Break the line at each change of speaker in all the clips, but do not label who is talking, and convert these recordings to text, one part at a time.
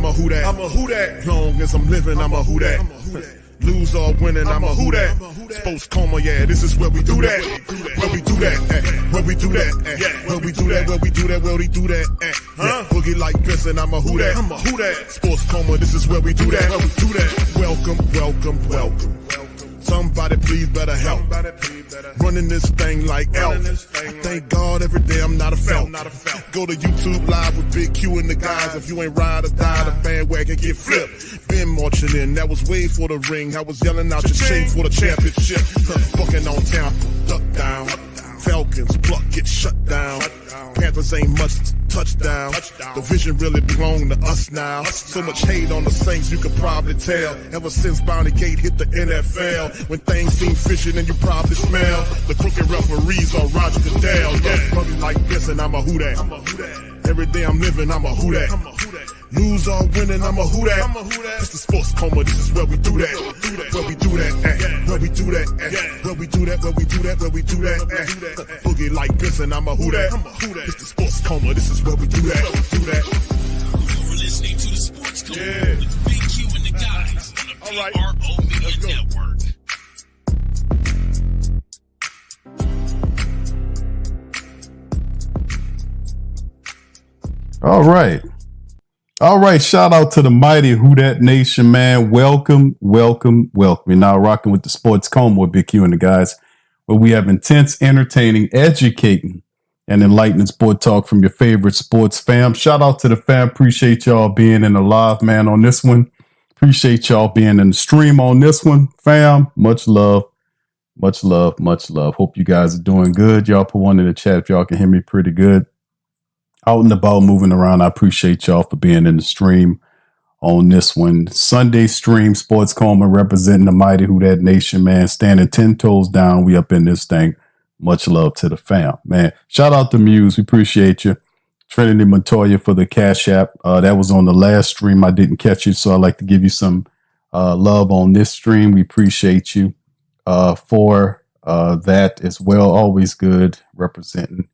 I'm a who that. I'm a who that. Long as I'm living, I'm a who that. Lose or winning, I'm a who that. Sports coma, yeah, this is where we do that. Where we do that, where we do that, where we do that, where we do that, where we do that. Boogie like this, and I'm a who that. I'm a who that. Sports coma, this is where we do that. Where we do that. Welcome, welcome, welcome. Somebody please better help. Running this thing like elf. Thank God every day I'm not a felt. Go to YouTube Live with Big Q and the guys. If you ain't ride or die, the bandwagon get flipped. Been marching in, that was way for the ring. I was yelling out your shade for the championship. Fucking on town, duck down. Falcons, pluck, get shut down. Panthers ain't much touchdown. The vision really belong to us now. So much hate on the Saints, you could probably tell. Ever since Bounty Gate hit the NFL, when things seem fishy, then you probably smell the crooked referees on Roger Goodell. Yeah, probably like this, and I'm a who that. Every day I'm living, I'm a who that. Lose or winning, I'm a who that. It's the sports coma, this is where we do that. Where we do that, where we do that, where we do that, where we do that, where we do that. Boogie like this, and I'm a who that. It's the sports coma, this is where we do that. You're listening to the sports coma with Big Q and the guys on the PRO Media Network.
All right. Shout out to the mighty Who Dat Nation, man. Welcome. We're now rocking with the Sports Coma with Big Q and the guys, where we have intense, entertaining, educating, and enlightening sport talk from your favorite sports fam. Shout out to the fam. Appreciate y'all being in the live, man, on this one. Appreciate y'all being in the stream on this one, fam. Much love. Hope you guys are doing good. Y'all put one in the chat if y'all can hear me pretty good. Out and about, moving around. I appreciate y'all for being in the stream on this one. Sunday stream, Sports Coma, representing the mighty Who Dat Nation, man. Standing 10 toes down. We up in this thing. Much love to the fam, man. Shout out to Muse. We appreciate you. Trinity Montoya for the Cash App. That was on the last stream. I didn't catch it, so I'd like to give you some love on this stream. We appreciate you for that as well. Always good representing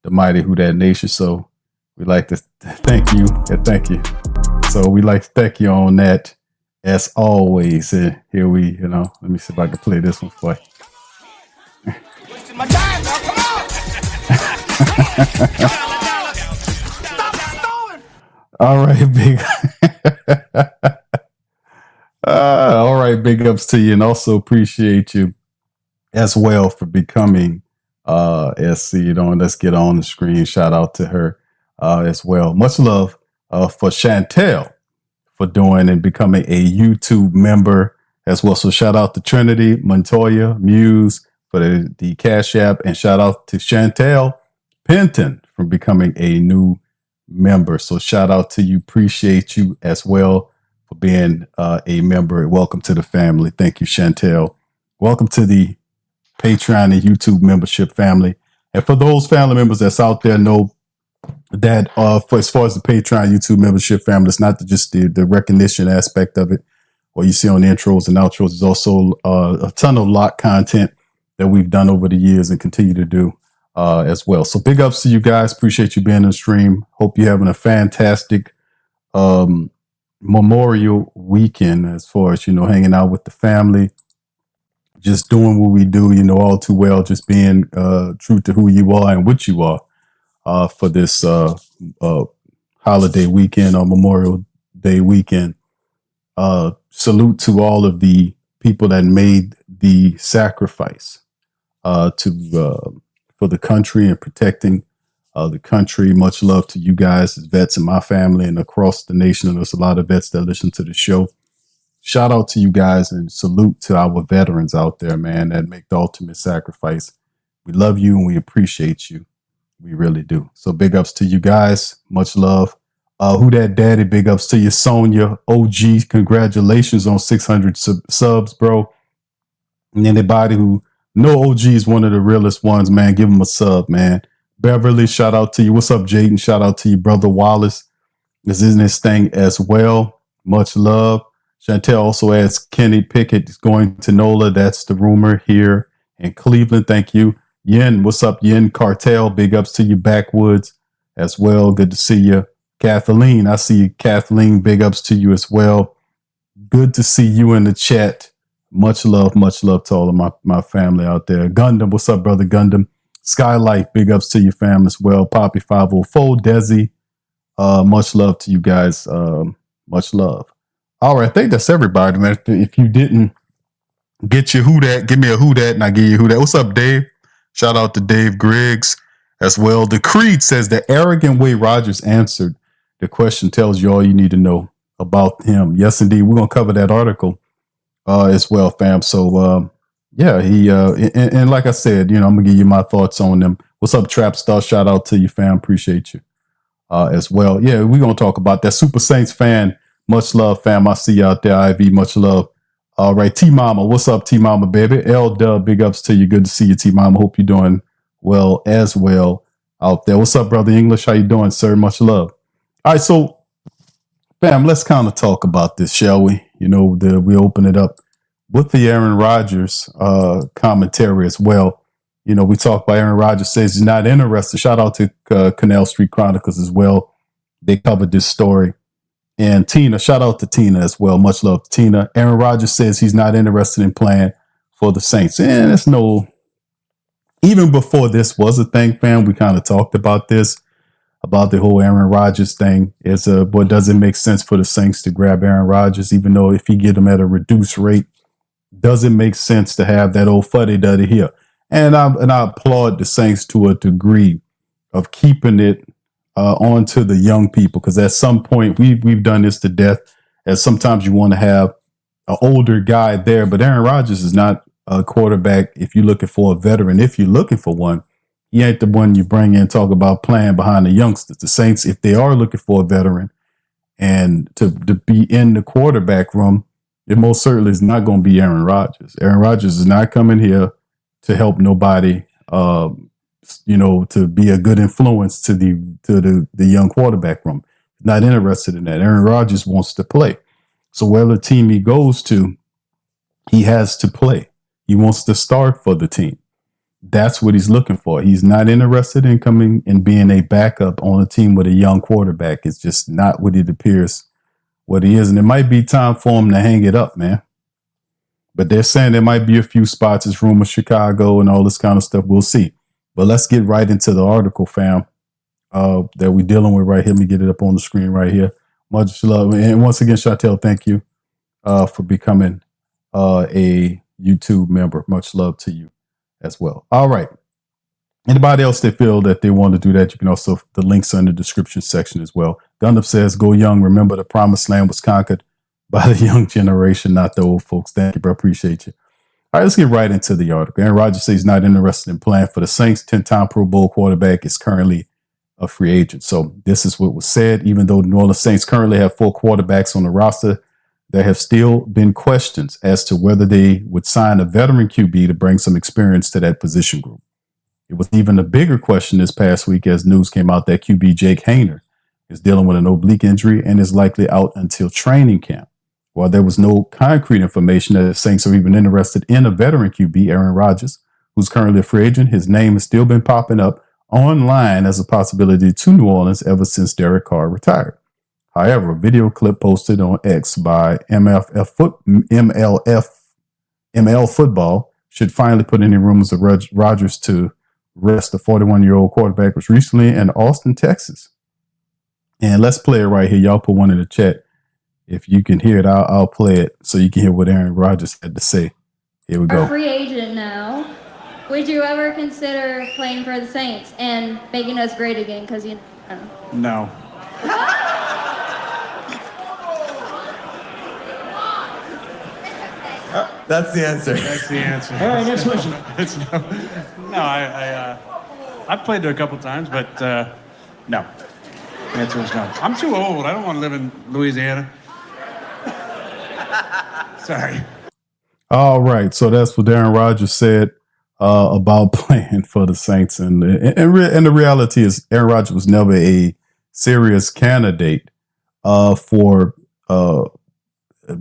the mighty Who Dat Nation. So we like to thank you. Thank you. So we like to thank you on that as always. And here we, let me see if I can play this one for you.
Wasting my time now, come on! Stop stalling!
All right, big ups to you, and also appreciate you as well for becoming SC. Let's get on the screen. Shout out to her as well. Much love for Chantel for doing and becoming a YouTube member as well. So shout out to Trinity Montoya, Muse for the Cash App, and shout out to Chantel Penton for becoming a new member. So shout out to you. Appreciate you as well for being a member. Welcome to the family. Thank you, Chantel. Welcome to the Patreon and YouTube membership family. And for those family members that's out there, know that for as far as the Patreon YouTube membership family, it's not just the recognition aspect of it. What you see on the intros and outros is also a ton of lot content that we've done over the years and continue to do as well. So big ups to you guys. Appreciate you being on the stream. Hope you're having a fantastic Memorial weekend as far as, hanging out with the family, just doing what we do, all too well, just being true to who you are and what you are for this holiday weekend or Memorial Day weekend. Salute to all of the people that made the sacrifice for the country and protecting the country. Much love to you guys as vets in my family and across the nation. And there's a lot of vets that listen to the show. Shout out to you guys and salute to our veterans out there, man, that make the ultimate sacrifice. We love you and we appreciate you. We really do. So big ups to you guys. Much love. Who Dat Daddy, big ups to you. Sonia, OG, congratulations on 600 subs, bro. And anybody who know OG is one of the realest ones, man, give him a sub, man. Beverly, shout out to you. What's up, Jaden? Shout out to you, brother Wallace. Is in this thing as well. Much love. Chantel also adds Kenny Pickett is going to NOLA. That's the rumor here in Cleveland. Thank you. Yen, what's up, Yen Cartel? Big ups to you, Backwoods as well. Good to see you. Kathleen, I see you. Kathleen, big ups to you as well. Good to see you in the chat. Much love to all of my family out there. Gundam, what's up, brother Gundam? Skylight, big ups to your fam as well. Poppy 504, Desi, much love to you guys. Much love. All right, I think that's everybody, man. If you didn't get your Who Dat, give me a Who Dat, and I give you Who Dat. What's up, Dave? Shout out to Dave Griggs as well. The Creed says the arrogant way Rodgers answered the question tells you all you need to know about him. Yes, indeed. We're going to cover that article as well, fam. So, yeah, he and like I said, I'm going to give you my thoughts on them. What's up, Trap Star? Shout out to you, fam. Appreciate you as well. Yeah, we're going to talk about that. Super Saints fan, much love, fam. I see you out there, Ivy. Much love. All right, T-Mama. What's up, T-Mama, baby? L-Dub, big ups to you. Good to see you, T-Mama. Hope you're doing well as well out there. What's up, brother English? How you doing, sir? Much love. All right, so, fam, let's kind of talk about this, shall we? We open it up with the Aaron Rodgers commentary as well. We talk about Aaron Rodgers says he's not interested. Shout out to Canal Street Chronicles as well. They covered this story. And Tina, shout out to Tina as well. Much love to Tina. Aaron Rodgers says he's not interested in playing for the Saints. And it's even before this was a thing, fam, we kind of talked about this, about the whole Aaron Rodgers thing. But does it make sense for the Saints to grab Aaron Rodgers, even though if he get him at a reduced rate, does it make sense to have that old fuddy-duddy here? And I applaud the Saints to a degree of keeping it onto the young people, because at some point we've done this to death. And sometimes you want to have an older guy there, but Aaron Rodgers is not a quarterback. If you're looking for a veteran, if you're looking for one, he ain't the one you bring in. Talk about playing behind the youngsters. The Saints, if they are looking for a veteran and to be in the quarterback room, it most certainly is not going to be Aaron Rodgers. Aaron Rodgers is not coming here to help nobody. To be a good influence to the young quarterback room. Not interested in that. Aaron Rodgers wants to play. So whatever team he goes to, he has to play. He wants to start for the team. That's what he's looking for. He's not interested in coming and being a backup on a team with a young quarterback. It's just not what it appears what he is. And it might be time for him to hang it up, man. But they're saying there might be a few spots. It's rumors Chicago and all this kind of stuff. We'll see. But let's get right into the article, fam, that we're dealing with right here. Let me get it up on the screen right here. Much love. And once again, Chantel, thank you for becoming a YouTube member. Much love to you as well. All right. Anybody else that feel that they want to do that, you can also, the links are in the description section as well. Gundam says, go young. Remember, the promised land was conquered by the young generation, not the old folks. Thank you, bro. Appreciate you. All right, let's get right into the article. Aaron Rodgers says he's not interested in playing for the Saints. 10-time Pro Bowl quarterback is currently a free agent. So this is what was said. Even though the New Orleans Saints currently have 4 quarterbacks on the roster, there have still been questions as to whether they would sign a veteran QB to bring some experience to that position group. It was even a bigger question this past week as news came out that QB Jake Hayner is dealing with an oblique injury and is likely out until training camp. While there was no concrete information that the Saints are even interested in a veteran QB, Aaron Rodgers, who's currently a free agent, his name has still been popping up online as a possibility to New Orleans ever since Derek Carr retired. However, a video clip posted on X by ML Football should finally put any rumors of Rodgers to rest. The 41-year-old quarterback was recently in Austin, Texas. And let's play it right here. Y'all put one in the chat. If you can hear it, I'll play it so you can hear what Aaron Rodgers had to say. Here we go.
A free agent now. Would you ever consider playing for the Saints and making us great again? Because
No.
That's the answer.
That's the answer.
All right, next question.
It's no. No, I've played there a couple times, but no. The answer is no. I'm too old. I don't want to live in Louisiana. Sorry.
All right. So that's what Aaron Rodgers said about playing for the Saints. And the reality is Aaron Rodgers was never a serious candidate for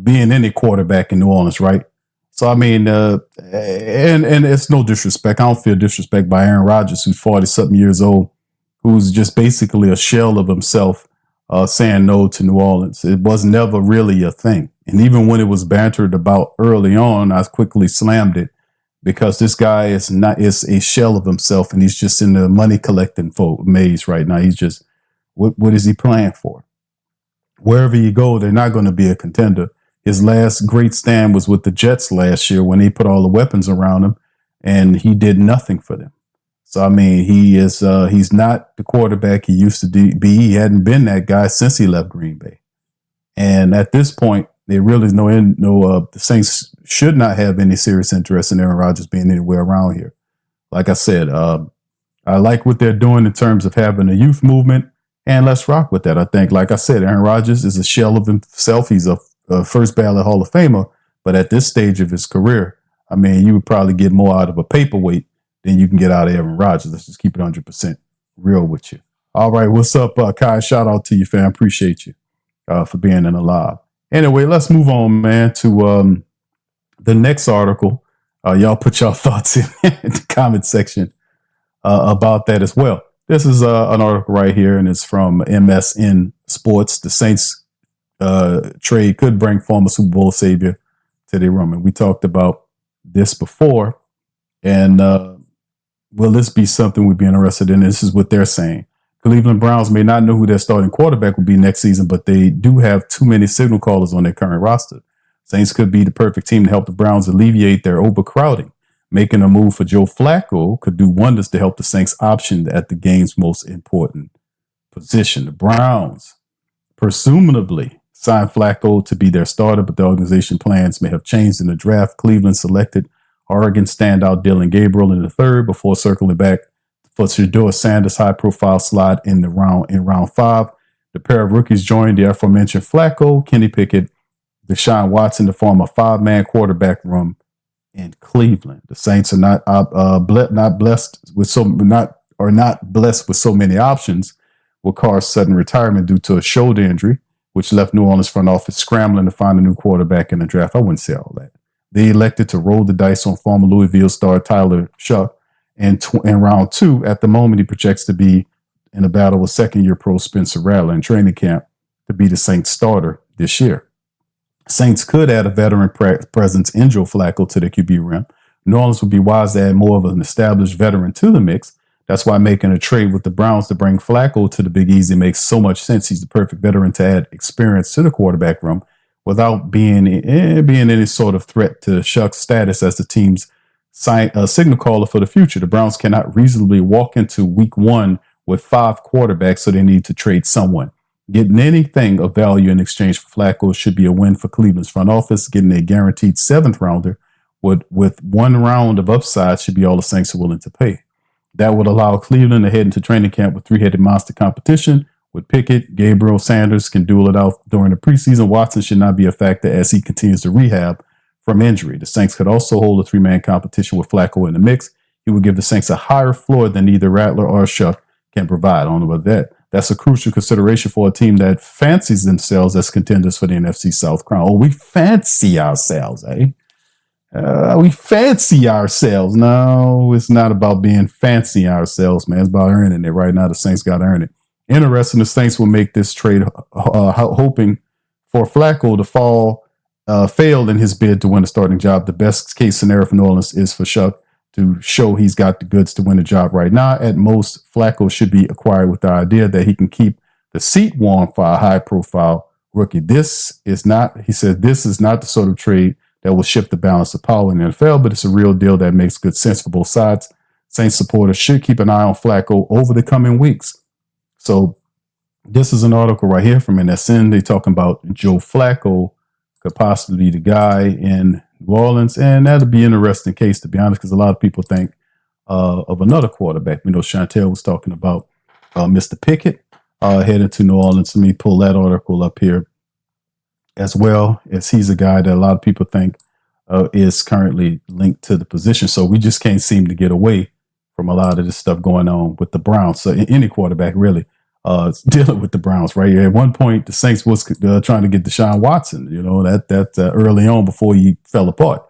being any quarterback in New Orleans, right? So, I mean, and it's no disrespect. I don't feel disrespect by Aaron Rodgers, who's 40-something years old, who's just basically a shell of himself saying no to New Orleans. It was never really a thing. And even when it was bantered about early on, I quickly slammed it because this guy is a shell of himself, and he's just in the money collecting maze right now. He's just, what is he playing for? Wherever you go, they're not going to be a contender. His last great stand was with the Jets last year when they put all the weapons around him, and he did nothing for them. So, I mean, he's not the quarterback he used to be. He hadn't been that guy since he left Green Bay. And at this point, there really is the Saints should not have any serious interest in Aaron Rodgers being anywhere around here. Like I said, I like what they're doing in terms of having a youth movement, and let's rock with that. I think, like I said, Aaron Rodgers is a shell of himself. He's a first ballot Hall of Famer, but at this stage of his career, I mean, you would probably get more out of a paperweight than you can get out of Aaron Rodgers. Let's just keep it 100% real with you. All right, what's up, Kai? Shout out to you, fam. Appreciate you for being in the live. Anyway, let's move on, man, to the next article. Y'all put your thoughts in the comment section about that as well. This is an article right here, and it's from MSN Sports. The Saints trade could bring former Super Bowl savior to their room. And we talked about this before. And will this be something we'd be interested in? This is what they're saying. Cleveland Browns may not know who their starting quarterback will be next season, but they do have too many signal callers on their current roster. Saints could be the perfect team to help the Browns alleviate their overcrowding. Making a move for Joe Flacco could do wonders to help the Saints option at the game's most important position. The Browns, presumably, signed Flacco to be their starter, but the organization plans may have changed in the draft. Cleveland selected Oregon standout Dylan Gabriel in the third before circling back for Shedeur Sanders' high-profile slot in round 5. The pair of rookies joined the aforementioned Flacco, Kenny Pickett, Deshaun Watson to form a 5-man quarterback room in Cleveland. The Saints are not blessed with so many options. With Carr's sudden retirement due to a shoulder injury, which left New Orleans front office scrambling to find a new quarterback in the draft. I wouldn't say all that. They elected to roll the dice on former Louisville star Tyler Shuck in round 2. At the moment, he projects to be in a battle with second-year pro Spencer Rattler in training camp to be the Saints starter this year. Saints could add a veteran presence in Joe Flacco to the QB room. New Orleans would be wise to add more of an established veteran to the mix. That's why making a trade with the Browns to bring Flacco to the Big Easy makes so much sense. He's the perfect veteran to add experience to the quarterback room without being any sort of threat to Shuck's status as the team's signal caller for the future. The Browns cannot reasonably walk into week 1 with 5 quarterbacks, so they need to trade someone. Getting anything of value in exchange for Flacco should be a win for Cleveland's front office. Getting a guaranteed 7th rounder with 1 round of upside should be all the Saints are willing to pay. That would allow Cleveland to head into training camp with 3-headed monster competition. With Pickett, Gabriel, Sanders can duel it out during the preseason. Watson should not be a factor as he continues to rehab from injury. The Saints could also hold a 3-man competition with Flacco in the mix. He would give the Saints a higher floor than either Rattler or Shuck can provide. I don't know about that's a crucial consideration for a team that fancies themselves as contenders for the NFC South crown. Oh, we fancy ourselves, eh? We fancy ourselves. No, it's not about being fancy ourselves, man. It's about earning it. Right now, the Saints got to earn it. Interesting, the Saints will make this trade hoping for Flacco to fail in his bid to win a starting job. The best case scenario for New Orleans is for Shuck to show he's got the goods to win a job right now. At most, Flacco should be acquired with the idea that he can keep the seat warm for a high-profile rookie. This is not the sort of trade that will shift the balance of power in the NFL, but it's a real deal that makes good sense for both sides. Saints supporters should keep an eye on Flacco over the coming weeks. So this is an article right here from NSN. They're talking about Joe Flacco could possibly be the guy in New Orleans, and that'll be an interesting case, to be honest, because a lot of people think of another quarterback. We know Chantel was talking about Mr. Pickett heading to New Orleans. Let me pull that article up here as well, as he's a guy that a lot of people think is currently linked to the position. So we just can't seem to get away from a lot of this stuff going on with the Browns. So any quarterback really dealing with the Browns, right? At one point, the Saints was trying to get Deshaun Watson, that early on before he fell apart.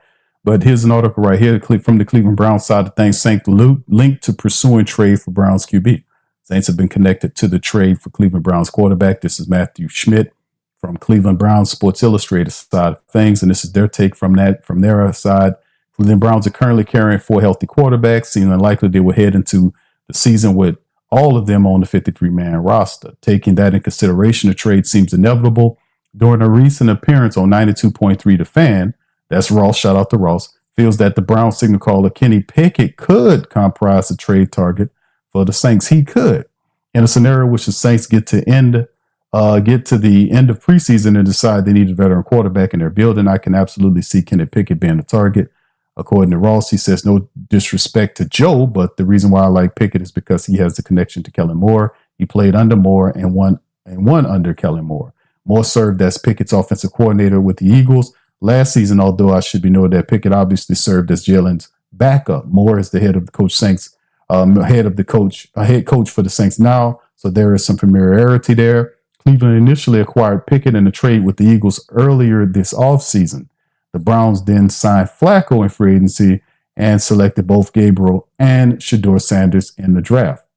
But here's an article right here from the Cleveland Browns side of things. Saints linked to pursuing trade for Browns QB. Saints have been connected to the trade for Cleveland Browns quarterback. This is Matthew Schmidt from Cleveland Browns Sports Illustrated side of things, and this is their take from their side. Cleveland Browns are currently carrying 4 healthy quarterbacks, seeming unlikely they will head into the season with all of them on the 53-man roster. Taking that in consideration, the trade seems inevitable. During a recent appearance on 92.3 The Fan, that's Ross, shout out to Ross, feels that the Browns signal caller Kenny Pickett could comprise a trade target for the Saints. He could. In a scenario which the Saints get to the end of preseason and decide they need a veteran quarterback in their building, I can absolutely see Kenny Pickett being the target. According to Ross, he says, no disrespect to Joe, but the reason why I like Pickett is because he has the connection to Kellen Moore. He played under Moore and won under Kellen Moore. Moore served as Pickett's offensive coordinator with the Eagles last season, although I should be noted that Pickett obviously served as Jalen's backup. Moore is the head of the coach Saints, head coach for the Saints now, so there is some familiarity there. Cleveland initially acquired Pickett in a trade with the Eagles earlier this offseason. The Browns then signed Flacco in free agency and selected both Gabriel and Shedeur Sanders in the draft.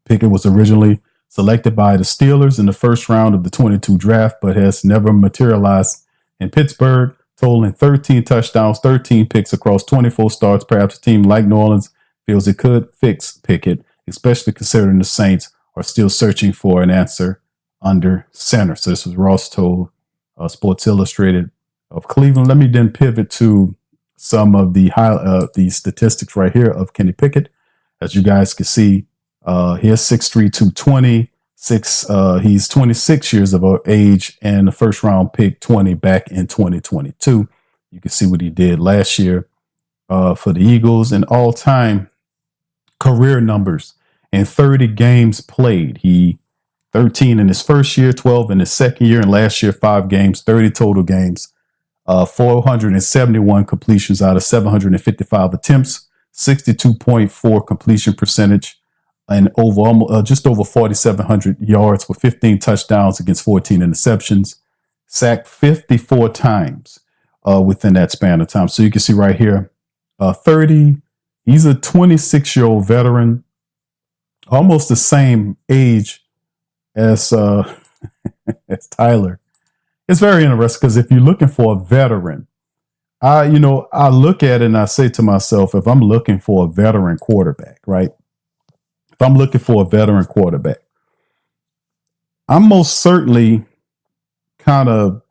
Pickett was originally selected by the Steelers in the first round of the 22 draft, but has never materialized in Pittsburgh, totaling 13 touchdowns, 13 picks across 24 starts. Perhaps a team like New Orleans feels it could fix Pickett, especially considering the Saints are still searching for an answer under center. So this was Ross told Sports Illustrated of Cleveland. Let me then pivot to some of the statistics right here of Kenny Pickett. As you guys can see, here's 6'3", 220. He's 26 years of age and the first round pick 20 back in 2022. You can see what he did last year for the Eagles and all-time career numbers in 30 games played. He 13 in his first year, 12 in his second year, and last year 5 games, 30 total games. 471 completions out of 755 attempts, 62.4 completion percentage, and just over 4,700 yards with 15 touchdowns against 14 interceptions, sacked 54 times within that span of time. So you can see right here, 30. He's a 26-year-old veteran, almost the same age as as Tyler. It's very interesting because if you're looking for a veteran, I look at it and I say to myself, if I'm looking for a veteran quarterback, right? If I'm looking for a veteran quarterback, I'm most certainly kind of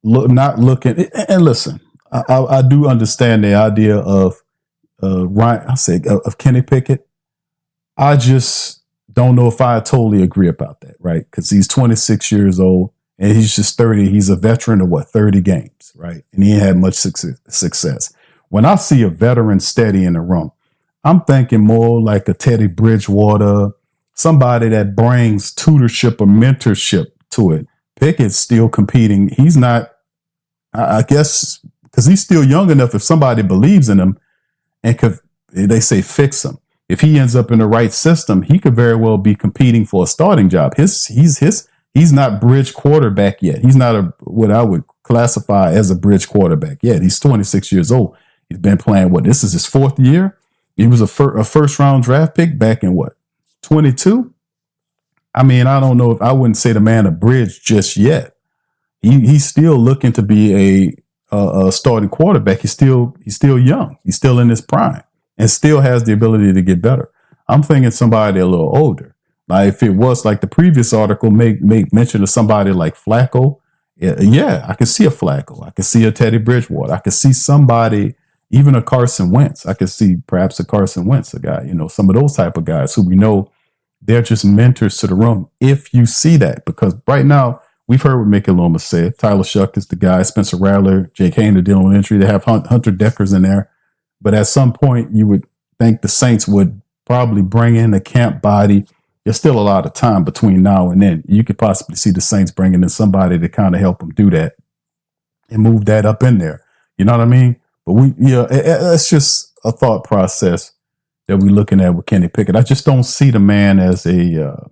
not looking. And listen, I do understand the idea of of Kenny Pickett. I just don't know if I totally agree about that, right? Because he's 26 years old. And he's just 30. He's a veteran of 30 games, right? And he ain't had much success. When I see a veteran steady in the room, I'm thinking more like a Teddy Bridgewater, somebody that brings tutorship or mentorship to it. Pickett's still competing. He's not, I guess, because he's still young enough. If somebody believes in him and they say fix him, if he ends up in the right system, he could very well be competing for a starting job. He's not bridge quarterback yet. He's not what I would classify as a bridge quarterback yet. He's 26 years old. He's been playing this is his 4th year. He was a first round draft pick back in 22. I mean, I don't know if I wouldn't say the man a bridge just yet. He's still looking to be a starting quarterback. He's still young. He's still in his prime and still has the ability to get better. I'm thinking somebody a little older. Now, if it was like the previous article make mention of somebody like Flacco, yeah, I could see a Flacco. I could see a Teddy Bridgewater. I could see somebody, even a Carson Wentz. I could see perhaps a Carson Wentz, a guy, some of those type of guys who we know they're just mentors to the room. If you see that, because right now we've heard what Mickey Loomis said. Tyler Shuck is the guy. Spencer Rattler, Jake Hayne are dealing with injury. They have Hunter Deckers in there. But at some point, you would think the Saints would probably bring in a camp body. There's still a lot of time between now and then. You could possibly see the Saints bringing in somebody to kind of help them do that and move that up in there. You know what I mean? But it's just a thought process that we're looking at with Kenny Pickett. I just don't see the man as a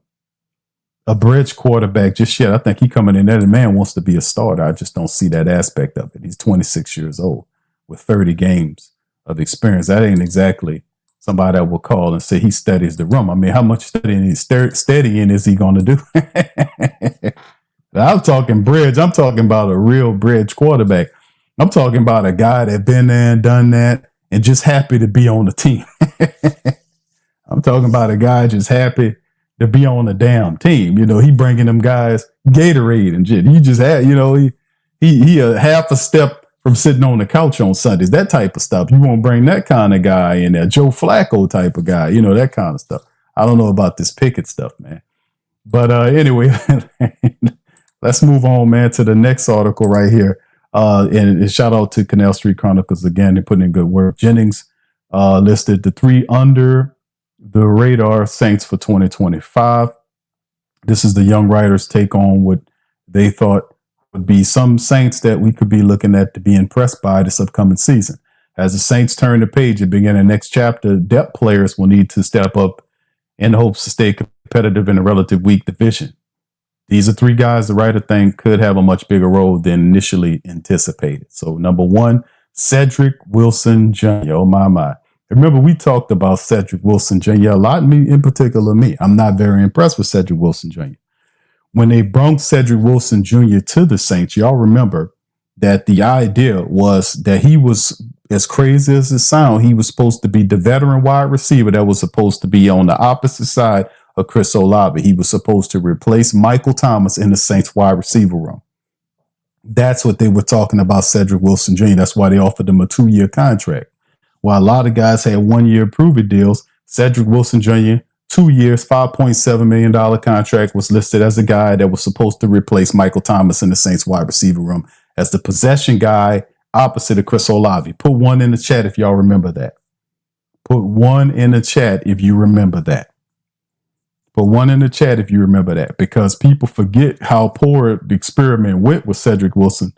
bridge quarterback just yet. I think he coming in there. The man wants to be a starter. I just don't see that aspect of it. He's 26 years old with 30 games of experience. That ain't exactly somebody that will call and say he studies the room. I mean, how much studying is he going to do? I'm talking bridge. I'm talking about a real bridge quarterback. I'm talking about a guy that been there and done that and just happy to be on the team. I'm talking about a guy just happy to be on the damn team. You know, he bringing them guys Gatorade and shit. He just had, you know, he a half a step from sitting on the couch on Sundays, that type of stuff. You won't bring that kind of guy in there, Joe Flacco type of guy, you know, that kind of stuff. I don't know about this Pickett stuff, man. But anyway, let's move on, man, to the next article right here. And shout out to Canal Street Chronicles again. They're putting in good work. Jennings listed the 3 under the radar Saints for 2025. This is the young writers' take on what they thought would be some Saints that we could be looking at to be impressed by this upcoming season. As the Saints turn the page and begin the next chapter, depth players will need to step up in hopes to stay competitive in a relative weak division. These are 3 guys the writer think could have a much bigger role than initially anticipated. So number 1, Cedric Wilson Jr. Oh, my. Remember, we talked about Cedric Wilson Jr. a lot, me in particular, me. I'm not very impressed with Cedric Wilson Jr. When they brought Cedric Wilson Jr. to the Saints, y'all remember that the idea was that he was, as crazy as it sounds, he was supposed to be the veteran wide receiver that was supposed to be on the opposite side of Chris Olave. He was supposed to replace Michael Thomas in the Saints wide receiver room. That's what they were talking about Cedric Wilson Jr. That's why they offered him a 2-year contract. While a lot of guys had 1-year prove-it deals, Cedric Wilson Jr., 2 years, $5.7 million contract, was listed as a guy that was supposed to replace Michael Thomas in the Saints wide receiver room as the possession guy opposite of Chris Olave. Put 1 in the chat if y'all remember that. Put 1 in the chat if you remember that. Put 1 in the chat if you remember that, because people forget how poor the experiment went with Cedric Wilson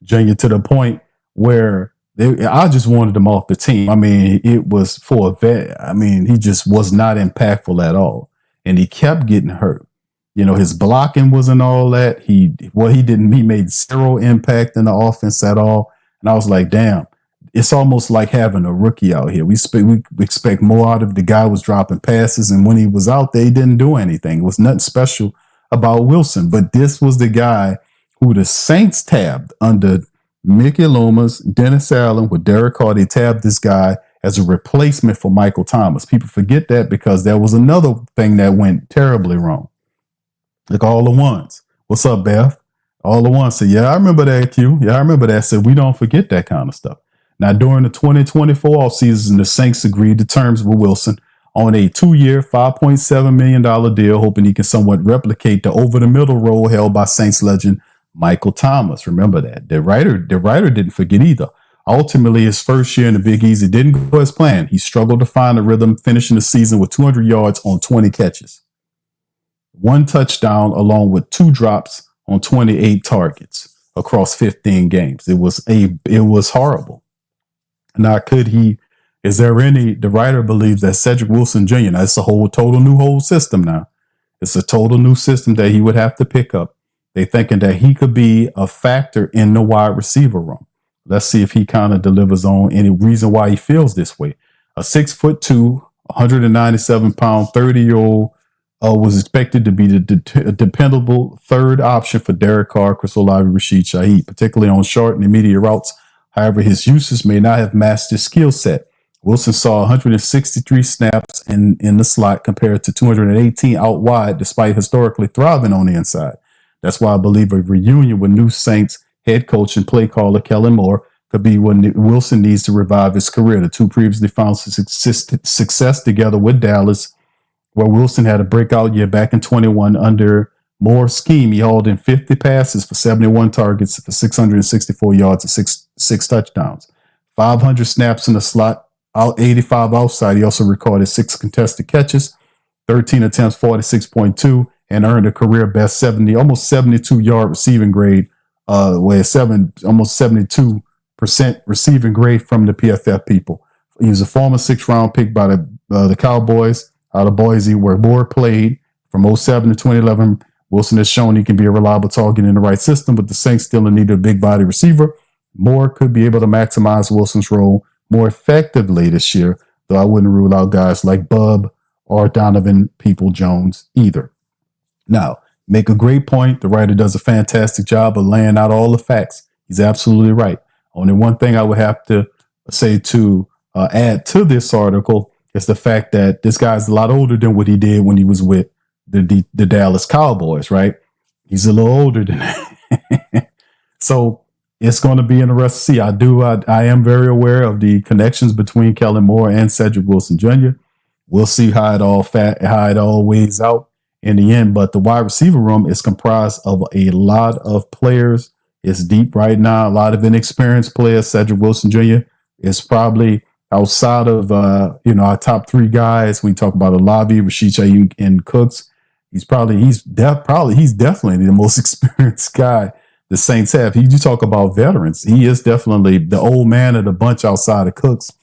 Jr. to the point where I just wanted him off the team. I mean, it was for a vet. I mean, he just was not impactful at all. And he kept getting hurt. You know, his blocking wasn't all that. He made 0 impact in the offense at all. And I was like, damn, it's almost like having a rookie out here. We expect more out of the guy was dropping passes. And when he was out there, he didn't do anything. It was nothing special about Wilson. But this was the guy who the Saints tabbed under Mickey Loomis, Dennis Allen, with Derek Carr. They tabbed this guy as a replacement for Michael Thomas. People forget that because there was another thing that went terribly wrong. Like all the ones. What's up, Beth? All the ones said, yeah, I remember that, Q. Yeah, I remember that. Said, we don't forget that kind of stuff. Now, during the 2024 offseason, the Saints agreed to terms with Wilson on a 2-year, $5.7 million deal, hoping he can somewhat replicate the over-the-middle role held by Saints legend Michael Thomas. Remember that. The writer didn't forget either. Ultimately, his first year in the Big Easy didn't go as planned. He struggled to find a rhythm, finishing the season with 200 yards on 20 catches, 1 touchdown, along with 2 drops on 28 targets across 15 games. It was horrible. Now, the writer believes that Cedric Wilson Jr., now it's a total new system now. It's a total new system that he would have to pick up. They're thinking that he could be a factor in the wide receiver room. Let's see if he kind of delivers on any reason why he feels this way. A 6'2", 197-pound, 30-year-old was expected to be the dependable third option for Derek Carr, Chris Olave, Rashid Shaheed, particularly on short and immediate routes. However, his uses may not have matched his skill set. Wilson saw 163 snaps in the slot compared to 218 out wide, despite historically thriving on the inside. That's why I believe a reunion with new Saints head coach and play caller Kellen Moore could be what Wilson needs to revive his career. The two previously found success together with Dallas, where Wilson had a breakout year back in 21 under Moore's scheme. He hauled in 50 passes for 71 targets for 664 yards and six touchdowns. 500 snaps in the slot, 85 outside. He also recorded 6 contested catches, 13 attempts, 46.2, and earned a career best almost 72-yard receiving grade, almost 72% receiving grade from the PFF people. He was a former 6th-round pick by the Cowboys out of Boise, where Moore played from 2007 to 2011. Wilson has shown he can be a reliable target in the right system, but the Saints still in need of a big body receiver. Moore could be able to maximize Wilson's role more effectively this year, though I wouldn't rule out guys like Bub or Donovan People-Jones either. Now, make a great point. The writer does a fantastic job of laying out all the facts. He's absolutely right. Only one thing I would have to say to add to this article is the fact that this guy's a lot older than what he did when he was with the Dallas Cowboys, right? He's a little older than that. So it's going to be interesting to see. I am very aware of the connections between Kellen Moore and Cedric Wilson Jr. We'll see how it all weighs out in the end. But the wide receiver room is comprised of a lot of players. It's deep right now. A lot of inexperienced players. Cedric Wilson Jr. is probably outside of our top three guys. We talk about Olavi, Rashica, and Cooks. He's definitely the most experienced guy the Saints have. You talk about veterans. He is definitely the old man of the bunch outside of Cooks.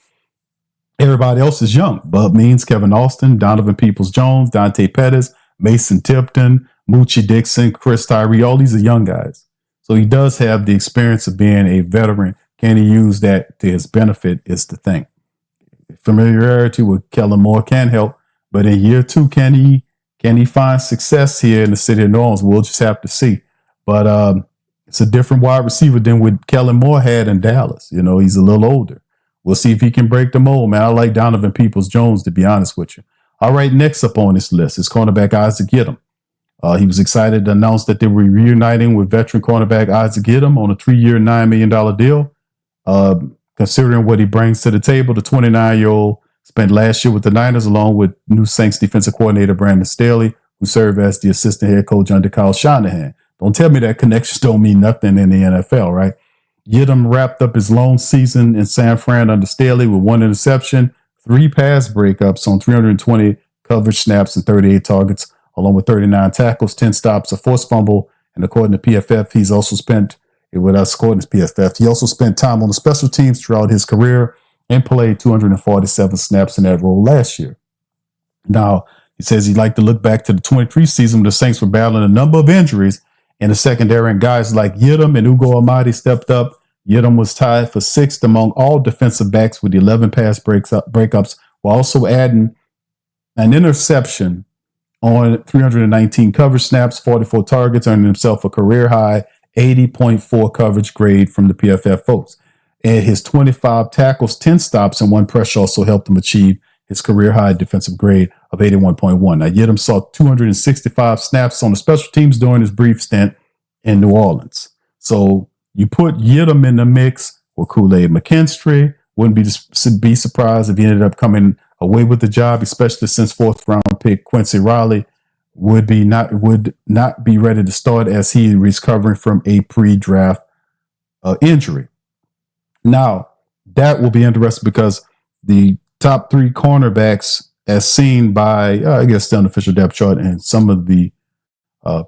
Everybody else is young. Bub Means, Kevin Austin, Donovan Peoples-Jones, Dante Pettis, Mason Tipton, Moochie Dixon, Chris Tyree. All these are young guys. So he does have the experience of being a veteran. Can he use that to his benefit is the thing. Familiarity with Kellen Moore can help, but in year two, can he find success here in the city of New Orleans? We'll just have to see. But it's a different wide receiver than what Kellen Moore had in Dallas. He's a little older. We'll see if he can break the mold, man. I like Donovan Peoples-Jones, to be honest with you. All right, next up on this list is cornerback Isaac Gidham. He was excited to announce that they were reuniting with veteran cornerback Isaac Gidham on a 3-year, $9 million deal. Considering what he brings to the table, the 29-year-old spent last year with the Niners along with new Saints defensive coordinator Brandon Staley, who served as the assistant head coach under Kyle Shanahan. Don't tell me that connections don't mean nothing in the NFL, right? Gidham wrapped up his lone season in San Fran under Staley with 1 interception, 3 pass breakups on 320 coverage snaps and 38 targets, along with 39 tackles, 10 stops, a forced fumble. And according to PFF, he also spent time on the special teams throughout his career and played 247 snaps in that role last year. Now, he says he'd like to look back to the 23 season when the Saints were battling a number of injuries in the secondary, and guys like Gidham and Ugo Amadi stepped up. Gidham was tied for 6th among all defensive backs with 11 pass breakups, while also adding an interception on 319 coverage snaps, 44 targets, earning himself a career-high 80.4 coverage grade from the PFF folks. And his 25 tackles, 10 stops, and 1 pressure also helped him achieve his career-high defensive grade of 81.1. Now, Gidham saw 265 snaps on the special teams during his brief stint in New Orleans. So you put Gidham in the mix with Kool-Aid McKinstry. Wouldn't be surprised if he ended up coming away with the job, especially since 4th-round pick Quincy Riley would not be ready to start as he is recovering from a pre-draft injury. Now, that will be interesting because the top 3 cornerbacks, as seen by, I guess, the unofficial depth chart, and some of the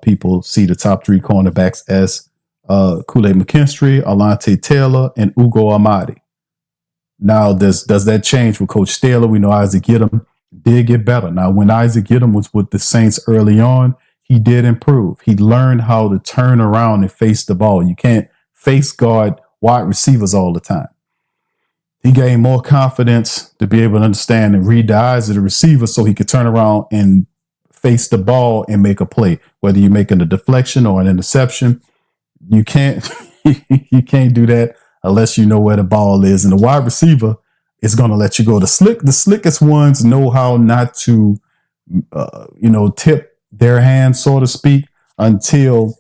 people see the top 3 cornerbacks as Kool-Aid McKinstry, Alante Taylor, and Ugo Amadi. Now, does that change with Coach Staley? We know Isaac Gidham did get better. Now, when Isaac Gidham was with the Saints early on, he did improve. He learned how to turn around and face the ball. You can't face guard wide receivers all the time. He gained more confidence to be able to understand and read the eyes of the receiver so he could turn around and face the ball and make a play. Whether you're making a deflection or an interception, you can't do that unless you know where the ball is. And the wide receiver is going to let you go. The slickest ones know how not to, tip their hand, so to speak, until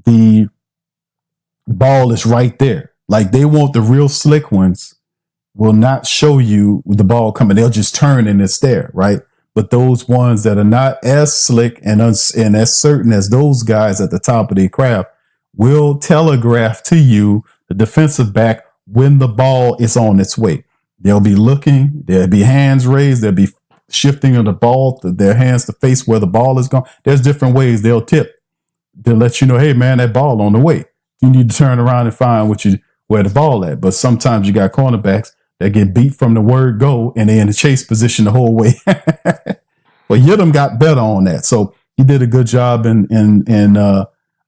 the ball is right there. Like, they want the real slick ones will not show you the ball coming. They'll just turn and it's there, right? But those ones that are not as slick and as certain as those guys at the top of their craft will telegraph to you, the defensive back, when the ball is on its way. They'll be looking, there'll be hands raised, there'll be shifting of the ball, their hands to face where the ball is going. There's different ways they'll tip. They'll let you know, hey, man, that ball on the way. You need to turn around and find where the ball at. But sometimes you got cornerbacks that get beat from the word go and they're in the chase position the whole way. Well, Gidham got better on that. So he did a good job in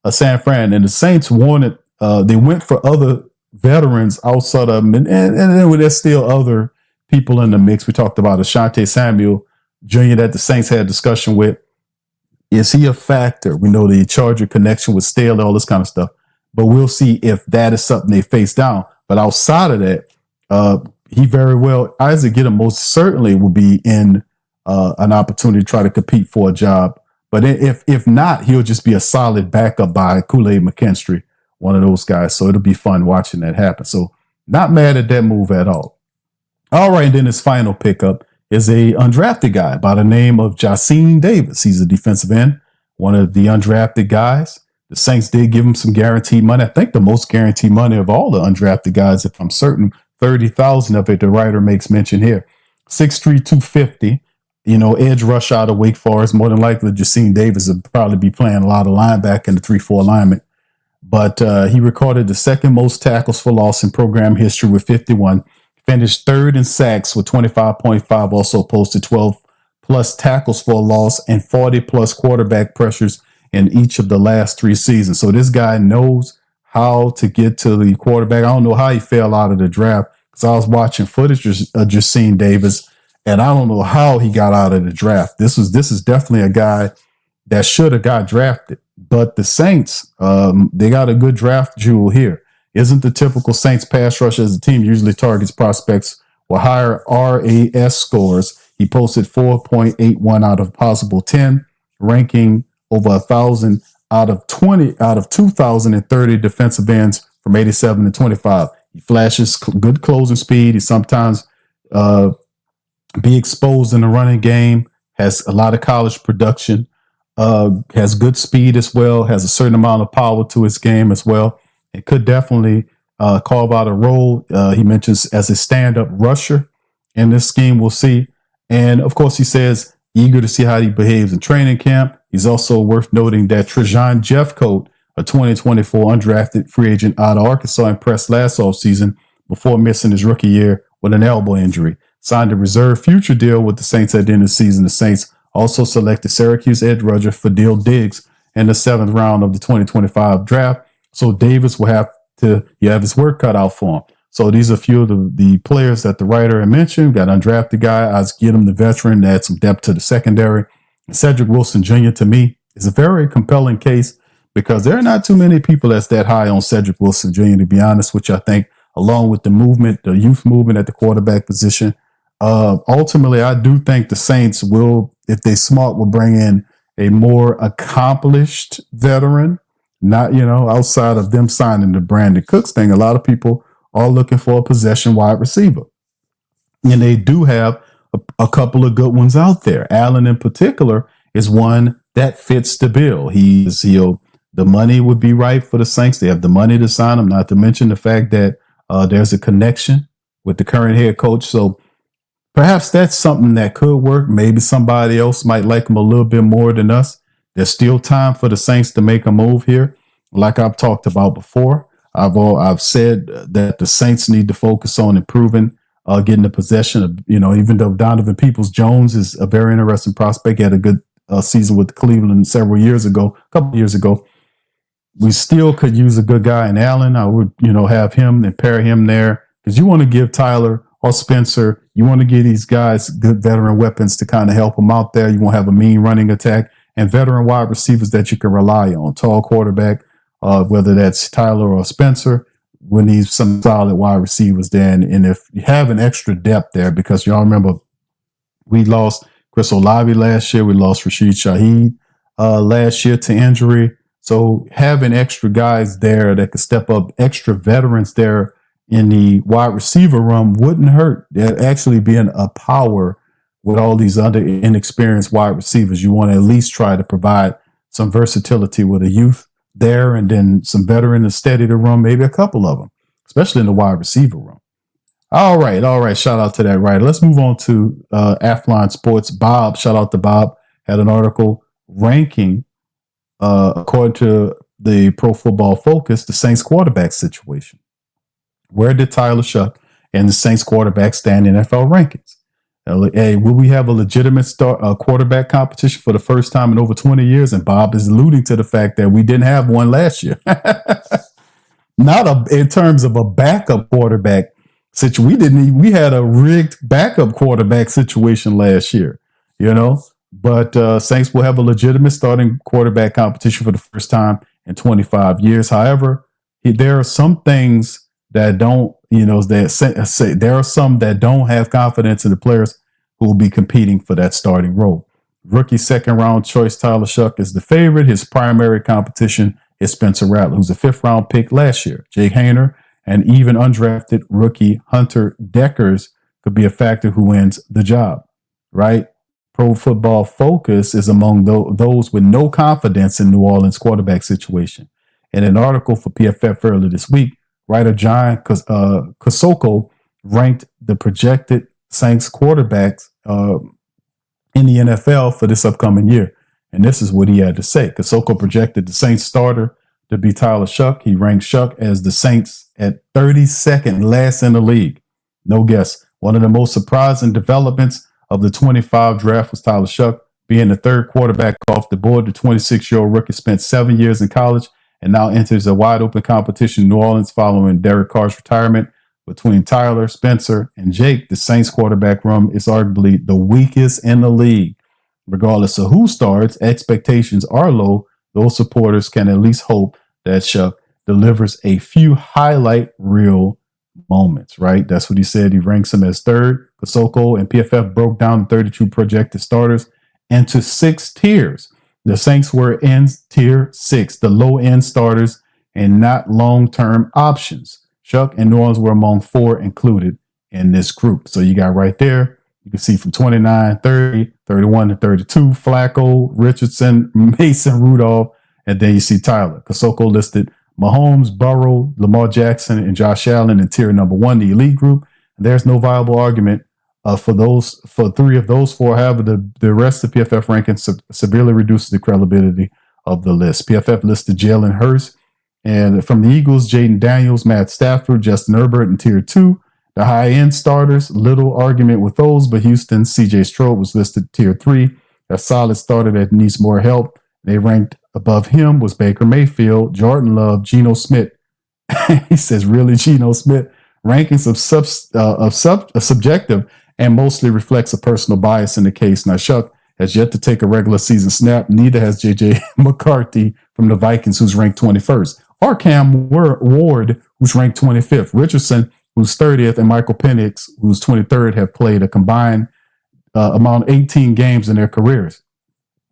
San Fran. And the Saints wanted, they went for other veterans outside of them. And then there's still other people in the mix. We talked about Asante Samuel Jr. that the Saints had a discussion with. Is he a factor? We know the Charger connection with Staley, all this kind of stuff. But we'll see if that is something they face down. But outside of that, he very well, Isaac Gidham most certainly will be in an opportunity to try to compete for a job. But if not, he'll just be a solid backup by Kool-Aid McKinstry, one of those guys. So it'll be fun watching that happen. So not mad at that move at all. All right, and then his final pickup is a undrafted guy by the name of Jacin Davis. He's a defensive end, one of the undrafted guys. The Saints did give him some guaranteed money. I think the most guaranteed money of all the undrafted guys, if I'm certain, $30,000 of it. The writer makes mention here. 6'3", 250. Edge rush out of Wake Forest. More than likely, Jacin Davis will probably be playing a lot of linebacker in the 3-4 alignment. But he recorded the second most tackles for loss in program history with 51. Finished third in sacks with 25.5. Also posted 12-plus tackles for a loss and 40-plus quarterback pressures in each of the last 3 seasons. So this guy knows how to get to the quarterback. I don't know how he fell out of the draft because I was watching footage of Jacin Davis, and I don't know how he got out of the draft. This is definitely a guy that should have got drafted. But the Saints, they got a good draft jewel here. Isn't the typical Saints pass rush as a team usually targets prospects with higher RAS scores. He posted 4.81 out of possible 10, ranking over 1,000 out of 2,030 defensive ends from 87 to 25. He flashes good closing speed. He sometimes be exposed in the running game, has a lot of college production, has good speed as well, has a certain amount of power to his game as well. It could definitely carve out a role, he mentions, as a stand-up rusher in this scheme. We'll see. And, of course, he says eager to see how he behaves in training camp. He's also worth noting that Trajan Jeffcoat, a 2024 undrafted free agent out of Arkansas, impressed last offseason before missing his rookie year with an elbow injury. Signed a reserve future deal with the Saints at the end of the season. The Saints also selected Syracuse edge rusher Fadil Diggs in the 7th round of the 2025 draft. So Davis will have his work cut out for him. So these are a few of the players that the writer had mentioned. Got undrafted guy, Isaac Gidham, the veteran, to add some depth to the secondary. And Cedric Wilson Jr., to me, is a very compelling case because there are not too many people that's that high on Cedric Wilson Jr., to be honest, which I think, along with the movement, the youth movement at the quarterback position, ultimately, I do think the Saints will, if they smart, will bring in a more accomplished veteran. Not, outside of them signing the Brandon Cooks thing, a lot of people are looking for a possession wide receiver. And they do have a couple of good ones out there. Allen in particular is one that fits the bill. The money would be right for the Saints. They have the money to sign him, not to mention the fact that there's a connection with the current head coach. So perhaps that's something that could work. Maybe somebody else might like him a little bit more than us. There's still time for the Saints to make a move here. Like I've talked about before, I've said that the Saints need to focus on improving, getting the possession of, even though Donovan Peoples-Jones is a very interesting prospect, he had a good season with Cleveland a couple of years ago. We still could use a good guy in Allen. I would, have him and pair him there because you want to give Tyler or Spencer, you want to give these guys good veteran weapons to kind of help them out there. You want to have a mean running attack. And veteran wide receivers that you can rely on. Tall quarterback, whether that's Tyler or Spencer, we need some solid wide receivers there. And if you have an extra depth there, because y'all remember we lost Chris Olave last year, we lost Rashid Shaheed last year to injury. So having extra guys there that could step up, extra veterans there in the wide receiver room wouldn't hurt. They're actually being a power with all these other inexperienced wide receivers. You want to at least try to provide some versatility with a youth there and then some veteran to steady the run, maybe a couple of them, especially in the wide receiver room. All right. Shout out to that writer. Let's move on to Athlon Sports. Bob, shout out to Bob, had an article ranking, according to the Pro Football Focus, the Saints quarterback situation. Where did Tyler Shuck and the Saints quarterback stand in NFL rankings? Hey, will we have a legitimate quarterback competition for the first time in over 20 years? And Bob is alluding to the fact that we didn't have one last year. Not in terms of a backup quarterback We had a rigged backup quarterback situation last year, but Saints will have a legitimate starting quarterback competition for the first time in 25 years. However, there are some things that don't, there are some that don't have confidence in the players who will be competing for that starting role. Rookie second round choice Tyler Shuck is the favorite. His primary competition is Spencer Rattler, who's a 5th round pick last year. Jake Hayner and even undrafted rookie Hunter Deckers could be a factor who wins the job, right? Pro Football Focus is among those with no confidence in New Orleans' quarterback situation. In an article for PFF earlier this week, writer John Kosoko ranked the projected Saints quarterbacks in the NFL for this upcoming year. And this is what he had to say. Kosoko projected the Saints starter to be Tyler Shuck. He ranked Shuck as the Saints at 32nd last in the league. No guess. One of the most surprising developments of the 25 draft was Tyler Shuck being the third quarterback off the board. The 26-year-old rookie spent 7 years in college and now enters a wide open competition in New Orleans following Derek Carr's retirement. Between Tyler, Spencer, and Jake, the Saints quarterback room is arguably the weakest in the league. Regardless of who starts, expectations are low. Those supporters can at least hope that Shuck delivers a few highlight reel moments, right? That's what he said. He ranks him as third. Kosoko and PFF broke down the 32 projected starters into 6 tiers. The Saints were in tier 6, the low-end starters and not long-term options. Shuck and New Orleans were among 4 included in this group. So you got right there, you can see from 29, 30, 31 to 32, Flacco, Richardson, Mason Rudolph, and then you see Tyler. Kosoko listed Mahomes, Burrow, Lamar Jackson, and Josh Allen in tier number 1, the elite group. And there's no viable argument for 3 of those 4. However, the rest of PFF rankings severely reduces the credibility of the list. PFF listed Jalen Hurts, and from the Eagles, Jaden Daniels, Matt Stafford, Justin Herbert in tier 2. The high-end starters, little argument with those, but Houston, CJ Stroud was listed tier 3. A solid starter that needs more help. They ranked above him was Baker Mayfield, Jordan Love, Geno Smith. He says, really, Geno Smith? Rankings of subjective and mostly reflects a personal bias in the case. Now, Shuck has yet to take a regular season snap. Neither has J.J. McCarthy from the Vikings, who's ranked 21st. Or Cam Ward, who's ranked 25th. Richardson, who's 30th, and Michael Penix, who's 23rd, have played a combined amount of 18 games in their careers.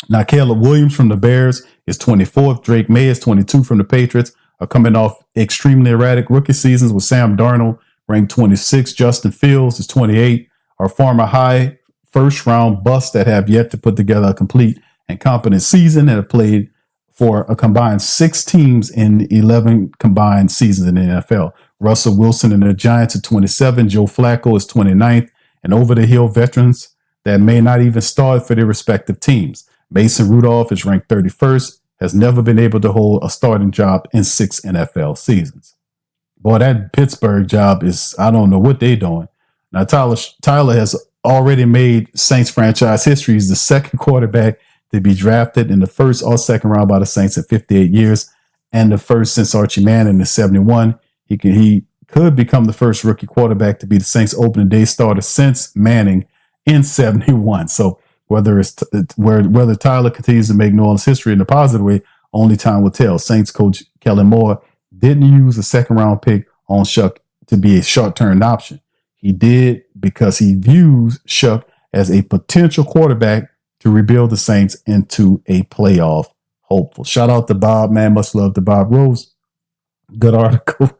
Now, Caleb Williams from the Bears is 24th. Drake May is 22 from the Patriots, are coming off extremely erratic rookie seasons with Sam Darnold ranked 26. Justin Fields is 28. Our former high first-round busts that have yet to put together a complete and competent season and have played for a combined 6 teams in 11 combined seasons in the NFL. Russell Wilson and the Giants at 27. Joe Flacco is 29th. And over-the-hill veterans that may not even start for their respective teams. Mason Rudolph is ranked 31st, has never been able to hold a starting job in 6 NFL seasons. Boy, that Pittsburgh job is, I don't know what they're doing. Now, Tyler has already made Saints franchise history. He's the second quarterback to be drafted in the first or second round by the Saints in 58 years, and the first since Archie Manning in 71. He could become the first rookie quarterback to be the Saints opening day starter since Manning in 71. So whether Tyler continues to make New Orleans history in a positive way, only time will tell. Saints coach Kellen Moore didn't use a second round pick on Shuck to be a short-term option. He did because he views Shuck as a potential quarterback to rebuild the Saints into a playoff hopeful. Shout out to Bob, man. Much love to Bob Rose. Good article.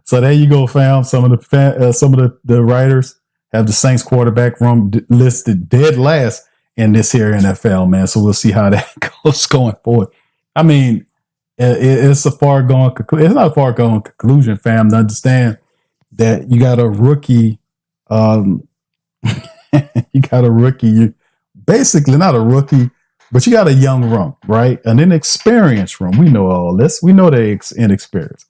So there you go, fam. Some of the writers have the Saints quarterback room listed dead last in this here NFL, man. So we'll see how that goes going forward. I mean, it's a far-going conclusion. It's not a far-going conclusion, fam, to understand that you got a rookie. Basically not a rookie, but you got a young room, right? An inexperienced room. We know all this. We know they're inexperienced.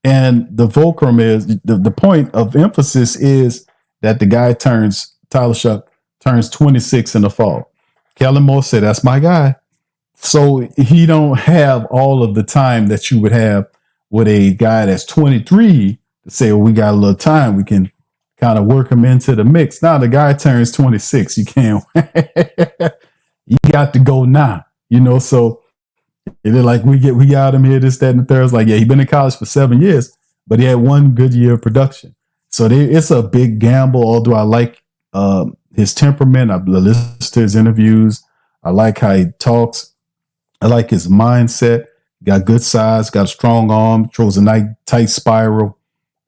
And the fulcrum is, the point of emphasis is that the guy Tyler Shuck turns 26 in the fall. Kellen Moore said, that's my guy. So he don't have all of the time that you would have with a guy that's 23 to say, well, we got a little time. We can kind of work him into the mix. Now the guy turns 26. You can't. You got to go now. So it is like we got him here, this, that, and the third. It's like, yeah, he's been in college for 7 years, but he had one good year of production. So it's a big gamble. Although I like his temperament, I've listened to his interviews. I like how he talks. I like his mindset. Got good size, got a strong arm, throws a nice tight spiral.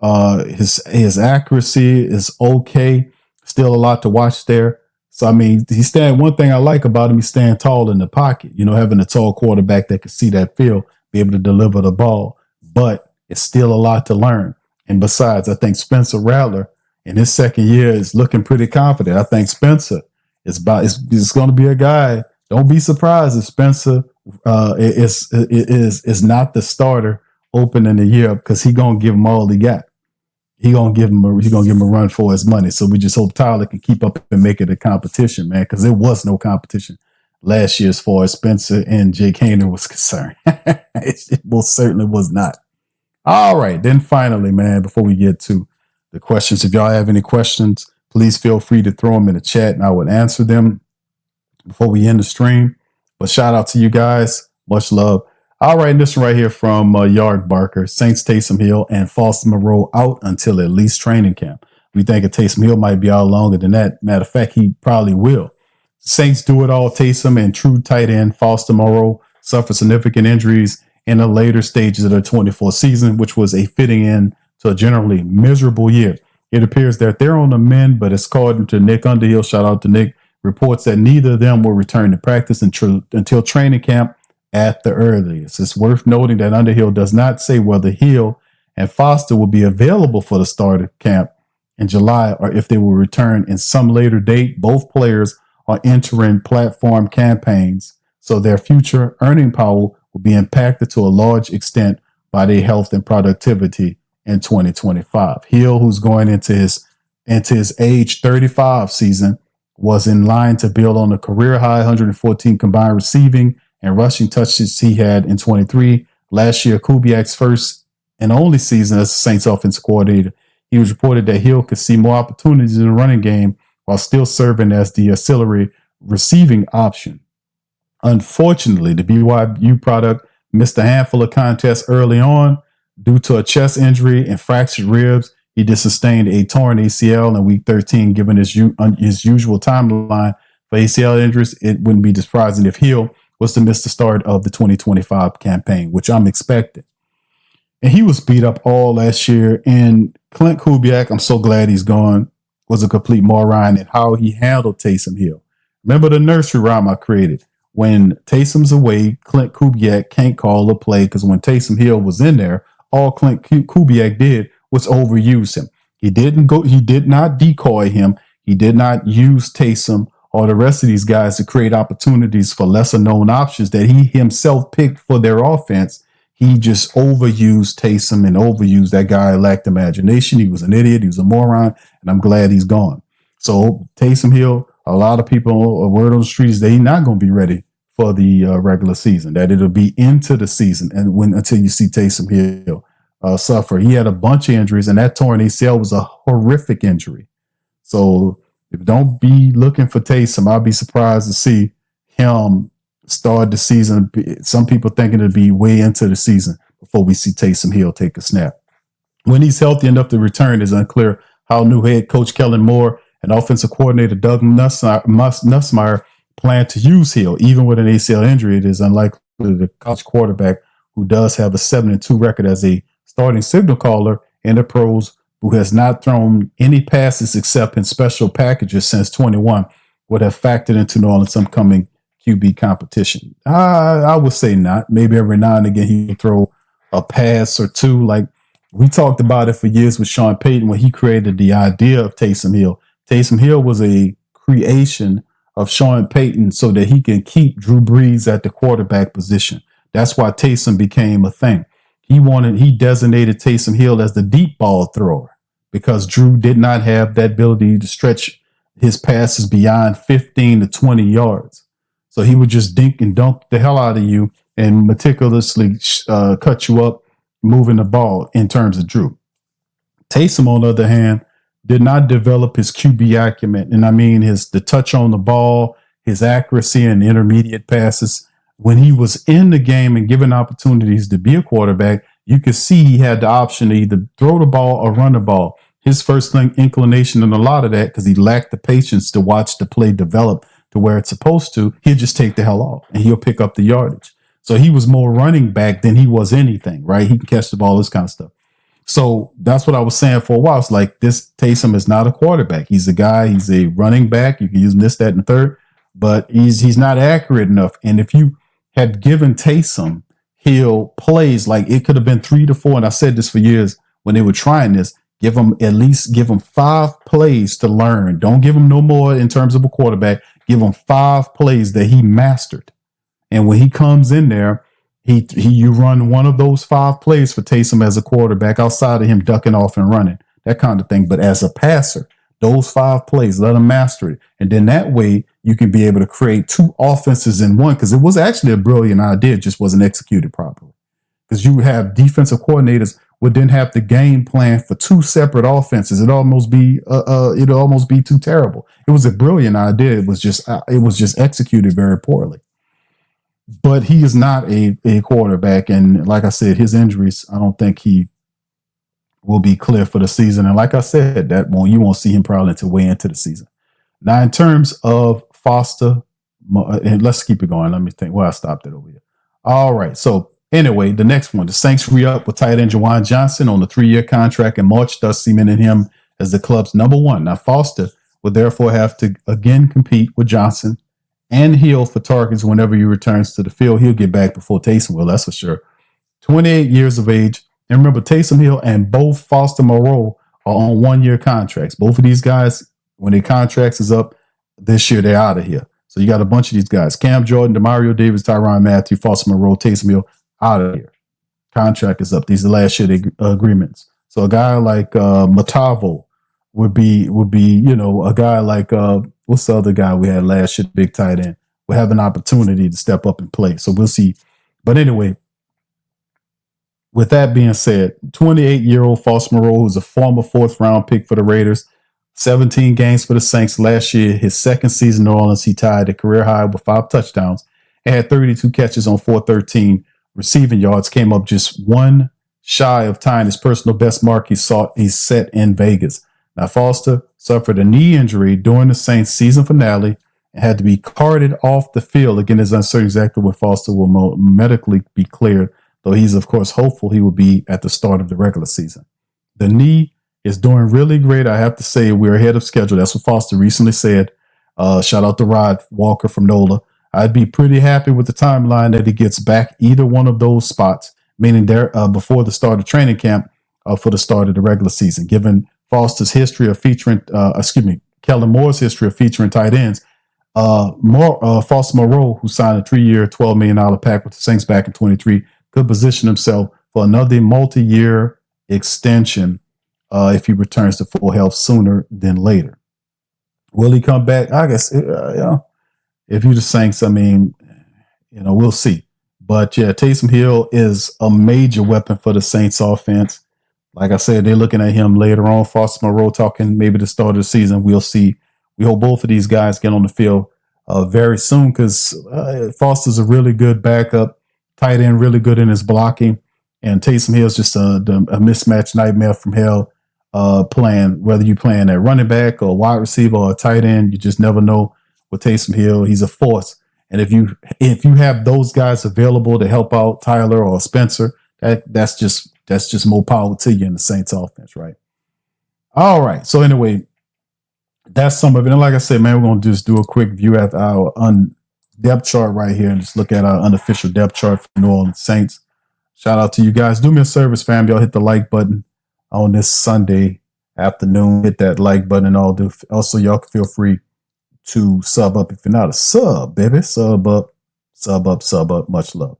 His accuracy is okay. Still a lot to watch there. So, I mean, one thing I like about him, he's staying tall in the pocket, having a tall quarterback that can see that field, be able to deliver the ball. But it's still a lot to learn. And besides, I think Spencer Rattler in his second year is looking pretty confident. I think Spencer is going to be a guy. Don't be surprised if Spencer is not the starter opening the year, because he's going to give him all he got. He's gonna give him a run for his money. So we just hope Tyler can keep up and make it a competition, man, because there was no competition last year as far as Spencer and Jake Hayner was concerned. It most certainly was not. All right, then finally, man, before we get to the questions, if y'all have any questions, please feel free to throw them in the chat and I would answer them before we end the stream. But shout out to you guys. Much love. All right, this one right here from Yard Barker. Saints Taysom Hill and Foster Moreau out until at least training camp. We think Taysom Hill might be out longer than that. Matter of fact, he probably will. Saints do it all. Taysom and true tight end Foster Moreau suffered significant injuries in the later stages of their 24 season, which was a fitting end to a generally miserable year. It appears that they're on the mend, but according to Nick Underhill, shout out to Nick, reports that neither of them will return to practice until training camp at the earliest. It's worth noting that Underhill does not say whether Hill and Foster will be available for the start of camp in July or if they will return in some later date. Both players are entering platform campaigns, so their future earning power will be impacted to a large extent by their health and productivity in 2025. Hill, who's going into his age 35 season, was in line to build on the career high 114 combined receiving and rushing touches he had in 23. Last year, Kubiak's first and only season as the Saints offensive coordinator, he was reported that Hill could see more opportunities in the running game while still serving as the auxiliary receiving option. Unfortunately, the BYU product missed a handful of contests early on due to a chest injury and fractured ribs. He just sustained a torn ACL in week 13. Given his usual timeline for ACL injuries, it wouldn't be surprising if Hill was to miss the start of the 2025 campaign, which I'm expecting. And he was beat up all last year. And Clint Kubiak, I'm so glad he's gone, was a complete moron in how he handled Taysom Hill. Remember the nursery rhyme I created? When Taysom's away, Clint Kubiak can't call a play, because when Taysom Hill was in there, all Clint Kubiak did was overuse him. He did not decoy him. He did not use Taysom or the rest of these guys to create opportunities for lesser known options that he himself picked for their offense. He just overused Taysom and overused that guy. Lacked imagination. He was an idiot. He was a moron, and I'm glad he's gone. So Taysom Hill, a lot of people, a word on the street is that he's not going to be ready for the regular season, that it'll be into the season and until you see Taysom Hill suffer. He had a bunch of injuries, and that torn ACL was a horrific injury. So don't be looking for Taysom. I'll be surprised to see him start the season. Some people thinking it'll be way into the season before we see Taysom Hill take a snap. When he's healthy enough to return, it's unclear how new head coach Kellen Moore and offensive coordinator Doug Nussmeier plan to use Hill. Even with an ACL injury, it is unlikely the college quarterback, who does have a 7-2 record as a starting signal caller in the pros, who has not thrown any passes except in special packages since 21, would have factored into New Orleans' upcoming QB competition. I would say not. Maybe every now and again he would throw a pass or two. Like we talked about it for years with Sean Payton when he created the idea of Taysom Hill. Taysom Hill was a creation of Sean Payton so that he can keep Drew Brees at the quarterback position. That's why Taysom became a thing. He designated Taysom Hill as the deep ball thrower because Drew did not have that ability to stretch his passes beyond 15 to 20 yards. So he would just dink and dunk the hell out of you and meticulously cut you up moving the ball in terms of Drew. Taysom, on the other hand, did not develop his QB acumen. And I mean the touch on the ball, his accuracy and intermediate passes. When he was in the game and given opportunities to be a quarterback, you could see he had the option to either throw the ball or run the ball. His first inclination in a lot of that, because he lacked the patience to watch the play develop to where it's supposed to, he'll just take the hell off and he'll pick up the yardage. So he was more running back than he was anything, right? He can catch the ball, this kind of stuff. So that's what I was saying for a while. It's like, this Taysom is not a quarterback. He's a guy, he's a running back. You can use this, that, and the third, but he's not accurate enough. And if you had given Taysom Hill plays, like it could have been 3 to 4, and I said this for years when they were trying this, give him 5 plays to learn. Don't give him no more in terms of a quarterback. Give him 5 plays that he mastered. And when he comes in there, you run one of those 5 plays for Taysom as a quarterback outside of him ducking off and running, that kind of thing. But as a passer, those 5 plays, let him master it. And then that way you can be able to create 2 offenses in one, because it was actually a brilliant idea, it just wasn't executed properly. Because you have defensive coordinators would then have the game plan for 2 separate offenses. It'd almost be too terrible. It was a brilliant idea. It was just executed very poorly. But he is not a quarterback. And like I said, his injuries, I don't think he will be clear for the season. And like I said, you won't see him probably until way into the season. Now, in terms of Foster, and let's keep it going. Let me think. Well, I stopped it over here. All right. So anyway, the next one, the Saints re-up with tight end Juwan Johnson on a 3-year contract in March, thus cementing him as the club's number 1. Now, Foster would therefore have to again compete with Johnson and Hill for targets whenever he returns to the field. He'll get back before Taysom will, that's for sure. 28 years of age. And remember, Taysom Hill and both Foster Moreau are on 1-year contracts. Both of these guys, when their contracts is up this year, they're out of here. So you got a bunch of these guys. Cam Jordan, Demario Davis, Tyrann Mathieu, Foster Moreau, Taysom Hill, out of here. Contract is up. These are the last year agreements. So a guy like Matavo would be, a guy like what's the other guy we had last year, big tight end, will have an opportunity to step up and play. So we'll see. But anyway, with that being said, 28-year-old Foster Moreau, who's a former 4th-round pick for the Raiders, 17 games for the Saints last year. His second season in New Orleans, he tied a career high with 5 touchdowns and had 32 catches on 413 receiving yards. Came up just 1 shy of tying his personal best mark he set in Vegas. Now, Foster suffered a knee injury during the Saints season finale and had to be carted off the field. Again, it's uncertain exactly when Foster will medically be cleared, though he's, of course, hopeful he will be at the start of the regular season. The knee is doing really great. I have to say we're ahead of schedule. That's what Foster recently said. Shout out to Rod Walker from NOLA. I'd be pretty happy with the timeline that he gets back either one of those spots, meaning there before the start of training camp for the start of the regular season. Given Foster's history of featuring, Kellen Moore's history of featuring tight ends, Foster Moreau, who signed a 3-year, $12 million pack with the Saints back in 23, could position himself for another multi-year extension if he returns to full health sooner than later. Will he come back? I guess, if you're the Saints, we'll see. But yeah, Taysom Hill is a major weapon for the Saints offense. Like I said, they're looking at him later on. Foster Moreau talking maybe the start of the season. We'll see. We hope both of these guys get on the field very soon, because Foster's a really good backup, tight end, really good in his blocking. And Taysom Hill's just a mismatch nightmare from hell playing, whether you're playing at running back or wide receiver or tight end. You just never know with Taysom Hill. He's a force. And if you have those guys available to help out Tyler or Spencer, that's just more power to you in the Saints offense, right? All right. So anyway, that's some of it. And like I said, man, we're going to just do a quick view at our depth chart right here and just look at our unofficial depth chart for New Orleans Saints. Shout out to you guys. Do me a service, fam. Y'all hit the like button on this Sunday afternoon. Hit that like button and all. Also, y'all can feel free to sub up if you're not a sub, baby. Sub up. Much love.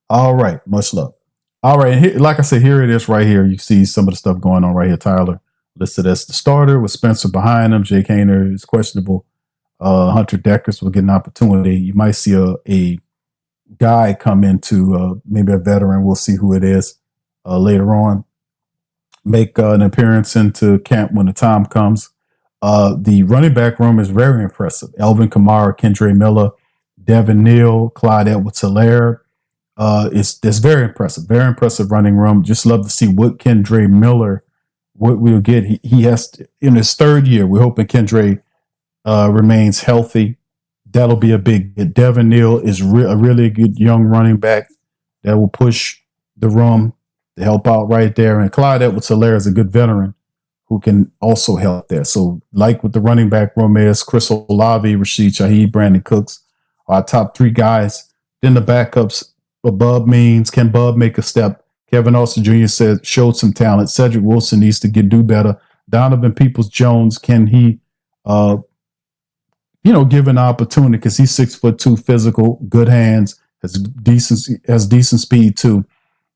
All right. Much love. All right. And here, like I said, here it is right here. You see some of the stuff going on right here. Tyler listed as the starter with Spencer behind him. Jake Hayner is questionable. Hunter Deckers will get an opportunity. You might see a guy come into maybe a veteran. We'll see who it is later on. make an appearance into camp when the time comes. The running back room is very impressive. Elvin Kamara, Kendre Miller, Devin Neal, Clyde Edwards-Helaire. It's very impressive. Very impressive running room. Just love to see what Kendre Miller, what we'll get. He has to, in his third year. We're hoping Kendre remains healthy. That'll be a big hit. Devin Neal is a really good young running back that will push the room to help out right there. And Clyde Edwards-Helaire is a good veteran who can also help there. So, like with the running back room is Chris Olave, Rashid Shaheed, Brandon Cooks, our top three guys. Then the backups above means, can Bub make a step? Kevin Austin Jr. showed some talent. Cedric Wilson needs to do better. Donovan Peoples-Jones, can he, give an opportunity because he's 6'2", physical, good hands, has decent speed too.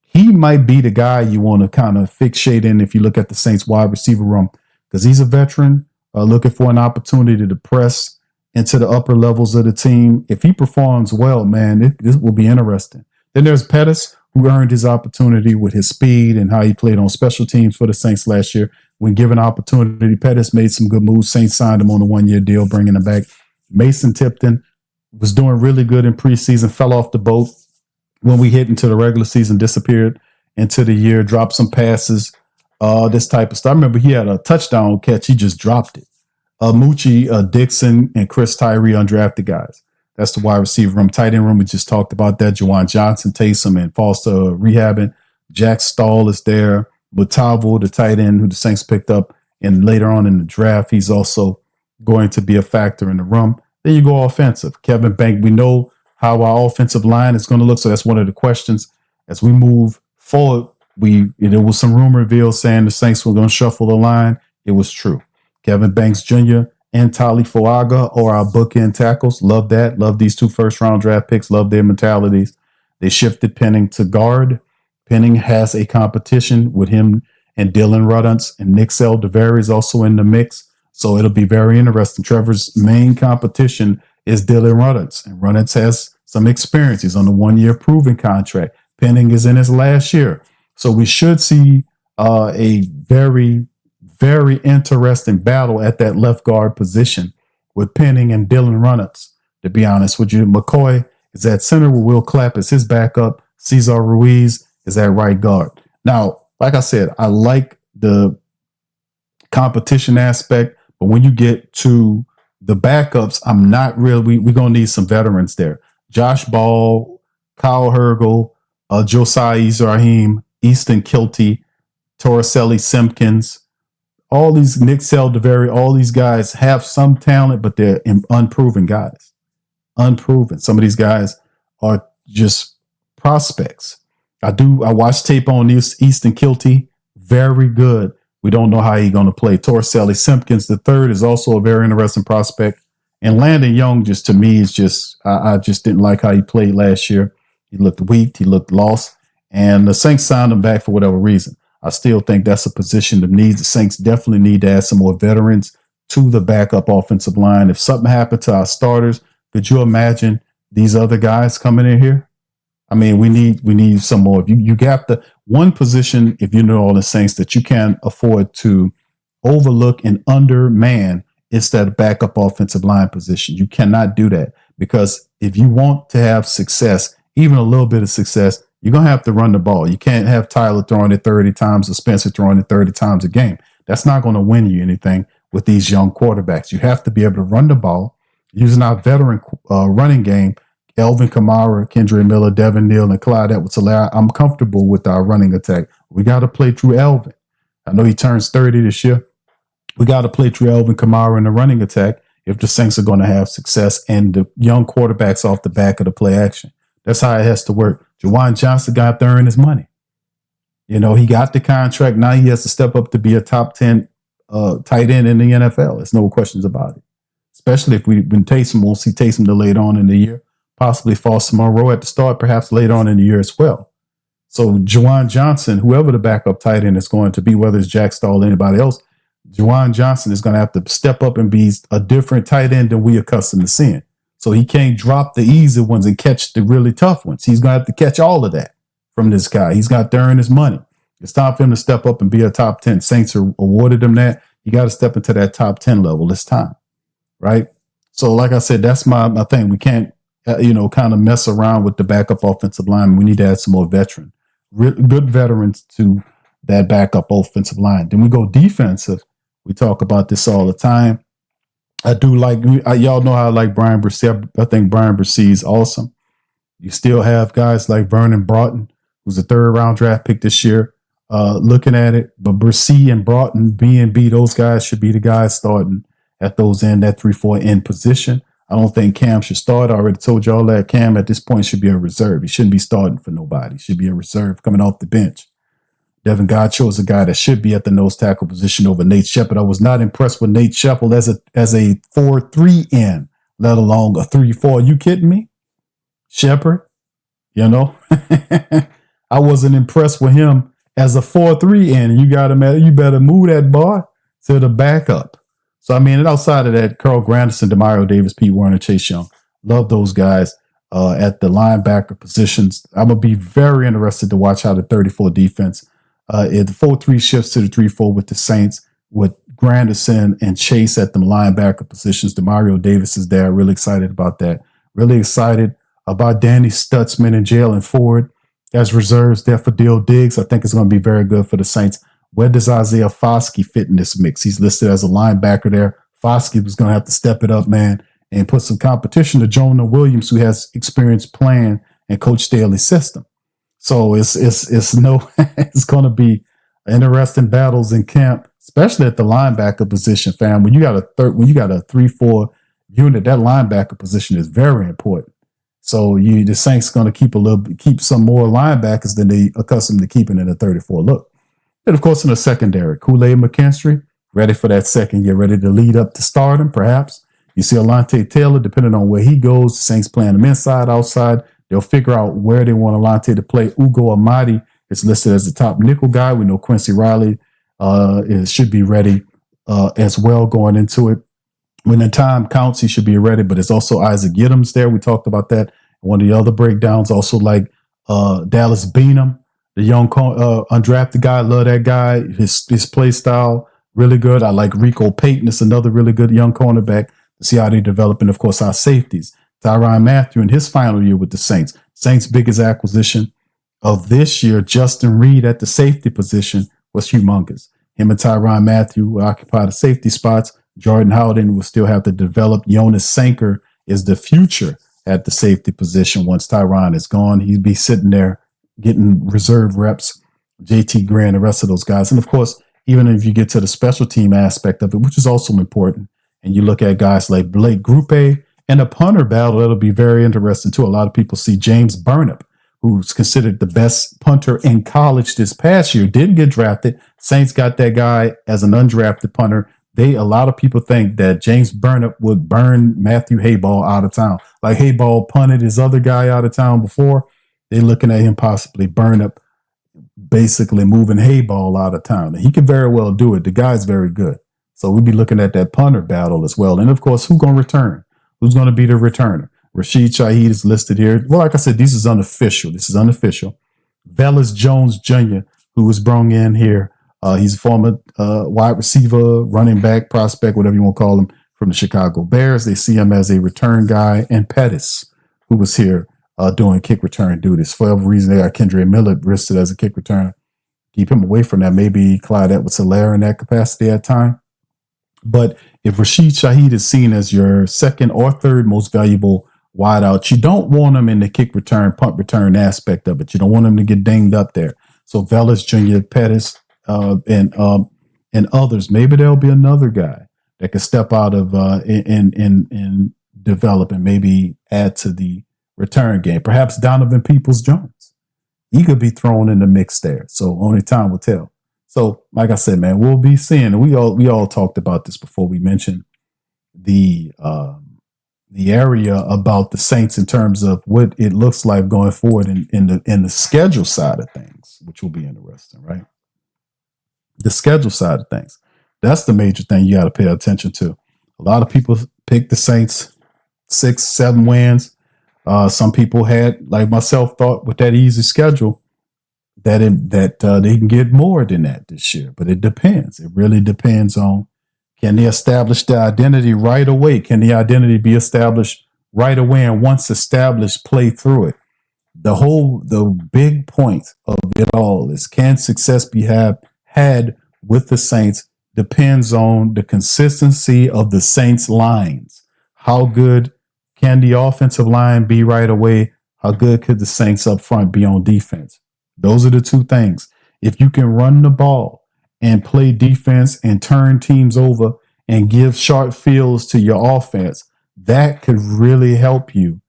He might be the guy you want to kind of fixate in if you look at the Saints wide receiver room because he's a veteran looking for an opportunity to press into the upper levels of the team. If he performs well, man, this will be interesting. Then there's Pettis, who earned his opportunity with his speed and how he played on special teams for the Saints last year. When given opportunity, Pettis made some good moves. Saints signed him on a one-year deal, bringing him back. Mason Tipton was doing really good in preseason, fell off the boat when we hit into the regular season, disappeared into the year, dropped some passes, this type of stuff. I remember he had a touchdown catch. He just dropped it. Moochie, Dixon, and Chris Tyree, undrafted guys. That's the wide receiver room. Tight end room, we just talked about that. Juwan Johnson, Taysom, and Foster rehabbing. Jack Stahl is there. Butavo, the tight end who the Saints picked up, and later on in the draft, he's also going to be a factor in the room. Then you go offensive. Kevin Bank, we know how our offensive line is going to look, so that's one of the questions. As we move forward, there was some rumor revealed saying the Saints were going to shuffle the line. It was true. Kevin Banks Jr. and Tali Fuaga are our bookend tackles. Love that. Love these 2 first-round draft picks. Love their mentalities. They shifted Penning to guard. Penning has a competition with him and Dylan Rudance, and Nick Seldaveri is also in the mix. So it'll be very interesting. Trevor's main competition is Dylan Rudance, and Rudance has some experience. He's on the one-year proven contract. Penning is in his last year. So we should see a very, very interesting battle at that left guard position with Penning and Dylan Rudance, to be honest with you. McCoy is at center with Will Clapp as his backup. Cesar Ruiz is at right guard. Now, like I said, I like the competition aspect, but when you get to the backups, I'm not really, we're going to need some veterans there. Josh Ball, Kyle Hergel, Josiah Izrahim, Easton Kilty, Torricelli Simpkins, all these, Nick Seldaveri, all these guys have some talent, but they're unproven guys. Unproven. Some of these guys are just prospects. I watched tape on Easton Kilty. Very good. We don't know how he's going to play. Torricelli Simpkins, the third, is also a very interesting prospect. And Landon Young, just to me, is just, I just didn't like how he played last year. He looked weak. He looked lost. And the Saints signed him back for whatever reason. I still think that's a position that needs, the Saints definitely need to add some more veterans to the backup offensive line. If something happened to our starters, could you imagine these other guys coming in here? I mean, we need some more. You got the one position, if you know all the Saints, that you can't afford to overlook and underman, it's that backup offensive line position. You cannot do that, because if you want to have success, even a little bit of success, you're going to have to run the ball. You can't have Tyler throwing it 30 times or Spencer throwing it 30 times a game. That's not going to win you anything with these young quarterbacks. You have to be able to run the ball using our veteran running game. Elvin Kamara, Kendre Miller, Devin Neal, and Clyde Edwards-Helaire. I'm comfortable with our running attack. We got to play through Elvin. I know he turns 30 this year. We got to play through Elvin Kamara in the running attack if the Saints are going to have success and the young quarterbacks off the back of the play action. That's how it has to work. Juwan Johnson got to earn his money. You know, he got the contract. Now he has to step up to be a top 10 tight end in the NFL. There's no questions about it. Especially if we'll see Taysom later on in the year. Possibly Foster Moreau at the start, perhaps later on in the year as well. So Juwan Johnson, whoever the backup tight end is going to be, whether it's Jack Stahl or anybody else, Juwan Johnson is going to have to step up and be a different tight end than we accustomed to seeing. So he can't drop the easy ones and catch the really tough ones. He's going to have to catch all of that from this guy. He's got to earn his money. It's time for him to step up and be a top 10. Saints are awarded him that. You got to step into that top 10 level. It's time, right? So, like I said, that's my thing. We can't, kind of mess around with the backup offensive line. We need to add some more good veterans to that backup offensive line. Then we go defensive. We talk about this all the time. I do like, y'all know how I like Brian Bresee. I think Brian Bresee is awesome. You still have guys like Vernon Broughton, who's a 3rd-round draft pick this year, looking at it. But Bresee and Broughton, B&B, those guys should be the guys starting at those end, that 3-4 end position. I don't think Cam should start. I already told y'all that Cam at this point should be a reserve. He shouldn't be starting for nobody. He should be a reserve coming off the bench. Devin Godchaux is a guy that should be at the nose tackle position over Nate Shepard. I was not impressed with Nate Shepard as a 4-3 end, let alone a 3-4. Are you kidding me? Shepard, I wasn't impressed with him as a 4-3 end. You better move that boy to the backup. So, and outside of that, Carl Granderson, Demario Davis, Pete Werner, Chase Young, love those guys at the linebacker positions. I'm going to be very interested to watch how the 34 defense, the 4-3 shifts to the 3-4 with the Saints, with Granderson and Chase at the linebacker positions. Demario Davis is there. Really excited about that. Really excited about Danny Stutzman and Jalen Ford as reserves there for Dill Diggs. I think it's going to be very good for the Saints. Where does Isaiah Foskey fit in this mix? He's listed as a linebacker there. Foskey was going to have to step it up, man, and put some competition to Jonah Williams, who has experience playing in Coach Staley's system. So it's going to be interesting battles in camp, especially at the linebacker position, fam. When you got a 3-4 unit, that linebacker position is very important. So the Saints going to keep some more linebackers than they accustomed to keeping in the 34 look. And of course, in the secondary, Kool-Aid McKinstry, ready for that second year, ready to lead up to stardom, perhaps. You see Alontae Taylor, depending on where he goes, the Saints playing him inside, outside. They'll figure out where they want Alontae to play. Ugo Amadi is listed as the top nickel guy. We know Quincy Riley should be ready as well going into it. When the time counts, he should be ready, but it's also Isaac Yiddums there. We talked about that. One of the other breakdowns, also like Dallas Beanham, the young undrafted guy. Love that guy. His play style, really good. I like Rico Payton. It's another really good young cornerback to see how they develop. And, of course, our safeties. Tyrann Mathieu in his final year with the Saints. Saints' biggest acquisition of this year, Justin Reed at the safety position, was humongous. Him and Tyrann Mathieu will occupy the safety spots. Jordan Howden will still have to develop. Jonas Sanker is the future at the safety position. Once Tyrann is gone, he'd be sitting there getting reserve reps. JT Grant, the rest of those guys. And, of course, even if you get to the special team aspect of it, which is also important, and you look at guys like Blake Grupe and a punter battle, that'll be very interesting, too. A lot of people see James Burnip, who's considered the best punter in college this past year, didn't get drafted. Saints got that guy as an undrafted punter. A lot of people think that James Burnip would burn Matthew Hayball out of town. Like Hayball punted his other guy out of town before. They're looking at him possibly Burnip basically moving Hayball out of town. And he could very well do it. The guy's very good. So we'll be looking at that punter battle as well. And, of course, who's going to return? Who's going to be the returner? Rashid Shaheed is listed here. Well, like I said, this is unofficial. Velus Jones Jr., who was brought in here. He's a former wide receiver, running back, prospect, whatever you want to call him, from the Chicago Bears. They see him as a return guy. And Pettis, who was here doing kick return duties. For whatever reason, they got Kendre Miller listed as a kick returner. Keep him away from that. Maybe Clyde Edwards-Helaire in that capacity at time. But if Rashid Shaheed is seen as your second or third most valuable wideout, you don't want him in the kick return, punt return aspect of it. You don't want him to get dinged up there. So Velus Jr., Pettis, and others. Maybe there'll be another guy that could step out of and develop and maybe add to the return game. Perhaps Donovan Peoples-Jones. He could be thrown in the mix there. So only time will tell. So, like I said, man, we'll be seeing. We all talked about this before. We mentioned the area about the Saints in terms of what it looks like going forward in the schedule side of things, which will be interesting, right? The schedule side of things. That's the major thing you got to pay attention to. A lot of people picked the Saints 6-7 wins. Some people had, like myself, thought with that easy schedule, that they can get more than that this year. But it depends. It really depends on, can they establish the identity right away? Can the identity be established right away? And once established, play through it. The big point of it all is, can success be had with the Saints depends on the consistency of the Saints lines. How good can the offensive line be right away? How good could the Saints up front be on defense? Those are the two things. If you can run the ball and play defense and turn teams over and give sharp fields to your offense, that could really help you,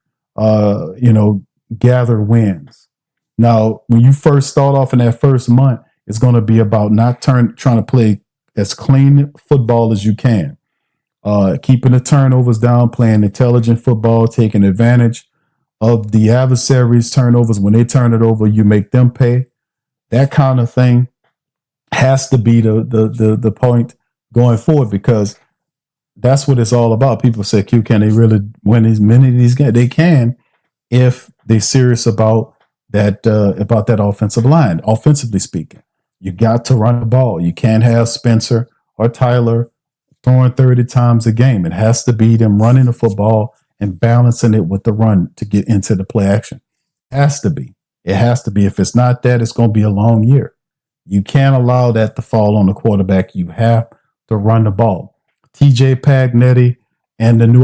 gather wins. Now, when you first start off in that first month, it's going to be about not trying to play as clean football as you can, keeping the turnovers down, playing intelligent football, taking advantage of the adversaries' turnovers. When they turn it over, you make them pay. That kind of thing has to be the point going forward, because that's what it's all about. People say, Q, can they really win as many of these games? They can, if they're serious about that offensive line. Offensively speaking, you got to run the ball. You can't have Spencer or Tyler throwing 30 times a game. It has to be them running the football and balancing it with the run to get into the play action. It has to be. It has to be. If it's not that, it's going to be a long year. You can't allow that to fall on the quarterback. You have to run the ball. TJ Pagnetti and the new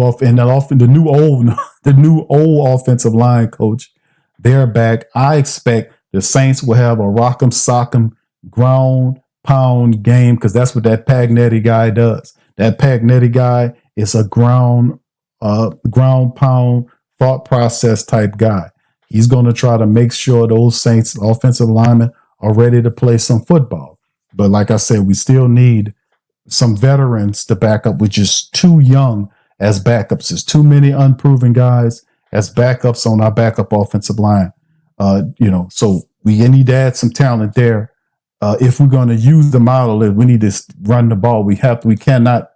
old offensive line coach, they're back. I expect the Saints will have a rock'em sock'em ground pound game, because that's what that Pagnetti guy does. That Pagnetti guy is a ground pound thought process type guy. He's going to try to make sure those Saints offensive linemen are ready to play some football. But like I said, we still need some veterans to back up. We're just too young as backups. There's too many unproven guys as backups on our backup offensive line. So we need to add some talent there. If we're going to use the model, we need to run the ball. We cannot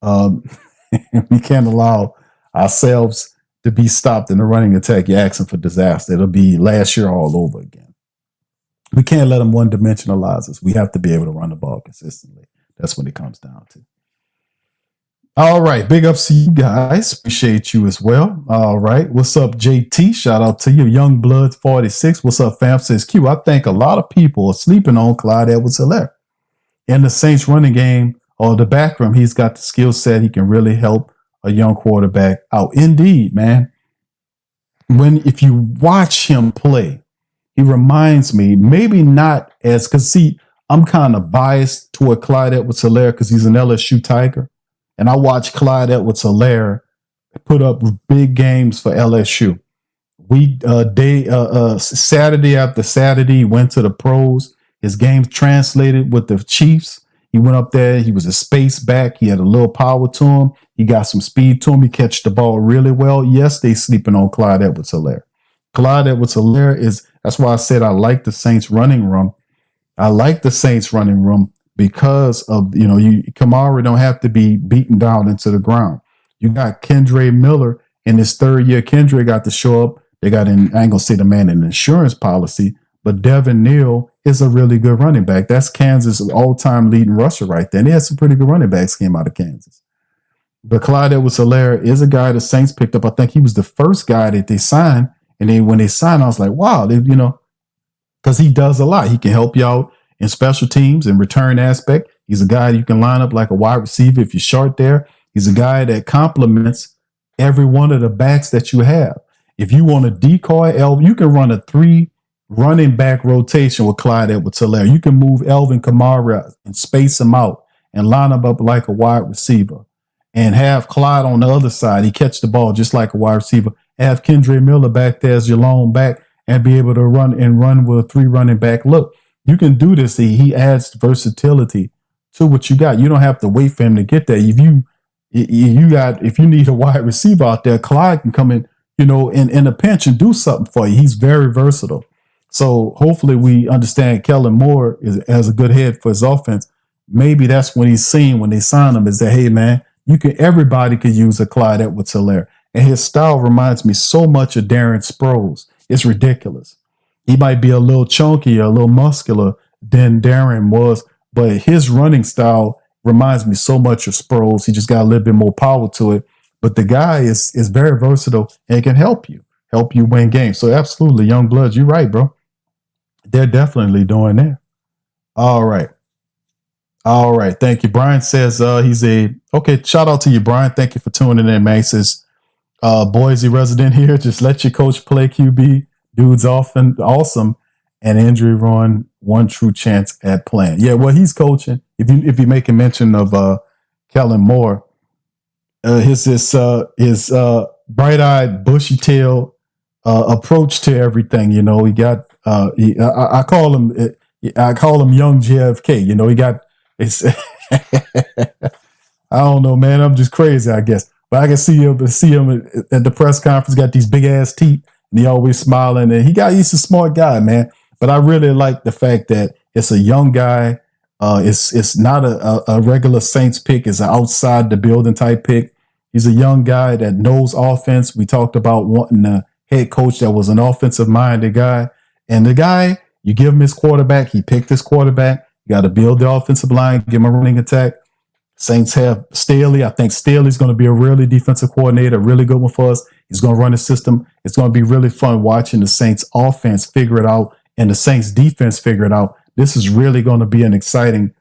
we can't allow ourselves to be stopped in the running attack. You're asking for disaster. It'll be last year all over again. We can't let them one-dimensionalize us. We have to be able to run the ball consistently. That's what it comes down to. All right. Big ups to you guys. Appreciate you as well. All right. What's up, JT? Shout out to you. Young Bloods 46. What's up, fam? Says Q. I think a lot of people are sleeping on Clyde Edwards-Helaire. In the Saints running game or the back room, he's got the skill set. He can really help a young quarterback out. Indeed, man. If you watch him play, he reminds me, maybe not as, because see, I'm kind of biased toward Clyde Edwards-Helaire because he's an LSU Tiger. And I watched Clyde Edwards-Helaire put up big games for LSU. Saturday after Saturday, he went to the pros. His game translated with the Chiefs. He went up there. He was a space back. He had a little power to him. He got some speed to him. He catched the ball really well. Yes, they sleeping on Clyde Edwards-Helaire. Clyde Edwards-Helaire that's why I said I like the Saints running room. I like the Saints running room because of, Kamara don't have to be beaten down into the ground. You got Kendre Miller in his third year. Kendre got to show up. I ain't going to say the man an insurance policy, but Devin Neal is a really good running back. That's Kansas' all-time leading rusher right there. And they had some pretty good running backs came out of Kansas. But Clyde Edwards-Helaire is a guy the Saints picked up. I think he was the first guy that they signed. And when they signed, I was like, wow, because he does a lot. He can help you out in special teams and return aspect. He's a guy you can line up like a wide receiver if you're short there. He's a guy that complements every one of the backs that you have. If you want to decoy Elvin, you can run a 3 running back rotation with Clyde Edwards-Helaire. You can move Elvin Kamara and space him out and line him up like a wide receiver and have Clyde on the other side. He catch the ball just like a wide receiver. Have Kendre Miller back there as your lone back and be able to run with a 3 running back look. You can do this. He adds versatility to what you got. You don't have to wait for him to get there. If you need a wide receiver out there, Clyde can come in, in a pinch and do something for you. He's very versatile. So hopefully we understand Kellen Moore has a good head for his offense. Maybe that's when he's seen when they sign him is that, hey man, everybody could use a Clyde Edwards-Helaire. And his style reminds me so much of Darren Sproles. It's ridiculous. He might be a little chunky, a little muscular than Darren was, but his running style reminds me so much of Sproles. He just got a little bit more power to it. But the guy is very versatile and can help you win games. So absolutely, young bloods, you're right, bro. They're definitely doing that. All right. Thank you. Brian says okay. Shout out to you, Brian. Thank you for tuning in, man. He says, Boise resident here. Just let your coach play QB. Dude's often awesome, and injury run one true chance at playing. Yeah, well, he's coaching. If you make a mention of Kellen Moore, his bright-eyed, bushy-tailed approach to everything. You know, he got. I call him young JFK. You know, he got. It's. I don't know, man. I'm just crazy, I guess. But I can see him at the press conference. Got these big ass teeth, and he always smiling. And he's a smart guy, man. But I really like the fact that it's a young guy. It's not a regular Saints pick. It's an outside the building type pick. He's a young guy that knows offense. We talked about wanting a head coach that was an offensive minded guy. And the guy, you give him his quarterback. He picked his quarterback. You got to build the offensive line, give him a running attack. Saints have Staley. I think Staley's going to be a really defensive coordinator, a really good one for us. He's going to run a system. It's going to be really fun watching the Saints offense figure it out and the Saints defense figure it out. This is really going to be an exciting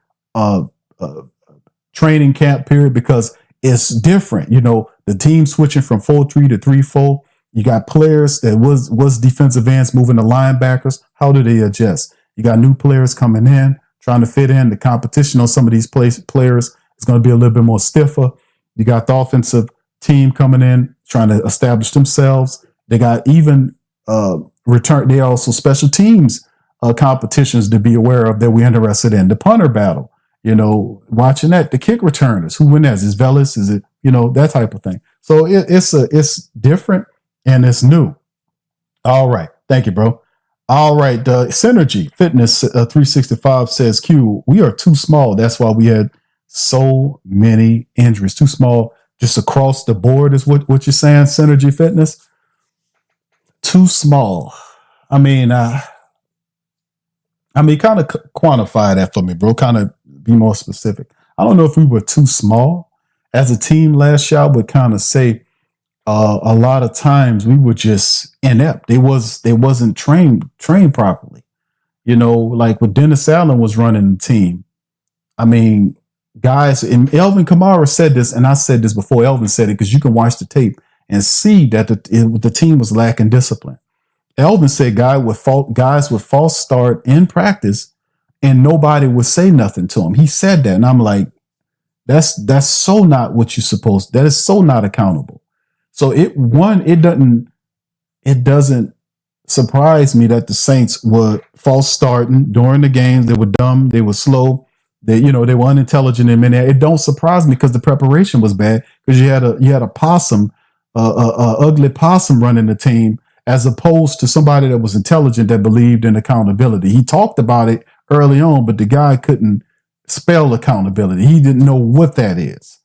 training camp period because it's different. You know, the team switching from 4-3 to 3-4. You got players that was defensive ends moving to linebackers. How do they adjust? You got new players coming in, trying to fit in. The competition on some of these players is going to be a little bit more stiffer. You got the offensive team coming in, trying to establish themselves. They got even return. They also special teams competitions to be aware of that we're interested in. The punter battle, you know, watching that. The kick returners, who win that? Is Velas? Is it, you know, that type of thing. So it's different and it's new. All right. Thank you, bro. All right. Synergy Fitness 365 says, Q, we are too small. That's why we had so many injuries. Too small just across the board is what you're saying, Synergy Fitness? Too small. I mean, kind of quantify that for me, bro. Kind of be more specific. I don't know if we were too small. As a team last year, I would kind of say a lot of times we were just inept. They wasn't trained properly. You know, like when Dennis Allen was running the team. I mean, guys, and Elvin Kamara said this, and I said this before Elvin said it, because you can watch the tape and see that the team was lacking discipline. Elvin said guys would false start in practice and nobody would say nothing to him. He said that. And I'm like, that's so not what you're supposed to. That is so not accountable. So it doesn't surprise me that the Saints were false starting during the games. They were dumb. They were slow. They were unintelligent in many. It don't surprise me because the preparation was bad because you had a possum, ugly possum running the team, as opposed to somebody that was intelligent that believed in accountability. He talked about it early on, but the guy couldn't spell accountability. He didn't know what that is.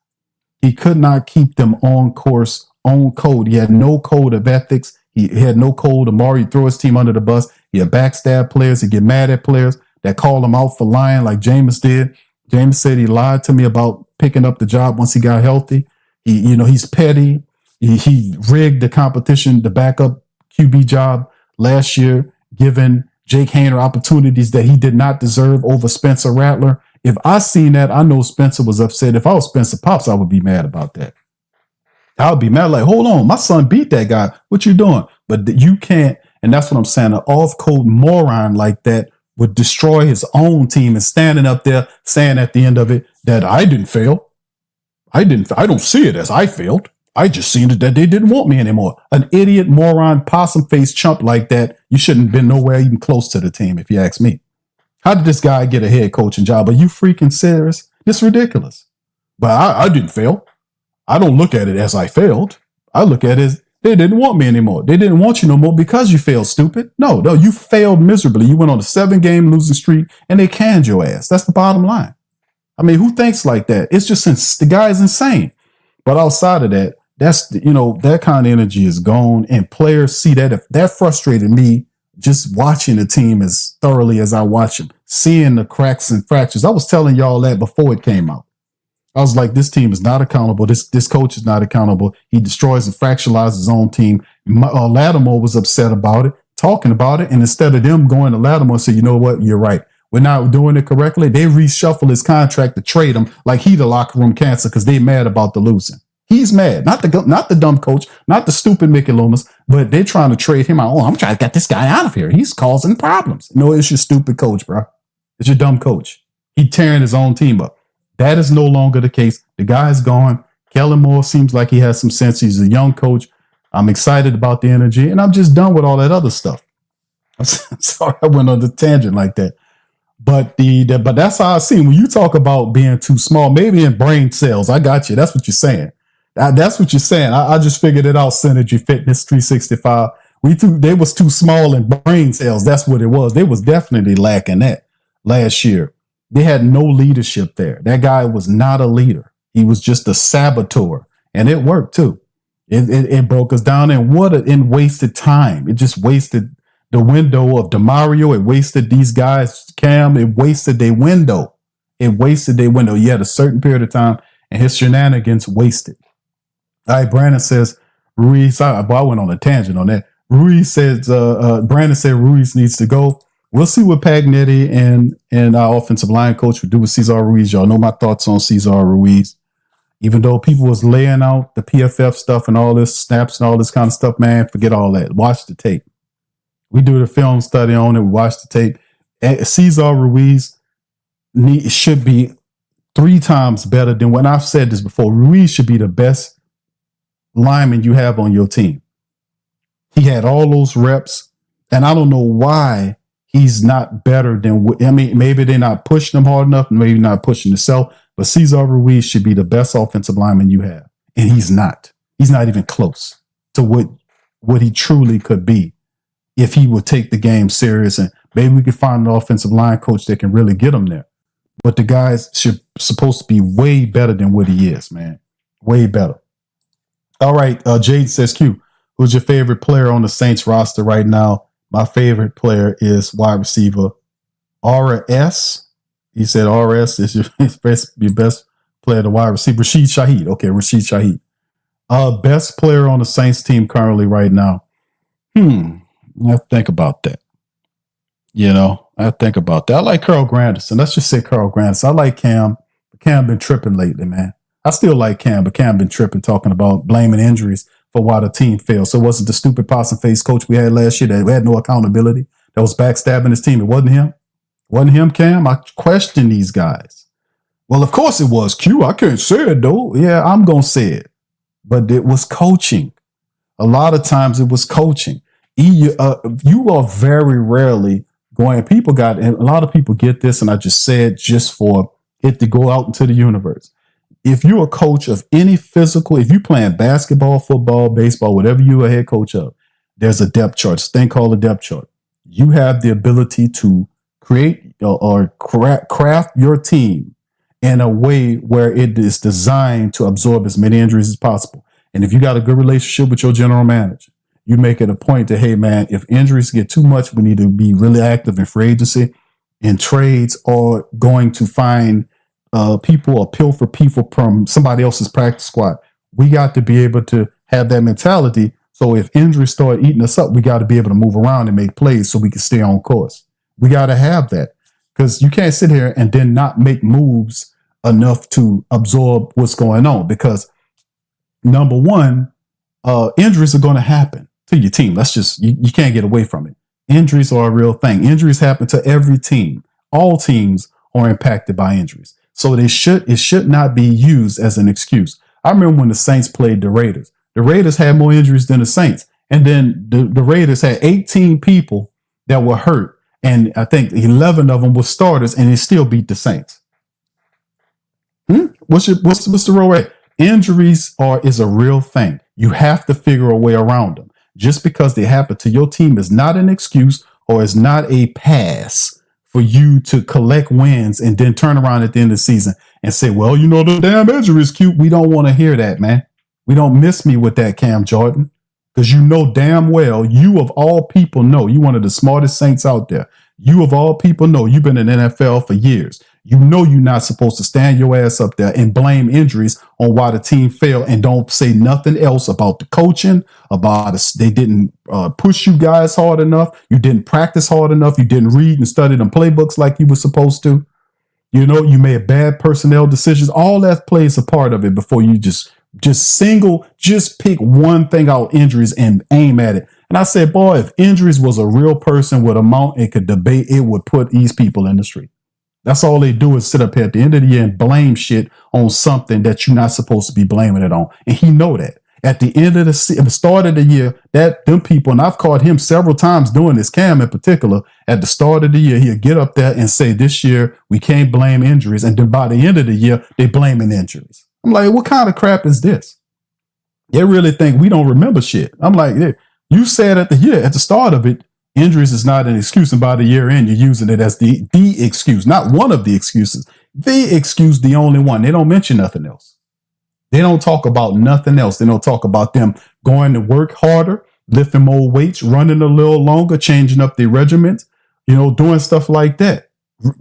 He could not keep them on course, on code. He had no code of ethics. He had no code of moral. He'd throw his team under the bus. He'd backstab players. He'd get mad at players that called him out for lying like Jameis did. Jameis said he lied to me about picking up the job once he got healthy. He's petty. He rigged the competition, the backup QB job last year, giving Jake Haener opportunities that he did not deserve over Spencer Rattler. If I seen that, I know Spencer was upset. If I was Spencer Pops, I would be mad about that. I would be mad, like, hold on, my son beat that guy. What you doing? But you can't, and that's what I'm saying. An off-code moron like that would destroy his own team and standing up there saying at the end of it that I didn't fail. I don't see it as I failed. I just seen it that they didn't want me anymore. An idiot, moron, possum-faced chump like that, you shouldn't have been nowhere even close to the team, if you ask me. How did this guy get a head coaching job? Are you freaking serious? It's ridiculous. But I didn't fail. I don't look at it as I failed. I look at it as they didn't want me anymore. They didn't want you no more because you failed, stupid. No, you failed miserably. You went on a 7-game losing streak and they canned your ass. That's the bottom line. I mean, who thinks like that? It's just, the guy is insane. But outside of that, that kind of energy is gone, and players see that. If that frustrated me just watching the team as thoroughly as I watch them, seeing the cracks and fractures. I was telling y'all that before it came out. I was like, this team is not accountable. This coach is not accountable. He destroys and fractionalizes his own team. Lattimore was upset about it, talking about it. And instead of them going to Lattimore and say, you know what, you're right, we're not doing it correctly, they reshuffle his contract to trade him like he the locker room cancer because they mad about the losing. He's mad, not the dumb coach, not the stupid Mickey Loomis, but they're trying to trade him out. Oh, I'm trying to get this guy out of here. He's causing problems. No, it's your stupid coach, bro. It's your dumb coach. He tearing his own team up. That is no longer the case. The guy's gone. Kellen Moore seems like he has some sense. He's a young coach. I'm excited about the energy, and I'm just done with all that other stuff. I'm sorry I went on the tangent like that. But but that's how I see when you talk about being too small, maybe in brain cells. I got you. That's what you're saying. That's what you're saying. I just figured it out. Synergy Fitness 365. They was too small in brain cells. That's what it was. They was definitely lacking that last year. They had no leadership there. That guy was not a leader. He was just a saboteur, and it worked too. It broke us down, and and wasted time. It just wasted the window of DeMario. It wasted these guys, Cam. It wasted their window. You had a certain period of time, and his shenanigans wasted. All right, Brandon says Ruiz. I went on a tangent on that. Ruiz says Brandon said Ruiz needs to go. We'll see what Pagnetti and our offensive line coach will do with Cesar Ruiz. Y'all know my thoughts on Cesar Ruiz. Even though people was laying out the PFF stuff and all this snaps and all this kind of stuff, man, forget all that. Watch the tape. We do the film study on it. We watch the tape. Cesar Ruiz should be 3 times better than when I've said this before. Ruiz should be the best lineman you have on your team. He had all those reps, and I don't know why he's not better than. Maybe they're not pushing him hard enough, maybe not pushing himself. But Cesar Ruiz should be the best offensive lineman you have, and he's not. He's not even close to what he truly could be if he would take the game serious. And maybe we could find an offensive line coach that can really get him there. But the guy's supposed to be way better than what he is, man. Way better. All right, Jade says, Q, who's your favorite player on the Saints roster right now? My favorite player is wide receiver RS. He said RS is your best player, the wide receiver. Rashid Shaheed. Okay, Rashid Shaheed. Best player on the Saints team currently right now. I think about that. I think about that. I like Carl Granderson. Let's just say Carl Granderson. I like Cam. Cam been tripping lately, man. I still like Cam, but Cam been tripping, talking about blaming injuries for why the team failed. So it wasn't the stupid possum face coach we had last year that had no accountability, that was backstabbing his team. It wasn't him. Wasn't him, Cam. I question these guys. Well, of course it was, Q. I can't say it, though. Yeah, I'm going to say it. But it was coaching. A lot of times it was coaching. You are very rarely going, and a lot of people get this, and I just said just for it to go out into the universe. If you're a coach of any physical, if you're playing basketball, football, baseball, whatever you're a head coach of, there's a depth chart, this thing called a depth chart. You have the ability to create or craft your team in a way where it is designed to absorb as many injuries as possible. And if you got a good relationship with your general manager, you make it a point that, hey, man, if injuries get too much, we need to be really active in free agency, in trades, or going to find people or pilfer people from somebody else's practice squad. We got to be able to have that mentality. So if injuries start eating us up, we got to be able to move around and make plays so we can stay on course. We got to have that, because you can't sit here and then not make moves enough to absorb what's going on. Because number one, injuries are going to happen to your team. You can't get away from it. Injuries are a real thing. Injuries happen to every team. All teams are impacted by injuries. So it should not be used as an excuse. I remember when the Saints played the Raiders. The Raiders had more injuries than the Saints. And then the Raiders had 18 people that were hurt. And I think 11 of them were starters, and they still beat the Saints. What's the real way? Injuries is a real thing. You have to figure a way around them. Just because they happen to your team is not an excuse or is not a pass for you to collect wins and then turn around at the end of the season and say, well, the damn injury is cute. We don't want to hear that, man. We don't miss me with that, Cam Jordan. because you know damn well, you of all people know, you one of the smartest Saints out there. You of all people know, you've been in the NFL for years. You know you're not supposed to stand your ass up there and blame injuries on why the team failed and don't say nothing else about the coaching, about they didn't push you guys hard enough. You didn't practice hard enough. You didn't read and study them playbooks like you were supposed to. You know, you made bad personnel decisions. All that plays a part of it before you just pick one thing out, injuries, and aim at it. And I said, boy, if injuries was a real person with a mount and could debate, it would put these people in the street. That's all they do is sit up here at the end of the year and blame shit on something that you're not supposed to be blaming it on. And he know that. At the end of the start of the year, them people, and I've caught him several times doing this, Cam in particular, at the start of the year, he'll get up there and say, this year, we can't blame injuries. And then by the end of the year, they blaming injuries. I'm like, what kind of crap is this? They really think we don't remember shit. I'm like, yeah, you said at the start of it, injuries is not an excuse. And by the year end, you're using it as the excuse, not one of the excuses. The excuse, the only one. They don't mention nothing else. They don't talk about nothing else. They don't talk about them going to work harder, lifting more weights, running a little longer, changing up their regiments, doing stuff like that,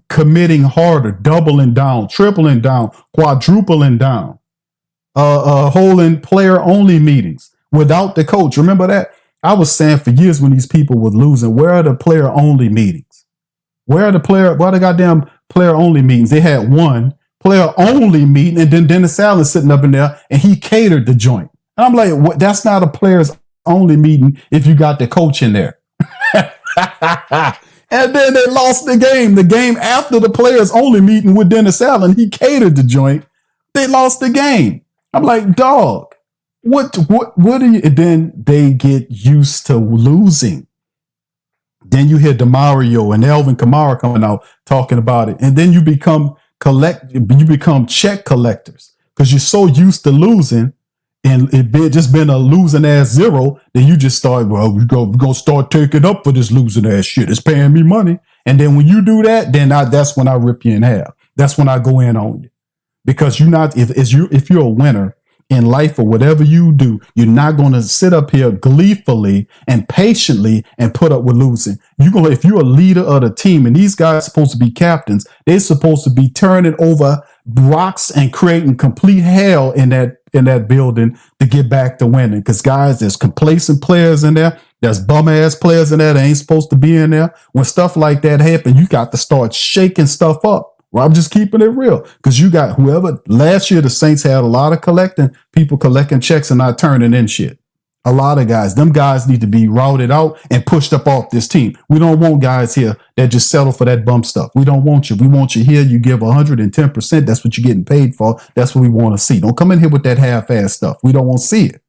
committing harder, doubling down, tripling down, quadrupling down, holding player only meetings without the coach. Remember that? I was saying for years when these people were losing, where are the player only meetings? Where are the goddamn player only meetings? They had one player only meeting, and then Dennis Allen sitting up in there and he catered the joint. And I'm like, what? That's not a players only meeting if you got the coach in there. And then they lost the game. The game after the players only meeting with Dennis Allen, he catered the joint. They lost the game. I'm like, dog, what are you? And then they get used to losing. Then you hear DeMario and Elvin Kamara coming out talking about it. And then you become check collectors because you're so used to losing and just been a losing ass zero. Then you just start, well, we're going to start taking up for this losing ass shit. It's paying me money. And then when you do that, then that's when I rip you in half. That's when I go in on you because if you're a winner in life or whatever you do, you're not going to sit up here gleefully and patiently and put up with losing. If you're a leader of the team and these guys are supposed to be captains, they're supposed to be turning over rocks and creating complete hell in that building to get back to winning. Because guys, there's complacent players in there. There's bum ass players in there that ain't supposed to be in there. When stuff like that happen, you got to start shaking stuff up. Well, I'm just keeping it real because you got whoever last year the Saints had a lot of people collecting checks and not turning in shit. A lot of guys, them guys need to be routed out and pushed up off this team. We don't want guys here that just settle for that bump stuff. We don't want you. We want you here. You give 110%. That's what you're getting paid for. That's what we want to see. Don't come in here with that half-ass stuff. We don't want to see it.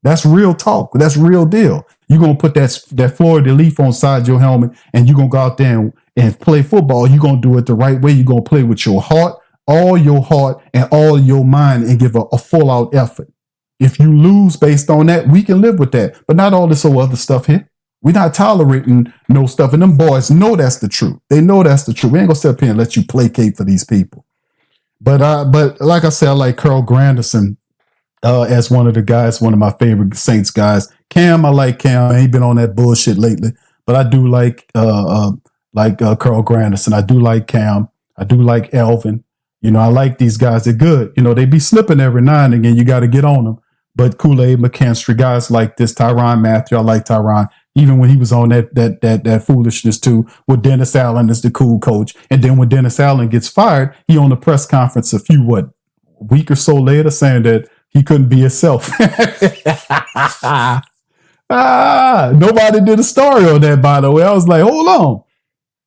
That's real talk. That's real deal. You're going to put that Florida leaf on side your helmet and you're going to go out there and play football. You're going to do it the right way. You're going to play with your heart, all your heart and all your mind and give a full out effort. If you lose based on that, we can live with that. But not all this other stuff here. We're not tolerating no stuff. And them boys know that's the truth. They know that's the truth. We ain't going to sit up here and let you placate for these people. But like I said, I like Carl Granderson as one of the guys, one of my favorite Saints guys. Cam, I like Cam. I ain't been on that bullshit lately. But I do like Carl Granderson. I do like Cam. I do like Elvin. I like these guys. They're good. They be slipping every now and again. You got to get on them. But Kool-Aid, McKinstry, guys like this, Tyrann Mathieu, I like Tyrann. Even when he was on that foolishness too, with Dennis Allen as the cool coach. And then when Dennis Allen gets fired, he on the press conference a week or so later saying that he couldn't be himself. Nobody did a story on that, by the way. I was like, hold on.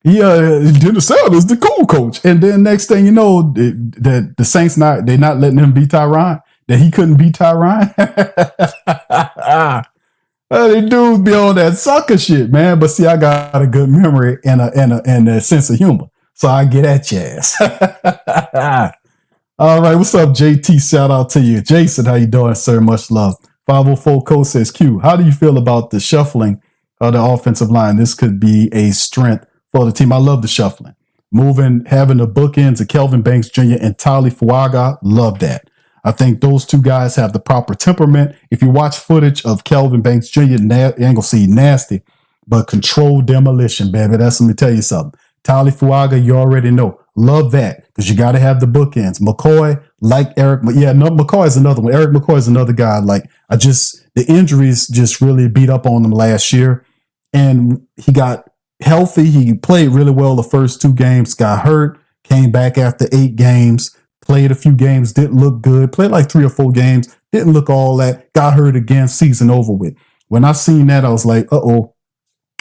Dennis Allen is the cool coach. And then next thing you know, the Saints they're not letting him be Tyrann. That he couldn't be Tyrann. They dudes be on that sucker shit, man. But see, I got a good memory and a sense of humor. So I get at your ass. All right, what's up, JT? Shout out to you. Jason, how you doing, sir? Much love. 504 Code says, Q, how do you feel about the shuffling of the offensive line? This could be a strength for the team. I love the shuffling. Having the bookends of Kelvin Banks Jr. and Tali Fuaga, love that. I think those two guys have the proper temperament. If you watch footage of Kelvin Banks Jr., you ain't gonna see nasty, but controlled demolition, baby. Let me tell you something. Tali Fuaga, you already know. Love that because you got to have the bookends. McCoy, like Eric, McCoy is another one. Eric McCoy is another guy. Like the injuries just really beat up on him last year, and he got healthy. He played really well the first 2 games. Got hurt, came back after 8 games. Played a few games, didn't look good. Played like 3 or 4 games, didn't look all that. Got hurt again, season over with. When I seen that, I was like,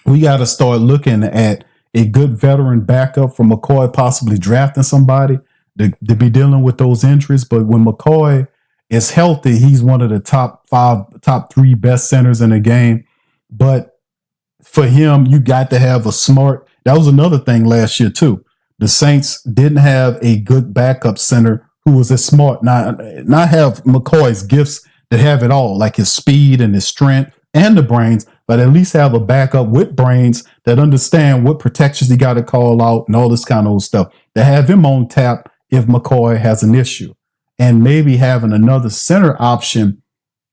we got to start looking at a good veteran backup for McCoy, possibly drafting somebody to be dealing with those injuries. But when McCoy is healthy, he's one of the top 3 best centers in the game. But for him, you got to have that was another thing last year too. The Saints didn't have a good backup center who was as smart, not have McCoy's gifts that have it all, like his speed and his strength and the brains, but at least have a backup with brains that understand what protections he got to call out and all this kind of old stuff, to have him on tap if McCoy has an issue. And maybe having another center option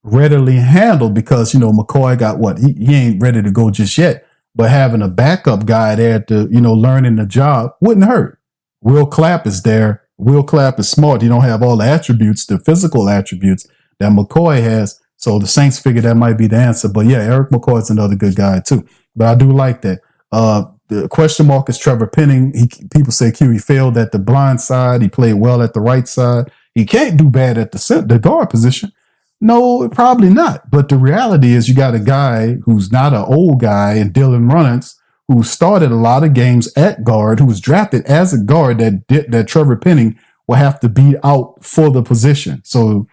readily handled because, McCoy got he ain't ready to go just yet, but having a backup guy there to, learning the job wouldn't hurt. Will Clapp is there. Will Clapp is smart. He don't have all the attributes, the physical attributes that McCoy has. So the Saints figured that might be the answer. But yeah, Eric McCoy is another good guy too. But I do like that. The question mark is Trevor Penning. People say he failed at the blind side. He played well at the right side. He can't do bad at the guard position. No, probably not. But the reality is you got a guy who's not an old guy in Dylan Runnels, who started a lot of games at guard, who was drafted as a guard that Trevor Penning will have to beat out for the position. So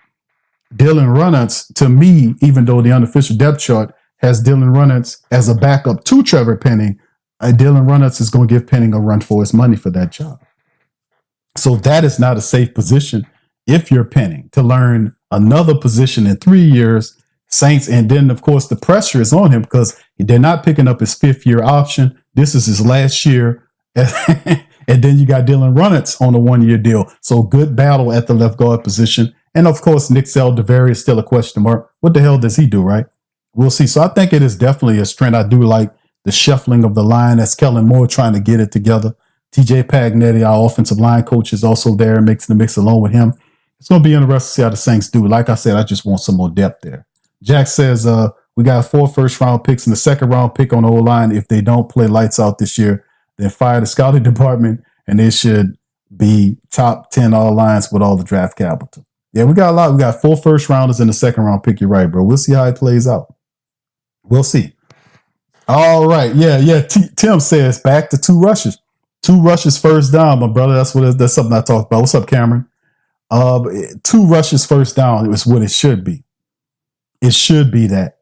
Dylan Runnels, to me, even though the unofficial depth chart has Dylan Runnels as a backup to Trevor Penning, Dylan Runnels is going to give Penning a run for his money for that job. So that is not a safe position if you're Penning to learn another position in 3 years. Saints, and then of course the pressure is on him because they're not picking up his 5th-year option. This is his last year. And then you got Dylan Runnels on a 1-year deal. So good battle at the left guard position. And of course, Nick Saldiveri is still a question mark. What the hell does he do, right? We'll see. So I think it is definitely a strength. I do like the shuffling of the line. That's Kellen Moore trying to get it together. TJ Pagnetti, our offensive line coach, is also there and makes the mix along with him. It's going to be interesting to see how the Saints do. Like I said, I just want some more depth there. Jack says, we got 4 first-round picks and the second-round pick on the O-line. If they don't play lights out this year, then fire the scouting department, and they should be top 10 all lines with all the draft capital. Yeah, we got a lot. We got 4 first-rounders and the second-round pick. You're right, bro. We'll see how it plays out. We'll see. All right. Yeah. Tim says back to 2 rushes. 2 rushes first down, my brother. That's something I talked about. What's up, Cameron? 2 rushes first down is what it should be. It should be that.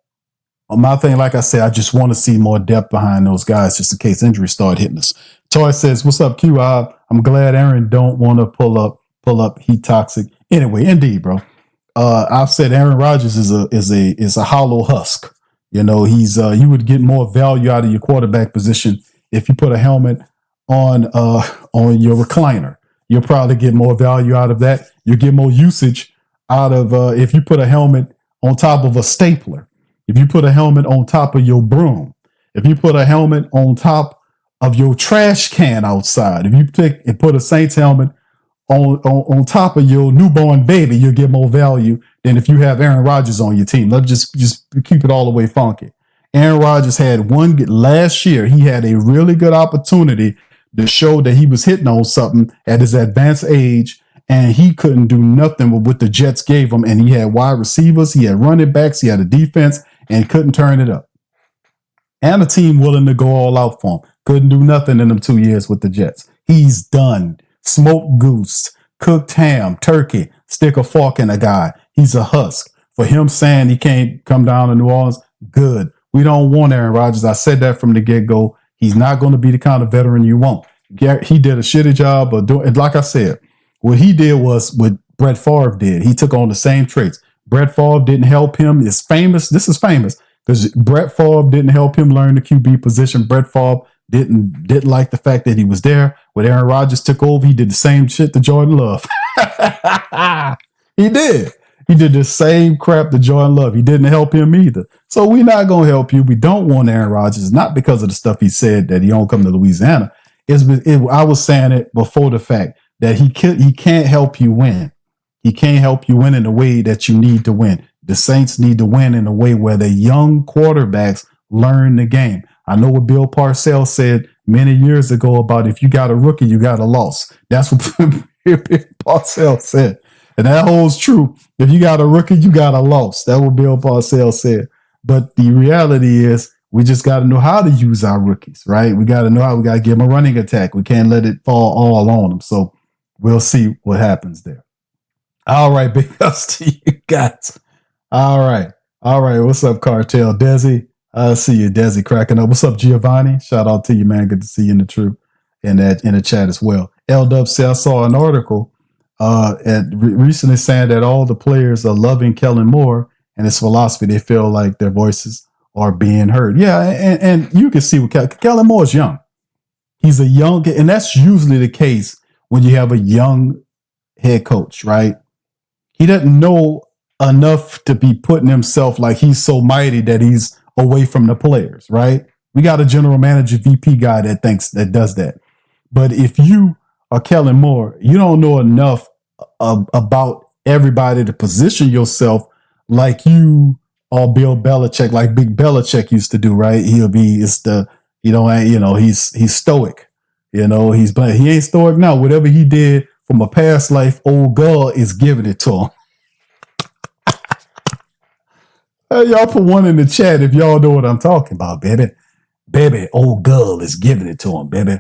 My thing, like I said, I just want to see more depth behind those guys just in case injuries start hitting us. Toy says, what's up, Q? I'm glad Aaron don't want to pull up. He toxic. Anyway, indeed, bro. I've said Aaron Rodgers is a hollow husk. He's you would get more value out of your quarterback position if you put a helmet on your recliner. You'll probably get more value out of that. You get more usage out of if you put a helmet on top of a stapler. If you put a helmet on top of your broom. If you put a helmet on top of your trash can outside. If you put a Saints helmet on top of your newborn baby, you'll get more value than if you have Aaron Rodgers on your team. Let's just keep it all the way funky. Aaron Rodgers had last year. He had a really good opportunity to show that he was hitting on something at his advanced age, and he couldn't do nothing with what the Jets gave him. And he had wide receivers, he had running backs, he had a defense, and couldn't turn it up. And a team willing to go all out for him. Couldn't do nothing in them 2 years with the Jets. He's done. Smoked goose, cooked ham, turkey, stick a fork in a guy. He's a husk. For him saying he can't come down to New Orleans, good. We don't want Aaron Rodgers. I said that from the get-go. He's not going to be the kind of veteran you want. He did a shitty job of doing, like I said, what he did was what Brett Favre did. He took on the same traits. Brett Favre didn't help him. It's famous. This is famous because Brett Favre didn't help him learn the QB position. Brett Favre didn't like the fact that he was there. When Aaron Rodgers took over, he did the same shit to Jordan Love. He did. He did the same crap to Jordan Love. He didn't help him either. So we're not going to help you. We don't want Aaron Rodgers, not because of the stuff he said that he don't come to Louisiana. I was saying it before the fact that he can't help you win. He can't help you win in the way that you need to win. The Saints need to win in a way where the young quarterbacks learn the game. I know what Bill Parcells said many years ago about if you got a rookie, you got a loss. That's what Bill Parcells said. And that holds true. If you got a rookie, you got a loss. That's what Bill Parcells said. But the reality is we just got to know how to use our rookies, right? We got to know how we got to give them a running attack. We can't let it fall all on them. So we'll see what happens there. All right, big ups to you guys. All right. What's up, Cartel? Desi, I see you, Desi, cracking up. What's up, Giovanni? Shout out to you, man. Good to see you in the truth and in the chat as well. L-Dub said, I saw an article recently saying that all the players are loving Kellen Moore and his philosophy. They feel like their voices are being heard. Yeah, and you can see what Kellen Moore is young. He's a young, and that's usually the case when you have a young head coach, right? He doesn't know enough to be putting himself like he's so mighty that he's away from the players, right? We got a general manager, VP guy that does that. But if you are Kellen Moore, you don't know enough about everybody to position yourself like you are Bill Belichick, like Big Belichick used to do, right? He's stoic. He ain't stoic now. Whatever he did from a past life, old girl is giving it to him. Hey, y'all put one in the chat if y'all know what I'm talking about, baby. Baby, old girl is giving it to him, baby.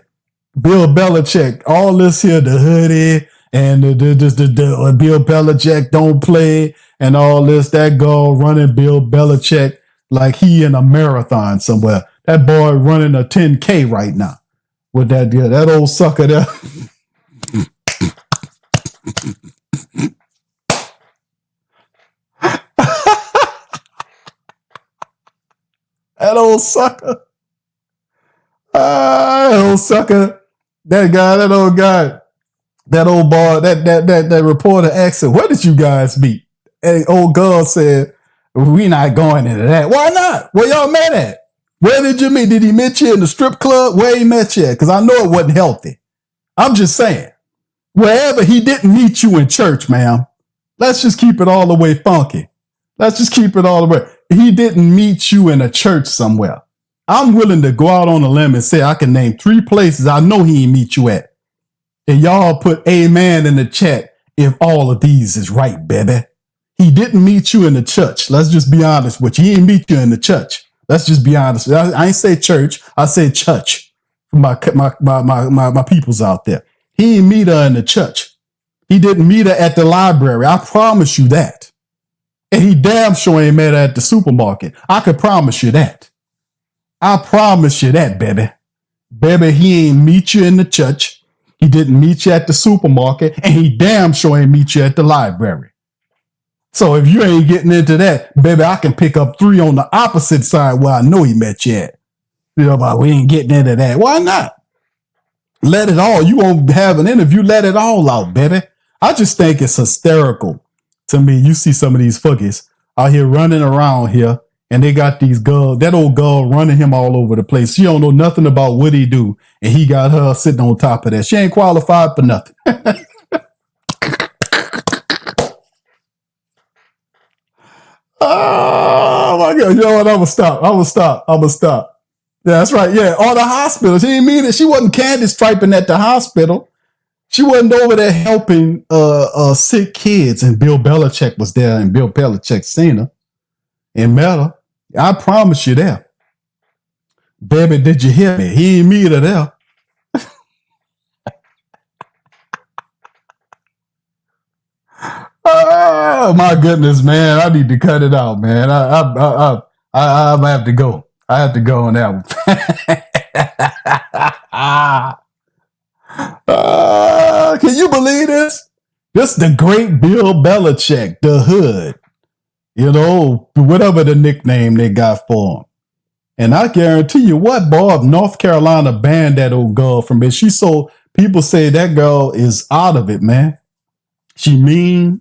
Bill Belichick, all this here, the hoodie and the Bill Belichick don't play and all this, that girl running Bill Belichick like he in a marathon somewhere. That boy running a 10K right now with that old sucker there. That old sucker. That old guy, that old boy, that reporter asked him, where did you guys meet? And old girl said, we not going into that. Why not? Where y'all met at? Where did you meet? Did he meet you in the strip club? Where he met you at? Because I know it wasn't healthy. I'm just saying. Wherever he didn't meet you in church, ma'am. Let's just keep it all the way funky. Let's just keep it all the way. He didn't meet you in a church somewhere. I'm willing to go out on a limb and say I can name 3 places I know he ain't meet you at. And y'all put amen in the chat if all of these is right, baby. He didn't meet you in the church. Let's just be honest with you. He didn't meet you in the church. Let's just be honest. I ain't say church. I said church. My peoples out there. He didn't meet her in the church. He didn't meet her at the library. I promise you that. And he damn sure ain't met her at the supermarket. I could promise you that. I promise you that, baby. Baby, he ain't meet you in the church. He didn't meet you at the supermarket. And he damn sure ain't meet you at the library. So if you ain't getting into that, baby, I can pick up 3 on the opposite side where I know he met you at. But we ain't getting into that. Why not? Let it all. You won't have an interview. Let it all out, baby. I just think it's hysterical to me. You see some of these fuckers out here running around here, and they got these girls, that old girl running him all over the place. She don't know nothing about what he do, and he got her sitting on top of that. She ain't qualified for nothing. Oh my God. You know what? I'm gonna stop. Yeah, that's right. Yeah. All the hospitals. She didn't mean it. She wasn't candy striping at the hospital. She wasn't over there helping sick kids. And Bill Belichick was there, and Bill Belichick seen her and met her. I promise you that. Baby, did you hear me? He ain't meet her there. Oh my goodness, man! I need to cut it out, man. I have to go. I have to go on that one. Can you believe this? This the great Bill Belichick, the Hood. You know, whatever the nickname they got for him. And I guarantee you what, boy, if North Carolina banned that old girl from it, people say that girl is out of it, man. She mean.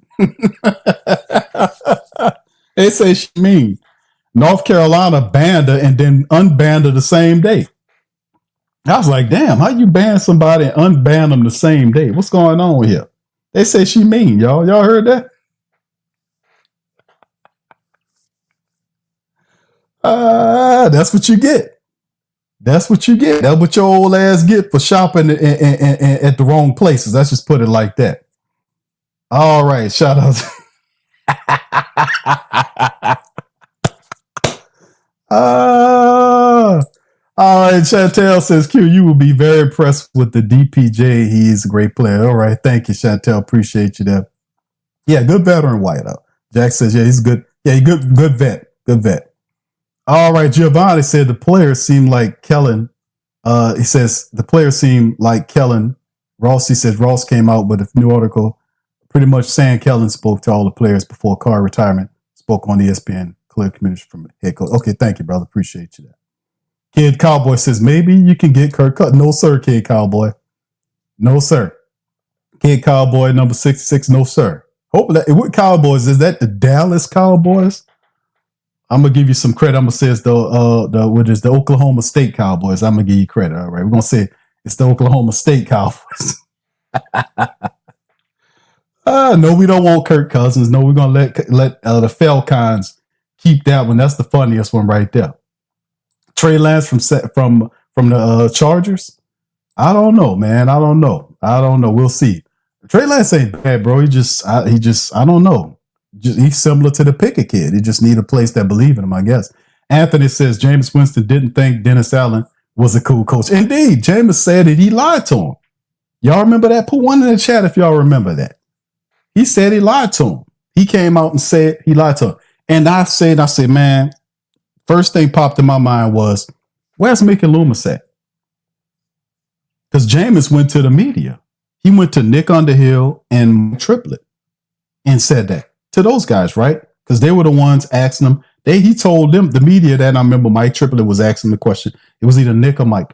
They say she mean. North Carolina banned her and then unbanned her the same day. I was like, damn, how you ban somebody and unban them the same day? What's going on here? They say she mean, y'all. Y'all heard that? That's what you get. That's what you get. That's what your old ass get for shopping at the wrong places. Let's just put it like that. All right, shout out. All right, Chantel says, Q, you will be very impressed with the DPJ. He is a great player. All right, thank you, Chantel. Appreciate you there. Yeah, good veteran whiteout. Jack says, yeah, he's good. Yeah, good vet. Good vet. All right, Giovanni said the players seem like Kellen. He says the players seem like Kellen. He says Ross came out with a new article pretty much saying Kellen spoke to all the players before Carr retirement, spoke on ESPN, clear communication from the head coach. Okay, thank you, brother. Appreciate you there. Kid Cowboy says, maybe you can get Kirk Cousins. No, sir, Kid Cowboy. No, sir. Kid Cowboy, number 66, no, sir. Hopefully, what Cowboys? Is that the Dallas Cowboys? I'm going to give you some credit. I'm going to say it's the Oklahoma State Cowboys. I'm going to give you credit. All right. We're going to say it's the Oklahoma State Cowboys. No, we don't want Kirk Cousins. No, we're going to let the Falcons keep that one. That's the funniest one right there. Trey Lance from the Chargers. I don't know, man. I don't know. We'll see. Trey Lance ain't bad, bro. I don't know. He's similar to the Pickett kid. He just need a place that believe in him, I guess. Anthony says Jameis Winston didn't think Dennis Allen was a cool coach. Indeed, Jameis said that he lied to him. Y'all remember that? Put one in the chat if y'all remember that. He said he lied to him. He came out and said he lied to him. And I said, man, first thing popped in my mind was, where's Mickey Loomis at? Because Jameis went to the media. He went to Nick Underhill and Triplett and said that to those guys, right? Because they were the ones asking them. He told them, the media, that I remember Mike Triplett was asking the question. It was either Nick or Mike.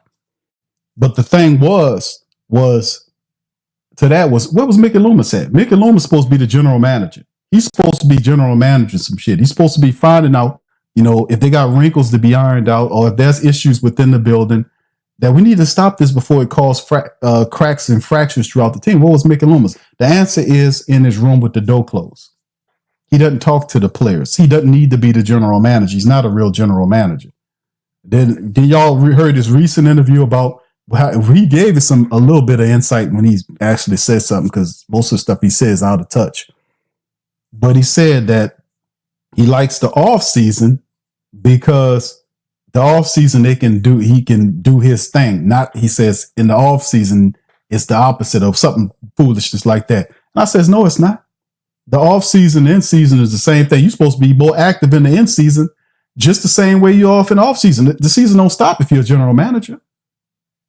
But the thing was where was Mickey Loomis at? Mickey Loomis supposed to be the general manager. He's supposed to be general manager some shit. He's supposed to be finding out, if they got wrinkles to be ironed out or if there's issues within the building, that we need to stop this before it causes cracks and fractures throughout the team. What was Mickey Loomis? The answer is in his room with the door closed. He doesn't talk to the players. He doesn't need to be the general manager. He's not a real general manager. Then y'all heard his recent interview about how he gave us a little bit of insight when he actually said something, because most of the stuff he says is out of touch. But he said that he likes the off season because the off season he can do his thing. He says in the off season it's the opposite of something foolishness like that. And I says, no, it's not. The off season, in season is the same thing. You're supposed to be more active in the in season, just the same way you're off in off season. The season don't stop if you're a general manager.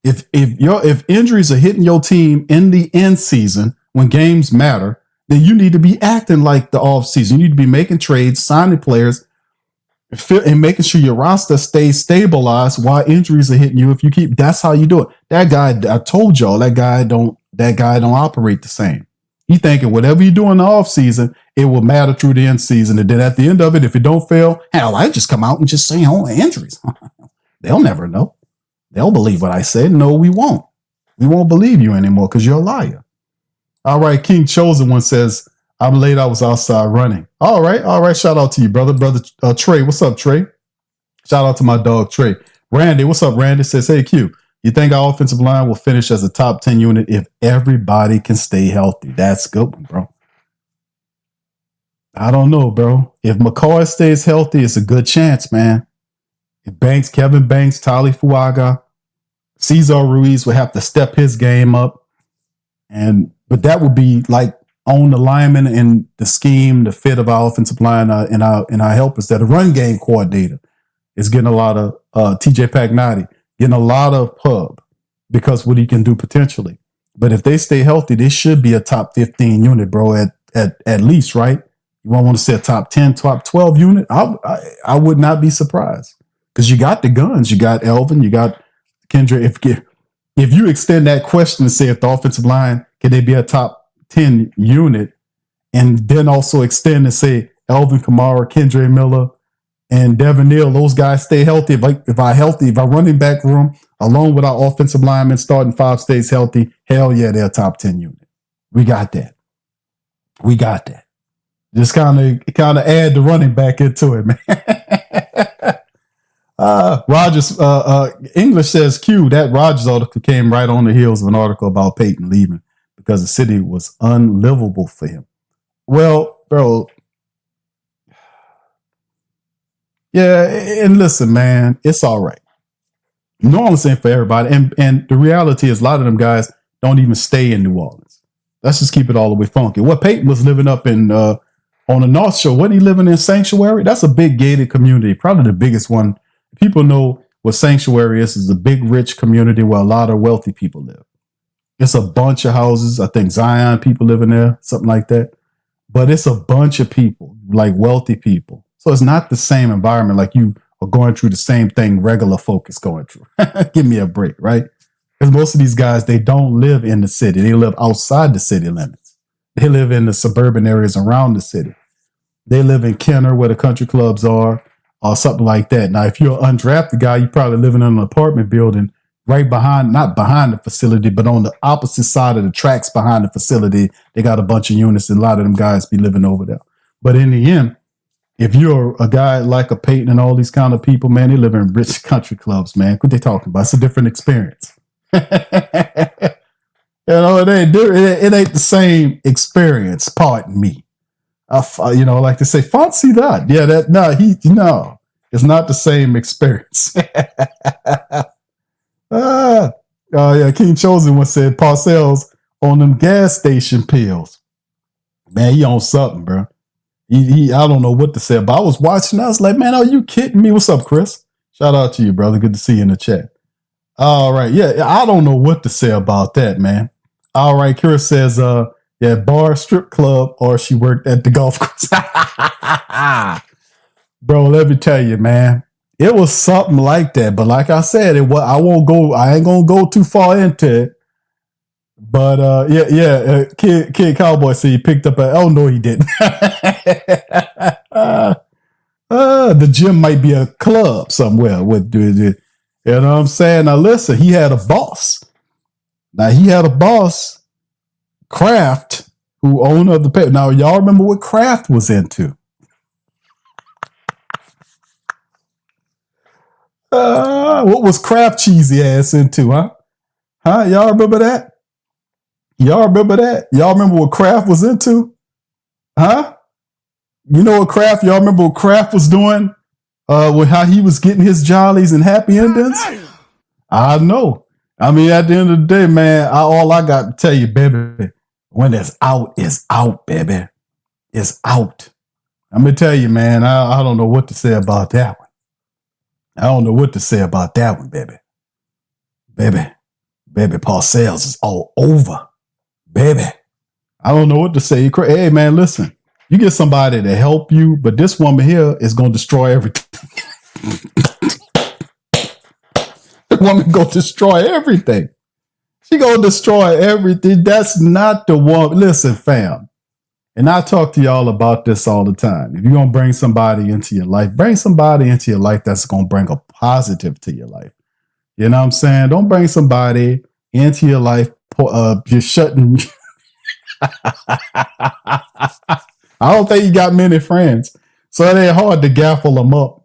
If injuries are hitting your team in the end season when games matter, then you need to be acting like the off season. You need to be making trades, signing players, and making sure your roster stays stabilized while injuries are hitting you. That's how you do it. That guy, I told y'all, that guy don't operate the same. He thinking whatever you do in the off season, it will matter through the end season. And then at the end of it, if it don't fail, hell, I just come out and just say, oh, injuries. They'll never know. They'll believe what I said. No, we won't. We won't believe you anymore because you're a liar. All right, King Chosen One says, I'm late. I was outside running. All right. Shout out to you, brother. Trey, what's up, Trey? Shout out to my dog, Trey. Randy, what's up, Randy? Says, hey, Q, you think our offensive line will finish as a top 10 unit if everybody can stay healthy? That's a good one, bro. I don't know, bro. If McCoy stays healthy, it's a good chance, man. If Kevin Banks, Tali Fuaga, Cesar Ruiz will have to step his game up. But that would be like on the lineman and the scheme, the fit of our offensive line and our helpers. That a run game coordinator is getting a lot of TJ Pagnotti, getting a lot of pub because what he can do potentially. But if they stay healthy, they should be a top 15 unit, bro, at least, right? You won't want to say a top 10, top 12 unit. I would not be surprised because you got the guns. You got Elvin, you got Kendra. If you extend that question and say if the offensive line, can they be a top 10 unit and then also extend and say Elvin Kamara, Kendre Miller, and Devin Neal, those guys stay healthy. If our running back room, along with our offensive linemen starting 5 stays healthy, hell yeah, they're a top 10 unit. We got that. Just kind of add the running back into it, man. Rodgers, English says Q, that Rodgers article came right on the heels of an article about Peyton leaving because the city was unlivable for him. Well, bro, yeah, and listen, man, it's all right. New Orleans ain't for everybody, and the reality is a lot of them guys don't even stay in New Orleans. Let's just keep it all the way funky. What Peyton was living up in on the North Shore, wasn't he living in Sanctuary? That's a big gated community, probably the biggest one. People know what Sanctuary is a big, rich community where a lot of wealthy people live. It's a bunch of houses. I think Zion people live in there, something like that. But it's a bunch of people, like wealthy people. So it's not the same environment like you are going through the same thing regular folk is going through. Give me a break, right? Because most of these guys, they don't live in the city. They live outside the city limits. They live in the suburban areas around the city. They live in Kenner where the country clubs are or something like that. Now, if you're an undrafted guy, you're probably living in an apartment building right behind, not behind the facility, but on the opposite side of the tracks behind the facility. They got a bunch of units and a lot of them guys be living over there. But in the end, if you're a guy like a Peyton and all these kind of people, man, they live in rich country clubs, man. What they talking about? It's a different experience. You know, it ain't the same experience. Pardon me. Like to say, fancy that. Yeah, it's not the same experience. Yeah, King Chosen once said Parcells on them gas station pills. Man, he on something, bro. I don't know what to say, but I was watching. I was like, man, are you kidding me? What's up, Chris? Shout out to you, brother. Good to see you in the chat. All right. Yeah, I don't know what to say about that, man. All right. Kira says, bar, strip club, or she worked at the golf course. Bro, let me tell you, man. It was something like that. But like I said, I ain't gonna go too far into it. But Kid Cowboy said he picked up oh no, he didn't. The gym might be a club somewhere with you know what I'm saying? Now listen, he had a boss. Kraft, who owner of the paper. Now y'all remember what Kraft was into. What was Kraft cheesy ass into, huh? Y'all remember that? Y'all remember what Kraft was into? Huh? You know what Kraft, y'all remember what Kraft was doing? With how he was getting his jollies and happy endings? I know. I mean, at the end of the day, man, all I got to tell you, baby, when it's out, it's out, baby. It's out. I'm going to tell you, man, I don't know what to say about that one. Baby. Baby, Parcells is all over. Baby. I don't know what to say. Hey, man, listen. You get somebody to help you, but this woman here is going to destroy everything. The woman going to destroy everything. She going to destroy everything. That's not the woman. Listen, fam. And I talk to y'all about this all the time. If you're going to bring somebody into your life, bring somebody into your life that's going to bring a positive to your life. You know what I'm saying? Don't bring somebody into your life. You're shutting. I don't think you got many friends. So it ain't hard to gaffle them up.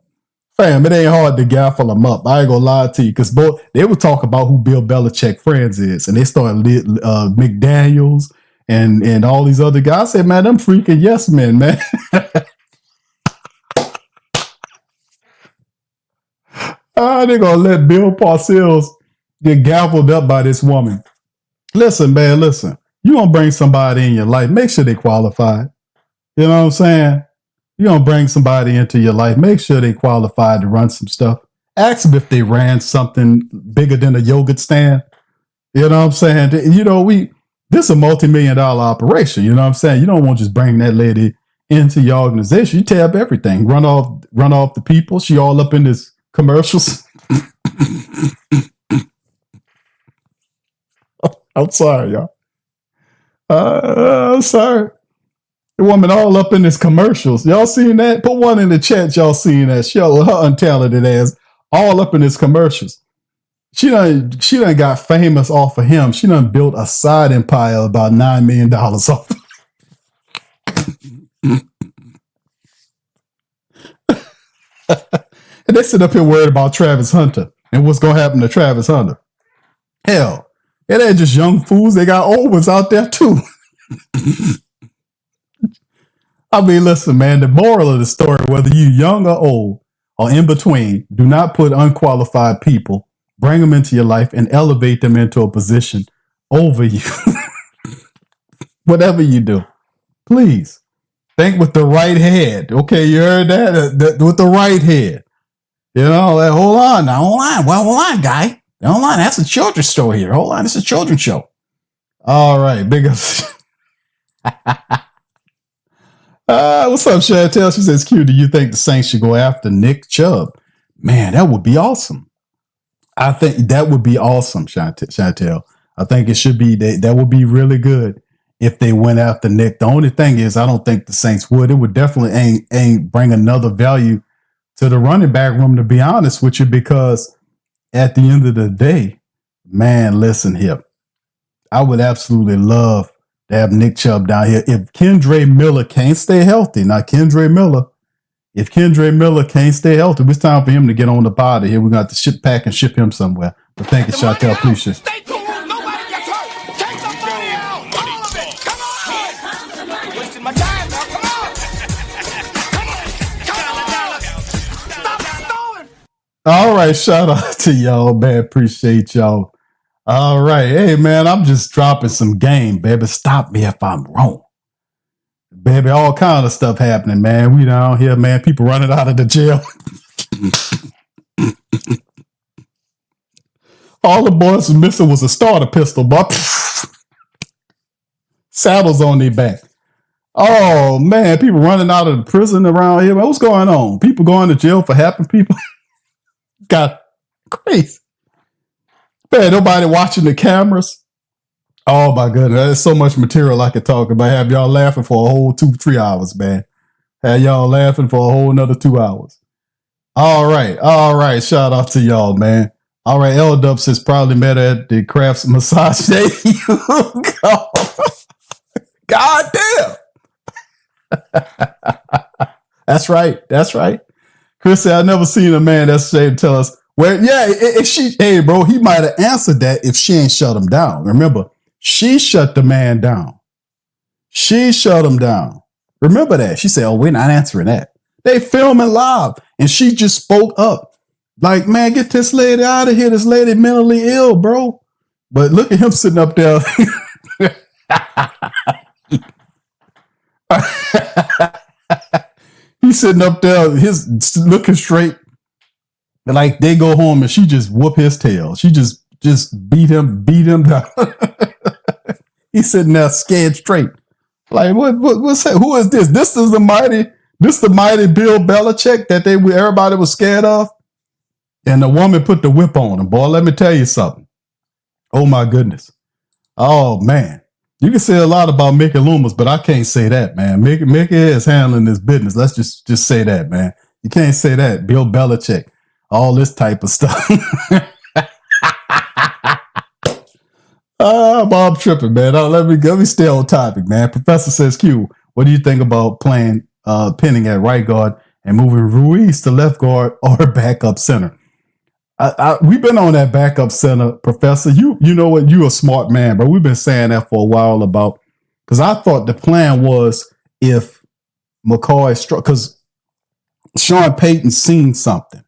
Fam, it ain't hard to gaffle them up. I ain't gonna lie to you. Because they would talk about who Bill Belichick friends is. And they started McDaniels and all these other guys. I said, man, them freaking yes men, man. They're gonna let Bill Parcells get gaffled up by this woman. Listen, man, listen. You gonna bring somebody in your life, make sure they qualified. You know what I'm saying? You're going to bring somebody into your life. Make sure they qualified to run some stuff. Ask them if they ran something bigger than a yogurt stand. You know what I'm saying? You know, this is a multi-million-dollar operation. You know what I'm saying? You don't want to just bring that lady into your organization. You tear up everything. Run off the people. She all up in this commercials. I'm sorry, y'all. I'm sorry. The woman all up in his commercials. Y'all seen that? Put one in the chat. Y'all seen that? Her untalented ass all up in his commercials. She done got famous off of him. She done built a side empire of about $9 million off. And they sit up here worried about Travis Hunter and what's going to happen to Travis Hunter. Hell, it ain't just young fools. They got old ones out there too. I mean, listen, man, the moral of the story, whether you young or old or in between, do not put unqualified people, bring them into your life and elevate them into a position over you. Whatever you do, please think with the right head. Okay, you heard that? With the right head. You know, like, hold on, guy. Hold on, that's a children's show here. Hold on, it's a children's show. All right, big up. What's up, Chantel? She says, Q, do you think the Saints should go after Nick Chubb? Man, that would be awesome. I think that would be awesome, Chantel. I think it should be, that would be really good if they went after Nick. The only thing is, I don't think the Saints would. It would definitely ain't bring another value to the running back room, to be honest with you, because at the end of the day, man, listen here. I would absolutely love to have Nick Chubb down here. If Kendre Miller can't stay healthy, if Kendre Miller can't stay healthy, it's time for him to get on the body here. We're going to have to ship him somewhere. But thank you, Chantel. Appreciate it.
Stay tuned. Nobody gets hurt. Take the money out. All of it. Come on. Wasting my time now. Come on. Come on. Stop stalling.
All right. Shout out to y'all, man. Appreciate y'all. All right. Hey, man, I'm just dropping some game, baby. Stop me if I'm wrong. Baby, all kind of stuff happening, man. We down here, man. People running out of the jail. All the boys was missing was a starter pistol, but saddles on their back. Oh, man. People running out of the prison around here. Man, what's going on? People going to jail for helping people? Got crazy. Man, nobody watching the cameras. Oh my goodness, there's so much material I could talk about. Have y'all laughing for a whole 2-3 hours, man. Have y'all laughing for a whole another 2 hours. All right. Shout out to y'all, man. All right, L-Dub says probably met at the Crafts Massage Day. God damn. That's right. Chris said, I've never seen a man that's ashamed to tell us. Well, yeah, hey, bro, he might have answered that if she ain't shut him down. Remember, she shut the man down. She shut him down. Remember that. She said, oh, we're not answering that. They filming live, and she just spoke up. Like, man, get this lady out of here. This lady mentally ill, bro. But look at him sitting up there. He's sitting up there, his looking straight. Like they go home and she just whoop his tail. She just beat him down. He's sitting there scared straight. Like what's that? Who is this? This is the mighty Bill Belichick that everybody was scared of. And the woman put the whip on him. Boy, let me tell you something. Oh my goodness. Oh man. You can say a lot about Mickey Loomis, but I can't say that, man. Mickey is handling his business. Let's just say that, man. You can't say that. Bill Belichick. All this type of stuff. Bob tripping, man. Let me stay on topic, man. Professor says, Q, what do you think about playing pinning at right guard and moving Ruiz to left guard or backup center? We've been on that backup center, Professor. You know what? You a smart man, but we've been saying that for a while about, because I thought the plan was if McCoy struck, because Sean Payton's seen something.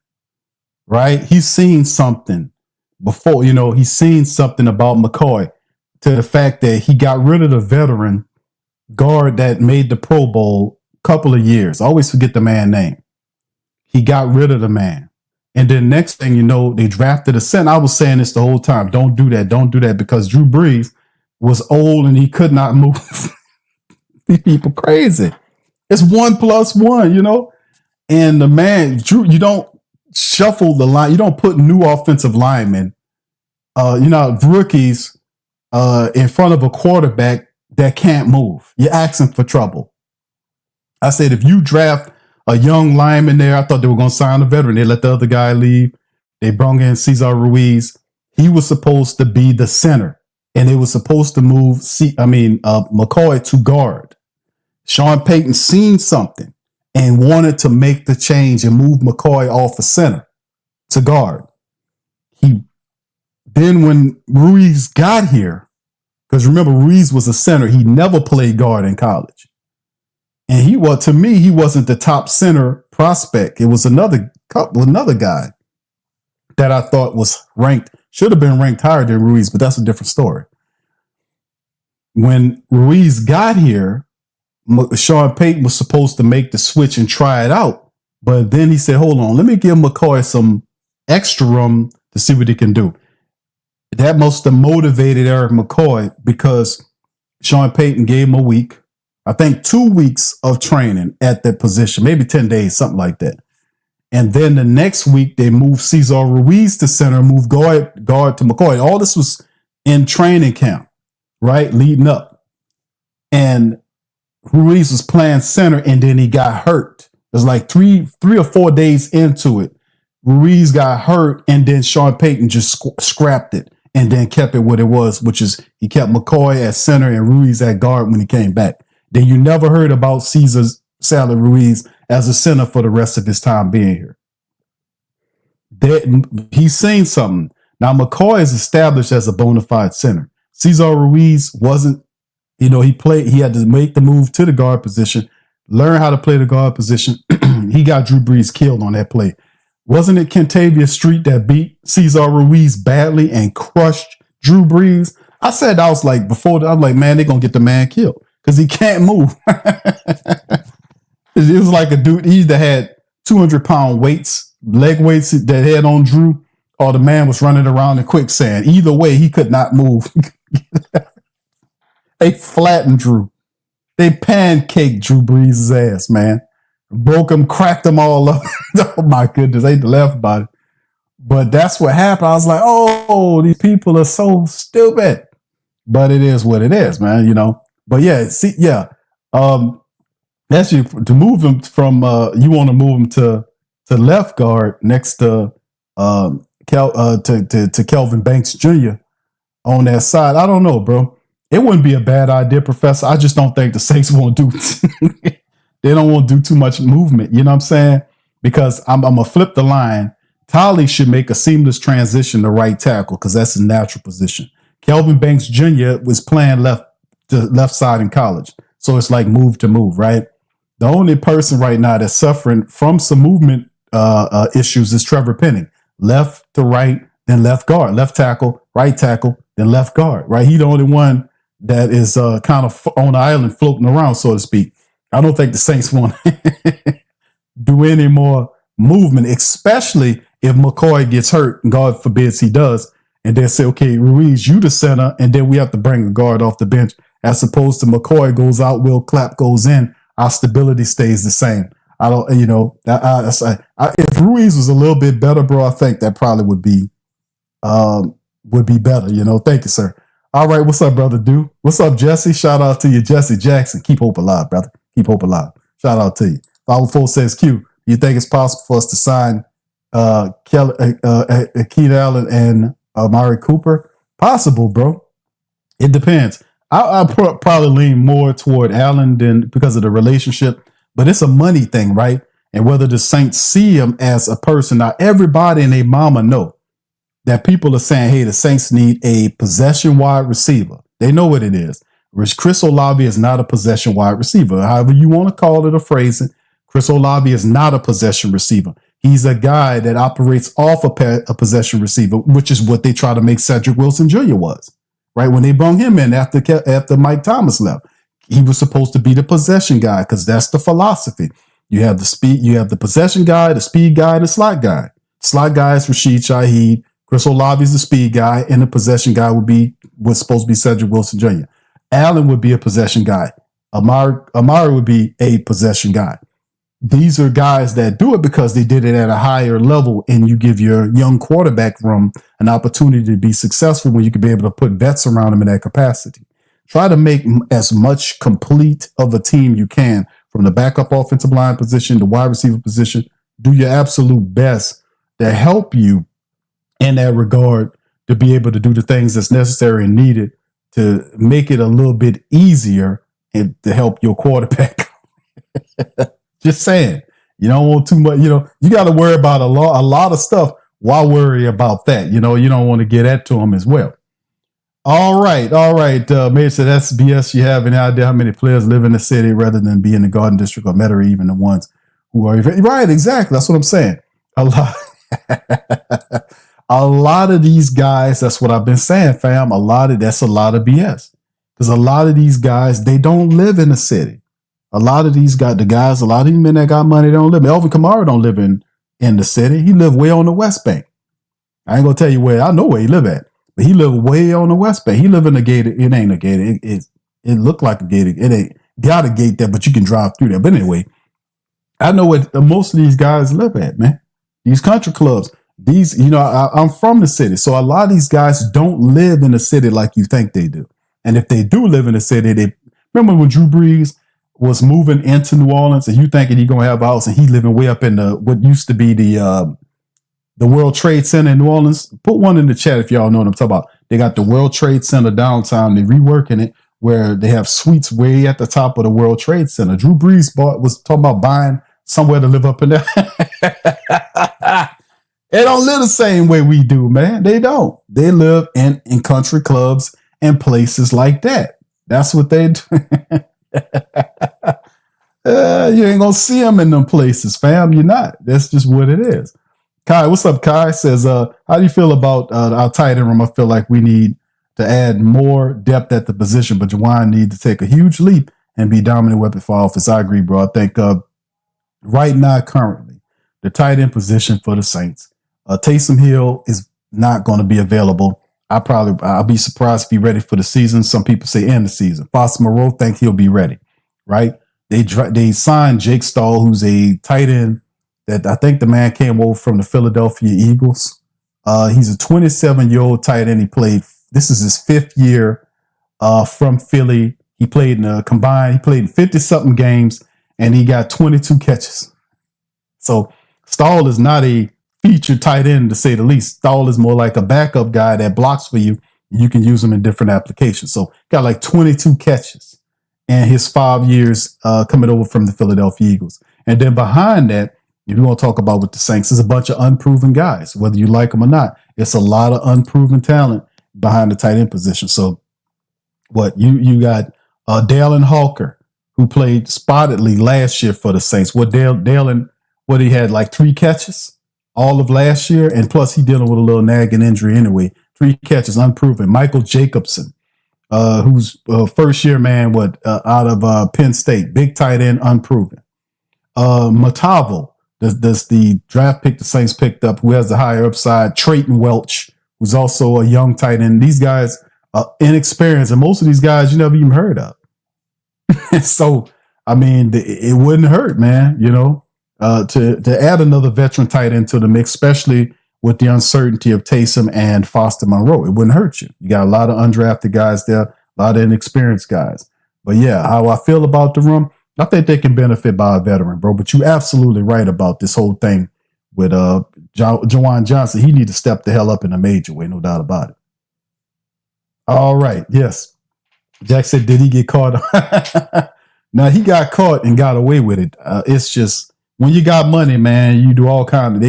Right? He's seen something before, he's seen something about McCoy to the fact that he got rid of the veteran guard that made the Pro Bowl a couple of years. I always forget the man's name. He got rid of the man. And then next thing you know, they drafted a center. I was saying this the whole time. Don't do that because Drew Brees was old and he could not move. These people crazy. It's 1+1, And the man, Drew, you don't shuffle the line. You don't put new offensive linemen, rookies in front of a quarterback that can't move. You're asking for trouble. I said, if you draft a young lineman there, I thought they were going to sign a veteran. They let the other guy leave. They brought in Cesar Ruiz. He was supposed to be the center, and they were supposed to move McCoy to guard. Sean Payton seen something and wanted to make the change and move McCoy off of center to guard. Then when Ruiz got here, because remember, Ruiz was a center. He never played guard in college. And to me, he wasn't the top center prospect. It was another guy that I thought should have been ranked higher than Ruiz, but that's a different story. When Ruiz got here, Sean Payton was supposed to make the switch and try it out. But then he said, hold on, let me give McCoy some extra room to see what he can do. That must have motivated Eric McCoy because Sean Payton gave him a week, I think 2 weeks of training at that position, maybe 10 days, something like that. And then the next week, they moved Cesar Ruiz to center, moved guard to McCoy. All this was in training camp, right? Leading up. And Ruiz was playing center, and then he got hurt. It was like three or 4 days into it. Ruiz got hurt, and then Sean Payton just scrapped it and then kept it what it was, which is he kept McCoy at center and Ruiz at guard when he came back. Then you never heard about Cesar Ruiz as a center for the rest of his time being here. He's seen something. Now, McCoy is established as a bona fide center. Cesar Ruiz wasn't, he had to make the move to the guard position, learn how to play the guard position. He got Drew Brees killed on that play. Wasn't it Kentavia Street that beat Cesar Ruiz badly and crushed Drew Brees? I said, I was like, man, they're going to get the man killed because he can't move. It was like a dude, he either had 200-pound leg weights that had on Drew, or the man was running around in quicksand. Either way, he could not move. They flattened Drew. They pancaked Drew Brees' ass, man. Broke him, cracked him all up. Oh my goodness, I hate to laugh about it. But that's what happened. I was like, oh, these people are so stupid. But it is what it is, man, But actually, to move him from, you want to move him to left guard next to Kelvin Banks Jr. on that side. I don't know, bro. It wouldn't be a bad idea, Professor. I just don't think the Saints won't do. They don't want to do too much movement. You know what I'm saying? Because I'm going to flip the line. Tolly should make a seamless transition to right tackle because that's his natural position. Kelvin Banks Jr. was playing left side in college. So it's like move to move, right? The only person right now that's suffering from some movement issues is Trevor Penning. Left to right, then left guard. Left tackle, right tackle, then left guard, right? He's the only one that is kind of on the island floating around, so to speak. I don't think the Saints want to do any more movement, especially if McCoy gets hurt, and God forbids he does, and they say, okay, Ruiz, you the center, and then we have to bring a guard off the bench, as opposed to McCoy goes out, Will Clapp goes in, our stability stays the same. I don't, if Ruiz was a little bit better, bro, I think that probably would be better, Thank you, sir. All right, what's up, brother Dude? What's up, Jesse? Shout out to you, Jesse Jackson. Keep hope alive, brother. Keep hope alive. Shout out to you. Follow 4 says Q. You think it's possible for us to sign Keenan Allen and Amari Cooper? Possible, bro. It depends. I'll probably lean more toward Allen because of the relationship, but it's a money thing, right? And whether the Saints see him as a person. Now, everybody and their mama know that people are saying, hey, the Saints need a possession wide receiver. They know what it is. Chris Olave is not a possession wide receiver. However you want to call it or phrase it, Chris Olave is not a possession receiver. He's a guy that operates off a possession receiver, which is what they try to make Cedric Wilson Jr. was, right? When they brought him in after Mike Thomas left, he was supposed to be the possession guy because that's the philosophy. You have the speed, you have the possession guy, the speed guy, the slot guy. Slot guy is Rashid Shaheed. Chris Olave is the speed guy, and the possession guy was supposed to be Cedric Wilson Jr. Allen would be a possession guy. Amari would be a possession guy. These are guys that do it because they did it at a higher level, and you give your young quarterback room an opportunity to be successful when you can be able to put vets around them in that capacity. Try to make as much complete of a team you can from the backup offensive line position, the wide receiver position. Do your absolute best to help you in that regard to be able to do the things that's necessary and needed to make it a little bit easier and to help your quarterback. Just saying, you don't want too much, you got to worry about a lot of stuff. Why worry about that? You don't want to get that to them as well. All right. Mayor said that's BS. You have any idea how many players live in the city rather than be in the Garden District or Metro, even the ones who are right? Exactly. That's what I'm saying. A lot of these guys, that's what I've been saying, fam. That's a lot of BS. Because a lot of these guys, they don't live in the city. A lot of these guys, a lot of these men that got money don't live. Elvin Kamara don't live in the city. He live way on the West Bank. I ain't gonna tell you where. I know where he live at, but he live way on the West Bank. He live in a gated. It ain't a gated. It looked like a gated. It ain't got a gate there, but you can drive through there. But anyway, I know what most of these guys live at, man. These country clubs. These, I'm from the city, so a lot of these guys don't live in the city like you think they do. And if they do live in the city, they remember when Drew Brees was moving into New Orleans, and you thinking he's gonna have a house, and he living way up in what used to be the World Trade Center in New Orleans. Put one in the chat if y'all know what I'm talking about. They got the World Trade Center downtown. They're reworking it where they have suites way at the top of the World Trade Center. Drew Brees was talking about buying somewhere to live up in there. They don't live the same way we do, man. They don't. They live in country clubs and places like that. That's what they do. You ain't gonna see them in them places, fam. You're not. That's just what it is. Kai, what's up, Kai? Says, how do you feel about our tight end room? I feel like we need to add more depth at the position, but Juwan need to take a huge leap and be dominant weapon for offense. I agree, bro. I think right now, currently, the tight end position for the Saints, Taysom Hill is not going to be available. I'll be surprised if he's ready for the season. Some people say end the season. Foster Moreau think he'll be ready, right? They signed Jake Stahl, who's a tight end that I think the man came over from the Philadelphia Eagles. He's a 27-year-old tight end. This is his 5th year from Philly. He played in a combined, he played in 50-something games, and he got 22 catches. So Stahl is not a featured tight end, to say the least. Stahl is more like a backup guy that blocks for you. You can use him in different applications. So got like 22 catches in his 5 years coming over from the Philadelphia Eagles. And then behind that, if you want to talk about with the Saints, there's a bunch of unproven guys, whether you like them or not. It's a lot of unproven talent behind the tight end position. So what you got Dalen Hawker, who played spottedly last year for the Saints. Dalen, he had like 3 catches all of last year, and plus he dealing with a little nagging injury anyway. 3 catches, unproven. Michael Jacobson, who's first year man, out of Penn State, big tight end, unproven. Matavo, the draft pick the Saints picked up, who has the higher upside. Trayton Welch, who's also a young tight end. These guys are inexperienced, and most of these guys you never even heard of. So, I mean, it wouldn't hurt, man, to add another veteran tight end to the mix, especially with the uncertainty of Taysom and Foster Moreau. It wouldn't hurt you. You got a lot of undrafted guys there, a lot of inexperienced guys. But yeah, how I feel about the room, I think they can benefit by a veteran, bro. But you're absolutely right about this whole thing with Juwan Johnson. He need to step the hell up in a major way, no doubt about it. All right, yes. Jack said, did he get caught? Now, he got caught and got away with it. It's just, when you got money, man, you do all kinds of,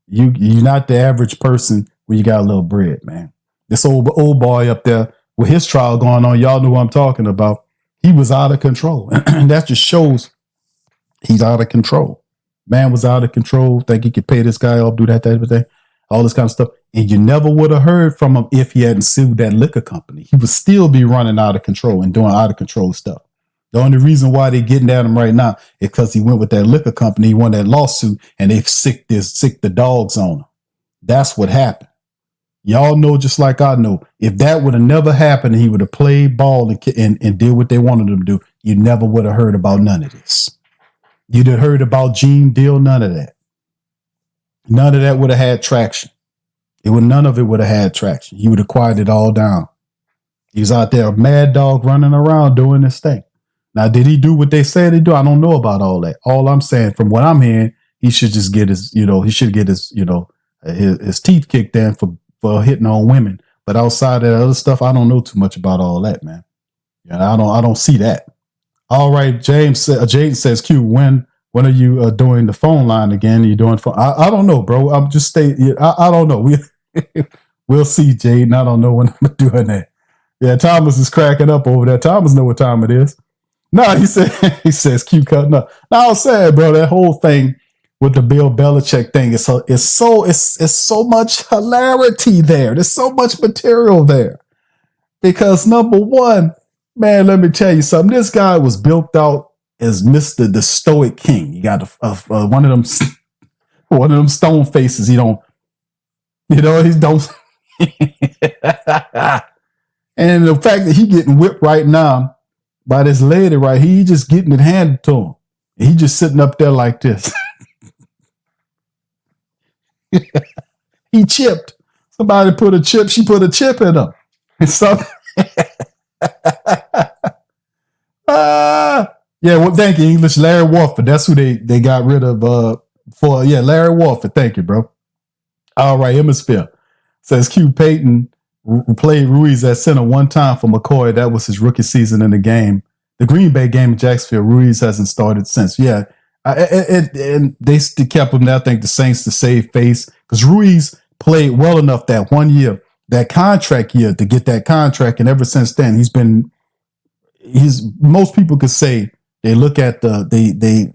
you're not the average person when you got a little bread, man. This old boy up there with his trial going on, y'all know what I'm talking about. He was out of control. And that just shows he's out of control. Man was out of control. Think he could pay this guy off, do that type of thing, all this kind of stuff. And you never would have heard from him if he hadn't sued that liquor company. He would still be running out of control and doing out of control stuff. The only reason why they're getting at him right now is because he went with that liquor company. He won that lawsuit, and they've sicked the dogs on him. That's what happened. Y'all know, just like I know, if that would have never happened and he would have played ball and did what they wanted him to do, you never would have heard about none of this. You'd have heard about Gene Deal, none of that. None of that would have had traction. None of it would have had traction. He would have quieted it all down. He was out there, a mad dog running around doing this thing. Now, did he do what they said he do? I don't know about all that. All I'm saying, from what I'm hearing, he should just get his, he should get his, his teeth kicked in for hitting on women. But outside of that other stuff, I don't know too much about all that, man. Yeah, I don't see that. All right, Jaden says, Q, when are you doing the phone line again? Are you doing phone? I don't know, bro. I'm just staying. I don't know. We'll see, Jaden. I don't know when I'm doing that. Yeah, Thomas is cracking up over there. Thomas know what time it is. No, he says Q cutting up. No, I was saying, bro, that whole thing with the Bill Belichick thing is so much hilarity there. There's so much material there. Because number one, man, let me tell you something. This guy was built out as Mr. the Stoic King. He got one of them stone faces. He don't. And the fact that he getting whipped right now by this lady right here, he just getting it handed to him. He just sitting up there like this. He chipped. Somebody put a chip. She put a chip in him. And so, yeah. Well, thank you, English. Larry Warford. That's who they got rid of. Larry Warford. Thank you, bro. All right, Hemisphere says Q Payton played Ruiz at center one time for McCoy. That was his rookie season in the game. The Green Bay game in Jacksonville, Ruiz hasn't started since. Yeah, and they kept him there, I think, the Saints to save face because Ruiz played well enough that 1 year, that contract year, to get that contract. And ever since then, most people could say they look at they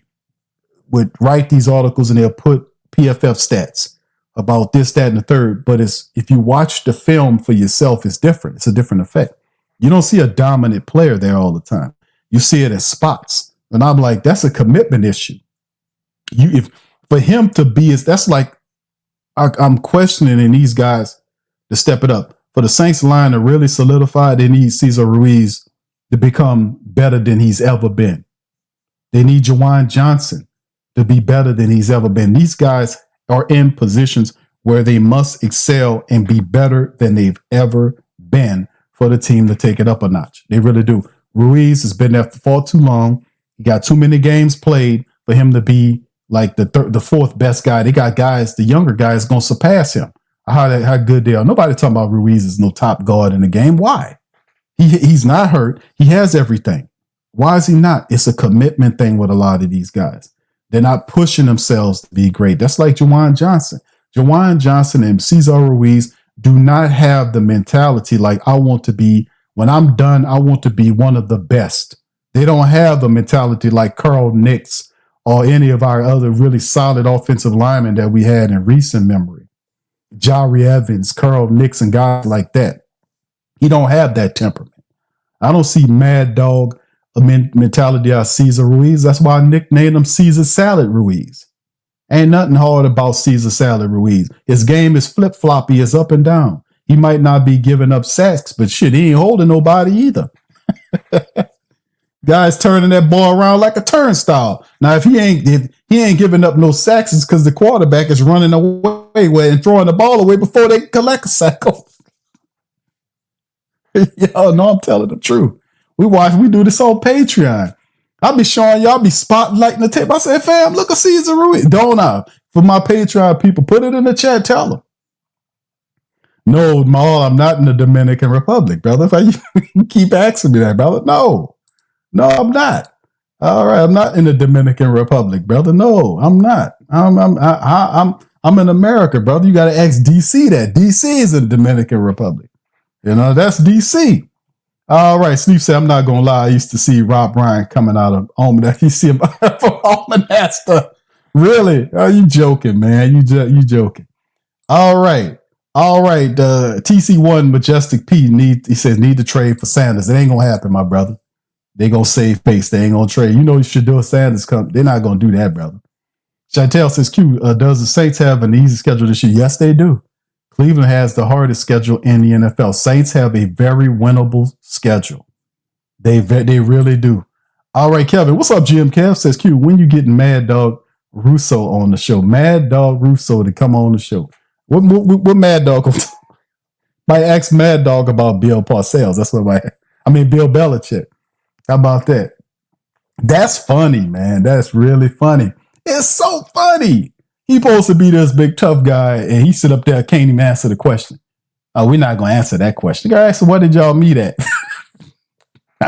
would write these articles and they'll put PFF stats about this, that, and the third. But if you watch the film for yourself, it's different. It's a different effect. You don't see a dominant player there all the time. You see it as spots. And I'm like, that's a commitment issue. For him to be, that's like, I'm questioning these guys to step it up. For the Saints line to really solidify, they need Cesar Ruiz to become better than he's ever been. They need Juwan Johnson to be better than he's ever been. These guys are in positions where they must excel and be better than they've ever been for the team to take it up a notch. They really do. Ruiz has been there for far too long. He got too many games played for him to be like the fourth best guy. They got guys, the younger guys, going to surpass him. How good they are. Nobody talking about Ruiz is no top guard in the game. Why? He's not hurt. He has everything. Why is he not? It's a commitment thing with a lot of these guys. They're not pushing themselves to be great. That's like Juwan Johnson. Juwan Johnson and Cesar Ruiz do not have the mentality like, I want to be, when I'm done, I want to be one of the best. They don't have the mentality like Carl Nix or any of our other really solid offensive linemen that we had in recent memory. Jari Evans, Carl Nix, and guys like that. He don't have that temperament. I don't see Mad Dog mentality out of Cesar Ruiz. That's why I nicknamed him Caesar Salad Ruiz. Ain't nothing hard about Caesar Salad Ruiz. His game is flip-floppy, it's up and down. He might not be giving up sacks, but shit, he ain't holding nobody either. Guy's turning that ball around like a turnstile. Now, if he ain't giving up no sacks, it's because the quarterback is running away and throwing the ball away before they collect a sack. Y'all know I'm telling the truth. We do this on Patreon. I'll be showing y'all, be spotlighting the tape. I say, fam, look at Cesar Ruiz. Don't I? For my Patreon people, put it in the chat. Tell them. No, Maul, I'm not in the Dominican Republic, brother. If you keep asking me that, brother. No, I'm not. All right, I'm not in the Dominican Republic, brother. No, I'm not. I'm in America, brother. You got to ask DC that. DC is in the Dominican Republic. You know, that's DC. All right, Sleep said, I'm not going to lie. I used to see Rob Ryan coming out of Almanac. You see him from Almanac stuff. Really? Are you joking, man? You joking. All right. TC1 Majestic P he says need to trade for Sanders. It ain't going to happen, my brother. They going to save face. They ain't going to trade. You know, you should do a Sanders come. They're not going to do that, brother. Chantel says, Q, does the Saints have an easy schedule this year? Yes, they do. Cleveland has the hardest schedule in the NFL. Saints have a very winnable schedule. They really do. All right, Kevin. What's up, Jim? Kev says, Q, when you getting Mad Dog Russo on the show? Mad Dog Russo to come on the show. What Mad Dog? Might ask Mad Dog about Bill Parcells. That's what Bill Belichick. How about that? That's funny, man. That's really funny. It's so funny. He supposed to be this big tough guy, and he sit up there, can't even answer the question. Oh, we're not going to answer that question. Guys, so what did y'all meet at?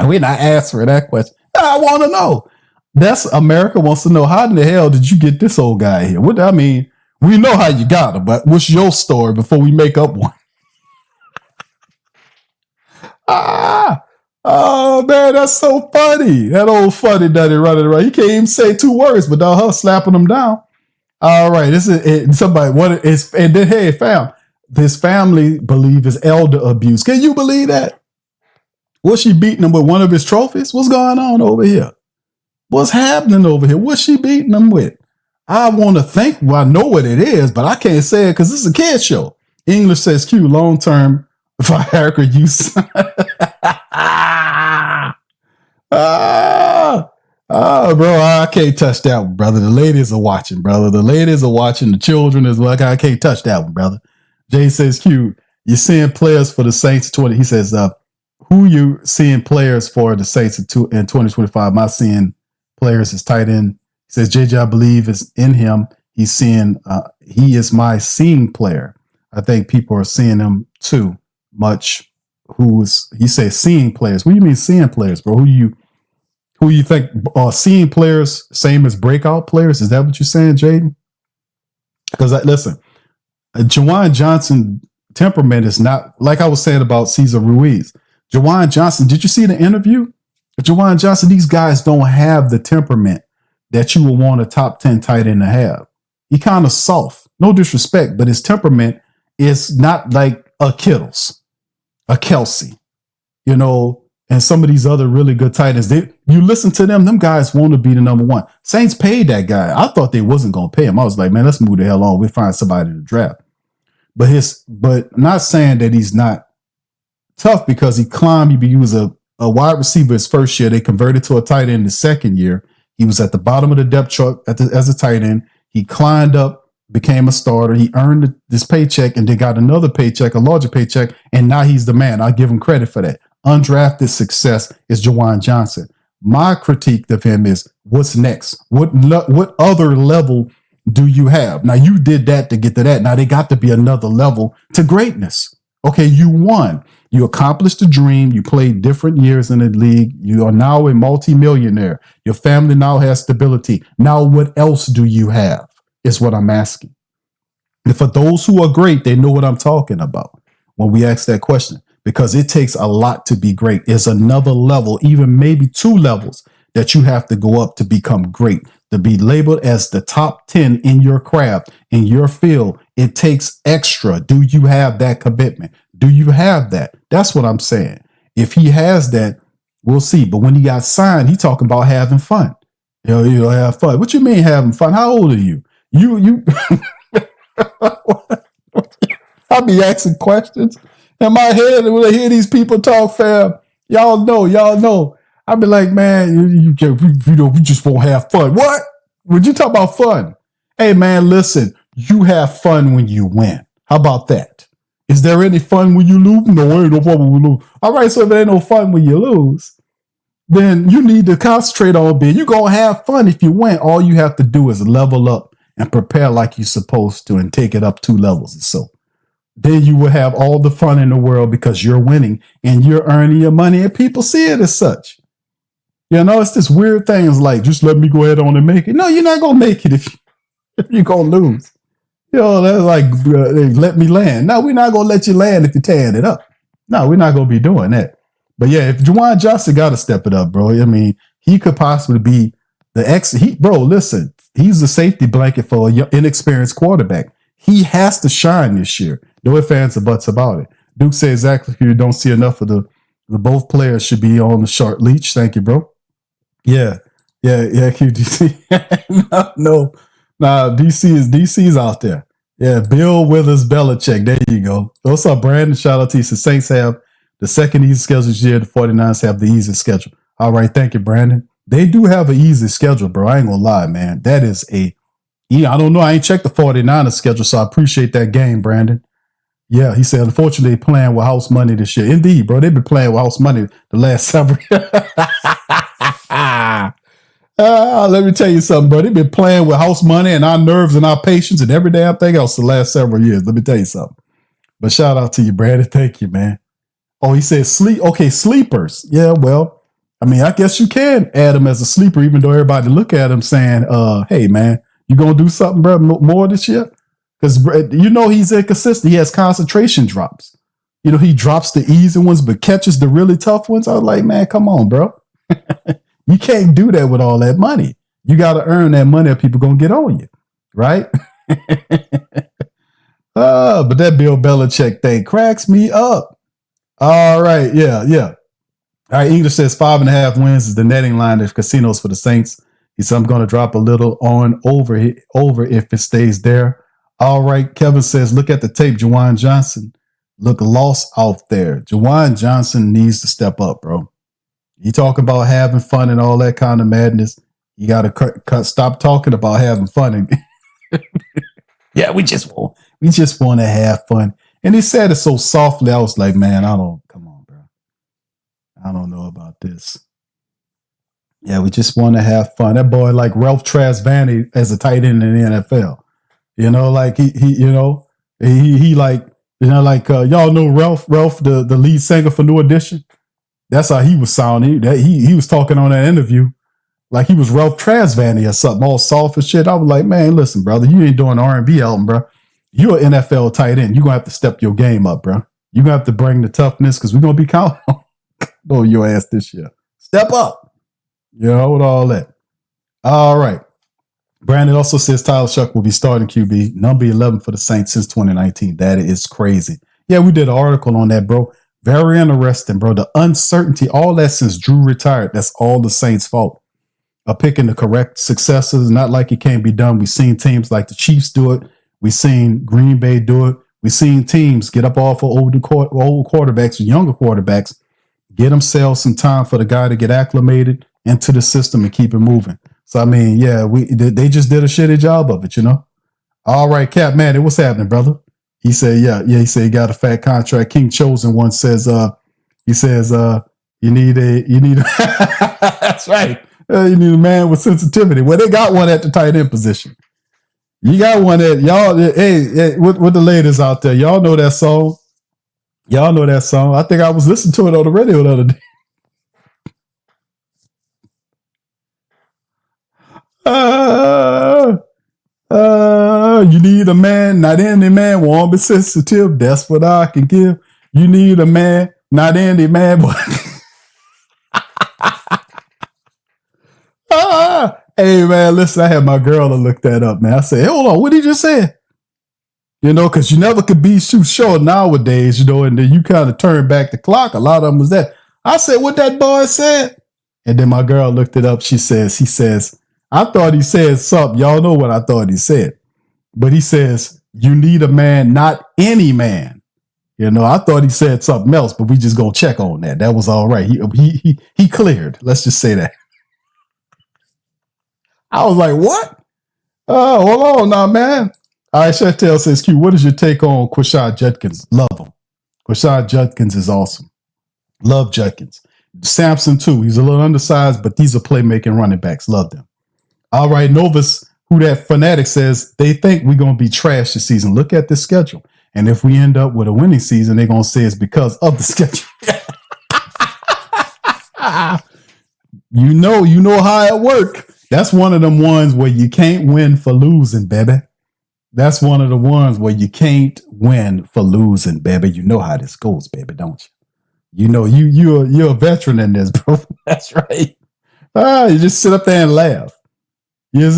We're not answering that question. I want to know. That's America wants to know, how in the hell did you get this old guy here? What I mean, we know how you got him, but what's your story before we make up one? Oh man, that's so funny. That old funny daddy running around. He can't even say 2 words, but her slapping him down. All right, this is it. Somebody what is and then hey, fam, this family believe is elder abuse. Can you believe that? Was she beating him with one of his trophies? What's going on over here? What's happening over here? What's she beating him with? I want to think. Well, I know what it is, but I can't say it because this is a kid show. English says Q, long term Viagra use. Bro, I can't touch that one, brother. The ladies are watching, brother. The ladies are watching. The children as well. I can't touch that one, brother. Jay says, Q, you're seeing players for the Saints 20. He says, who you seeing players for the Saints in 2025? My seeing players is tight end. He says, JJ, I believe is in him. He's seeing, he is my seeing player. I think people are seeing him too much. He says seeing players. What do you mean seeing players, bro? Who you think are seeing players same as breakout players? Is that what you're saying, Jaden? Because listen, Juwan Johnson temperament is not like I was saying about Cesar Ruiz. Juwan Johnson, did you see the interview? Juwan Johnson, these guys don't have the temperament that you would want a top 10 tight end to have. He kind of soft, no disrespect, but his temperament is not like a Kittle's, a Kelsey, and some of these other really good tight ends. You listen to them guys want to be the number one. Saints paid that guy. I thought they wasn't going to pay him. I was like, man, let's move the hell on. We'll find somebody to draft. But not saying that he's not tough because he climbed. He was a wide receiver his first year. They converted to a tight end the second year. He was at the bottom of the depth chart as a tight end. He climbed up, became a starter. He earned this paycheck and then got another paycheck, a larger paycheck, and now he's the man. I give him credit for that. Undrafted success is Juwan Johnson. My critique of him is, what's next? What other level do you have? Now, you did that to get to that. Now, they got to be another level to greatness. Okay, you won. You accomplished the dream. You played different years in the league. You are now a multimillionaire. Your family now has stability. Now, what else do you have is what I'm asking. And for those who are great, they know what I'm talking about when we ask that question, because it takes a lot to be great. It's another level, even maybe 2 levels that you have to go up to become great, to be labeled as the top 10 in your craft, in your field. It takes extra. Do you have that commitment? Do you have that? That's what I'm saying. If he has that, we'll see. But when he got signed, he talking about having fun. You'll have fun. What you mean having fun? How old are you? You I'll be asking questions in my head when I hear these people talk, fam. Y'all know. I'll be like, man, you just won't have fun. What? Would you talk about fun? Hey, man, listen, you have fun when you win. How about that? Is there any fun when you lose? No, ain't no fun when you lose. All right, so if there ain't no fun when you lose, then you need to concentrate on being. You're going to have fun if you win. All you have to do is level up and prepare like you're supposed to and take it up 2 levels or so. Then you will have all the fun in the world because you're winning and you're earning your money and people see it as such. It's this weird things like, just let me go ahead on and make it. No, you're not going to make it if you're going to lose. That's like, let me land. No, we're not going to let you land if you're tearing it up. No, we're not going to be doing that. But yeah, if Juwan Johnson got to step it up, bro. I mean, he could possibly be the bro, listen, he's the safety blanket for an inexperienced quarterback. He has to shine this year. No ifs, ands, or buts about it. Duke says exactly, you don't see enough of the both players should be on the short leash. Thank you, bro. Yeah, QDC. No, DC's out there. Yeah, Bill Withers Belichick. There you go. What's up, Brandon? Shout out to you. The Saints have the second easiest schedule this year. The 49ers have the easiest schedule. All right, thank you, Brandon. They do have an easy schedule, bro. I ain't gonna lie, man. That is I don't know. I ain't checked the 49ers schedule, so I appreciate that game, Brandon. Yeah, he said, unfortunately, playing with house money this year. Indeed, bro. They've been playing with house money the last several years. Let me tell you something, bro. They've been playing with house money and our nerves and our patience and every damn thing else the last several years. Let me tell you something. But shout out to you, Brandon. Thank you, man. Oh, he said sleep. Okay, sleepers. Yeah, well, I mean, I guess you can add him as a sleeper, even though everybody look at him saying, hey, man, you going to do something, bro, more this year? Because, he's inconsistent. He has concentration drops. He drops the easy ones, but catches the really tough ones. I was like, man, come on, bro. You can't do that with all that money. You got to earn that money or people going to get on you, right? But that Bill Belichick thing cracks me up. All right. Yeah. All right. English says 5.5 wins is the netting line of casinos for the Saints. He said, I'm going to drop a little on over if it stays there. All right. Kevin says, look at the tape. Juwan Johnson look lost out there. Juwan Johnson needs to step up, bro. You talk about having fun and all that kind of madness. You got to stop talking about having fun. Yeah, we just want to have fun. And he said it so softly. I was like, man, come on, bro. I don't know about this. Yeah, we just want to have fun. That boy, like Ralph Tresvant as a tight end in the NFL. Like y'all know Ralph, the lead singer for New Edition. That's how he was sounding. He was talking on that interview like he was Ralph Tresvant or something, all soft and shit. I was like, man, listen, brother, you ain't doing R&B album, bro. You're an NFL tight end. You're going to have to step your game up, bro. You're going to have to bring the toughness because we're going to be counting on your ass this year. Step up. With all that. All right. Brandon also says Tyler Shuck will be starting QB, number 11 for the Saints since 2019. That is crazy. Yeah, we did an article on that, bro. Very interesting, bro. The uncertainty, all that since Drew retired, that's all the Saints' fault. Picking the correct successors, not like it can't be done. We've seen teams like the Chiefs do it. We've seen Green Bay do it. We've seen teams get up off of old quarterbacks, younger quarterbacks, get themselves some time for the guy to get acclimated into the system and keep it moving. So, I mean, yeah, they just did a shitty job of it, All right, Cap Man, what's happening, brother? He said, he said he got a fat contract. King Chosen one says, you need a that's right. You need a man with sensitivity. Well, they got one at the tight end position. You got one at y'all. Hey, with the ladies out there, y'all know that song. I think I was listening to it on the radio the other day. You need a man, not any man, won't be sensitive. That's what I can give. You need a man, not any man, but hey man, listen, I had my girl to look that up, man. I said, hold on, what did you just say? Because you never could be too short nowadays, and then you kind of turn back the clock. A lot of them was that. I said, what that boy said? And then my girl looked it up. He says, I thought he said something. Y'all know what I thought he said. But he says, you need a man, not any man. I thought he said something else, but we just gonna check on that. That was all right. He cleared. Let's just say that. I was like, what? Oh, hold on now, man. All right, Chantel says, Q, what is your take on Quashad Judkins? Love him. Quashad Judkins is awesome. Love Judkins. Sampson, too. He's a little undersized, but these are playmaking running backs. Love them. All right, Novus, Who Dat Fanatic says, they think we're going to be trash this season. Look at the schedule. And if we end up with a winning season, they're going to say it's because of the schedule. You know how it works. That's one of them ones where you can't win for losing, baby. That's one of the ones where you can't win for losing, baby. You know how this goes, baby, don't you? You're a veteran in this, bro. That's right. You just sit up there and laugh. You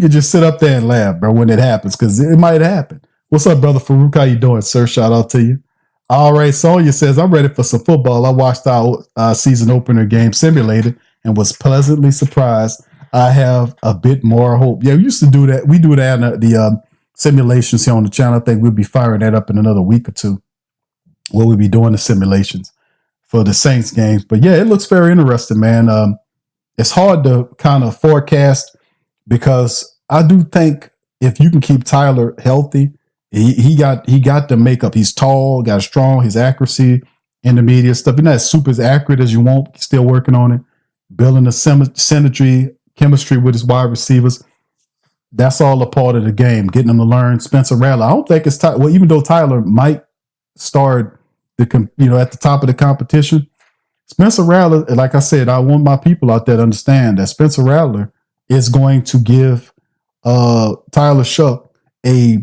can just sit up there and laugh, bro, when it happens, because it might happen. What's up, brother Farouk? How you doing, sir? Shout out to you. All right, Sonya says, I'm ready for some football. I watched our season opener game simulated and was pleasantly surprised. I have a bit more hope. Yeah, we used to do that. We do that in the simulations here on the channel. I think we'll be firing that up in another week or two. We'll be doing the simulations for the Saints games. But yeah, it looks very interesting, man. It's hard to kind of forecast because I do think if you can keep Tyler healthy, he got the makeup. He's tall, got strong, his accuracy, intermediate stuff. He's not super as accurate as you want. He's still working on it. Building the symmetry, chemistry with his wide receivers. That's all a part of the game, getting them to learn. Spencer Rattler, I don't think it's well, even though Tyler might start at the top of the competition, Spencer Rattler, like I said, I want my people out there to understand that Spencer Rattler is going to give Tyler Shuck a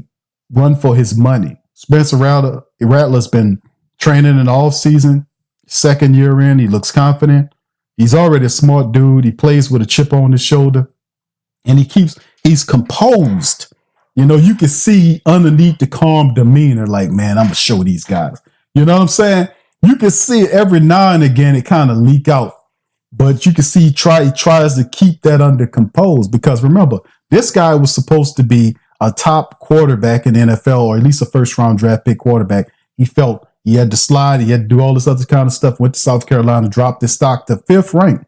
run for his money. Spencer Rattler's been training in the offseason, second year in. He looks confident. He's already a smart dude. He plays with a chip on his shoulder, and he's composed. You can see underneath the calm demeanor, like, man, I'm going to show these guys. You know what I'm saying? You can see it every now and again. It kind of leak out, but you can see he tries to keep that under composed, because remember, this guy was supposed to be a top quarterback in the NFL, or at least a first round draft pick quarterback. He felt he had to slide. He had to do all this other kind of stuff. Went to South Carolina, dropped his stock to fifth rank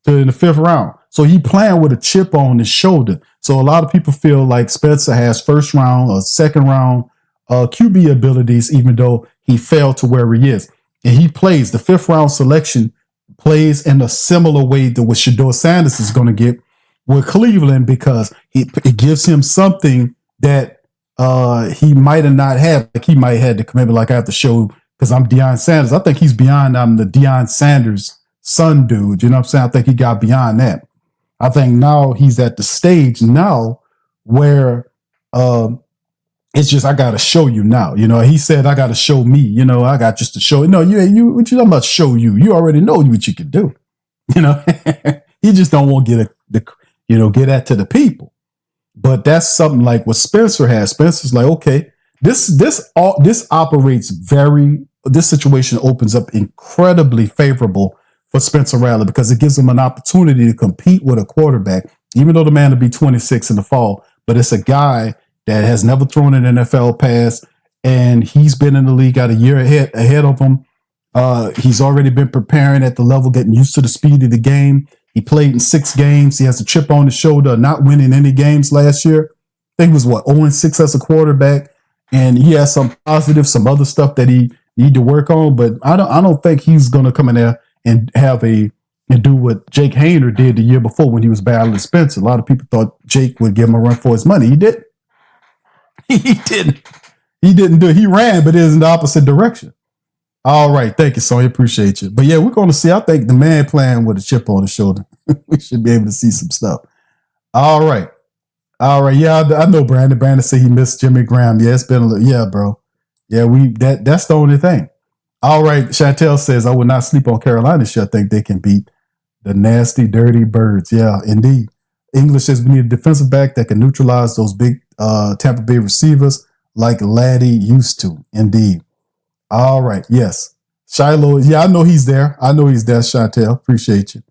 in the fifth round. So he playing with a chip on his shoulder. So a lot of people feel like Spencer has first round or second round QB abilities, even though he failed to where he is. And he plays, the fifth round selection plays in a similar way to what Shedeur Sanders is going to get with Cleveland, because it gives him something that he might have not had. Like, he might have had the commitment, like, I have to show because I'm Deion Sanders. I think he's beyond I'm the Deion Sanders son dude. You know what I'm saying? I think he got beyond that. I think now he's at the stage now where it's just, I got to show you now. He said, I got to show me. I got just to show. No, what you talking about? Show you. You already know what you can do. He just don't want to get that to the people. But that's something like what Spencer has. Spencer's like, okay, this operates this situation opens up incredibly favorable for Spencer Rattler, because it gives him an opportunity to compete with a quarterback, even though the man will be 26 in the fall. But it's a guy that has never thrown an NFL pass, and he's been in the league, got a year ahead of him. He's already been preparing at the level, getting used to the speed of the game. He played in 6 games. He has a chip on his shoulder, not winning any games last year. I think it was 0-6 as a quarterback, and he has some positive, some other stuff that he need to work on. But I don't think he's going to come in there and do what Jake Hayner did the year before when he was battling Spencer. A lot of people thought Jake would give him a run for his money. He didn't. He didn't. He didn't do it. He ran, but it is in the opposite direction. All right. Thank you, Sonya. Appreciate you. But yeah, we're going to see. I think the man playing with a chip on his shoulder. We should be able to see some stuff. All right. Yeah, I know Brandon. Brandon said he missed Jimmy Graham. Yeah, it's been a little. Yeah, bro. Yeah, that's the only thing. All right. Chantel says, I would not sleep on Carolina. I think they can beat the nasty, dirty birds. Yeah, indeed. English says we need a defensive back that can neutralize those big Tampa Bay receivers like Laddie used to. Indeed. All right. Yes. Shiloh. Yeah, I know he's there. Chantel. Appreciate you.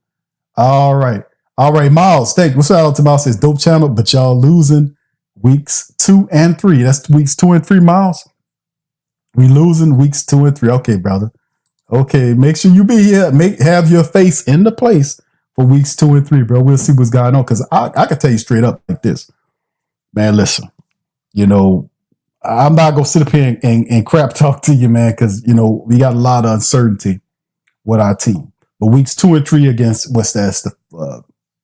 All right. Miles. Thank you. What's out to Miles? Says dope channel, but y'all losing weeks 2 and 3. That's weeks 2 and 3, Miles. We losing weeks 2 and 3. Okay, brother. Okay. Make sure you be here. Have your face in the place for weeks 2 and 3, bro. We'll see what's going on. Because I can tell you straight up like this. Man, listen. I'm not going to sit up here and crap talk to you, man, because, we got a lot of uncertainty with our team. But weeks 2 and 3 against, what's that?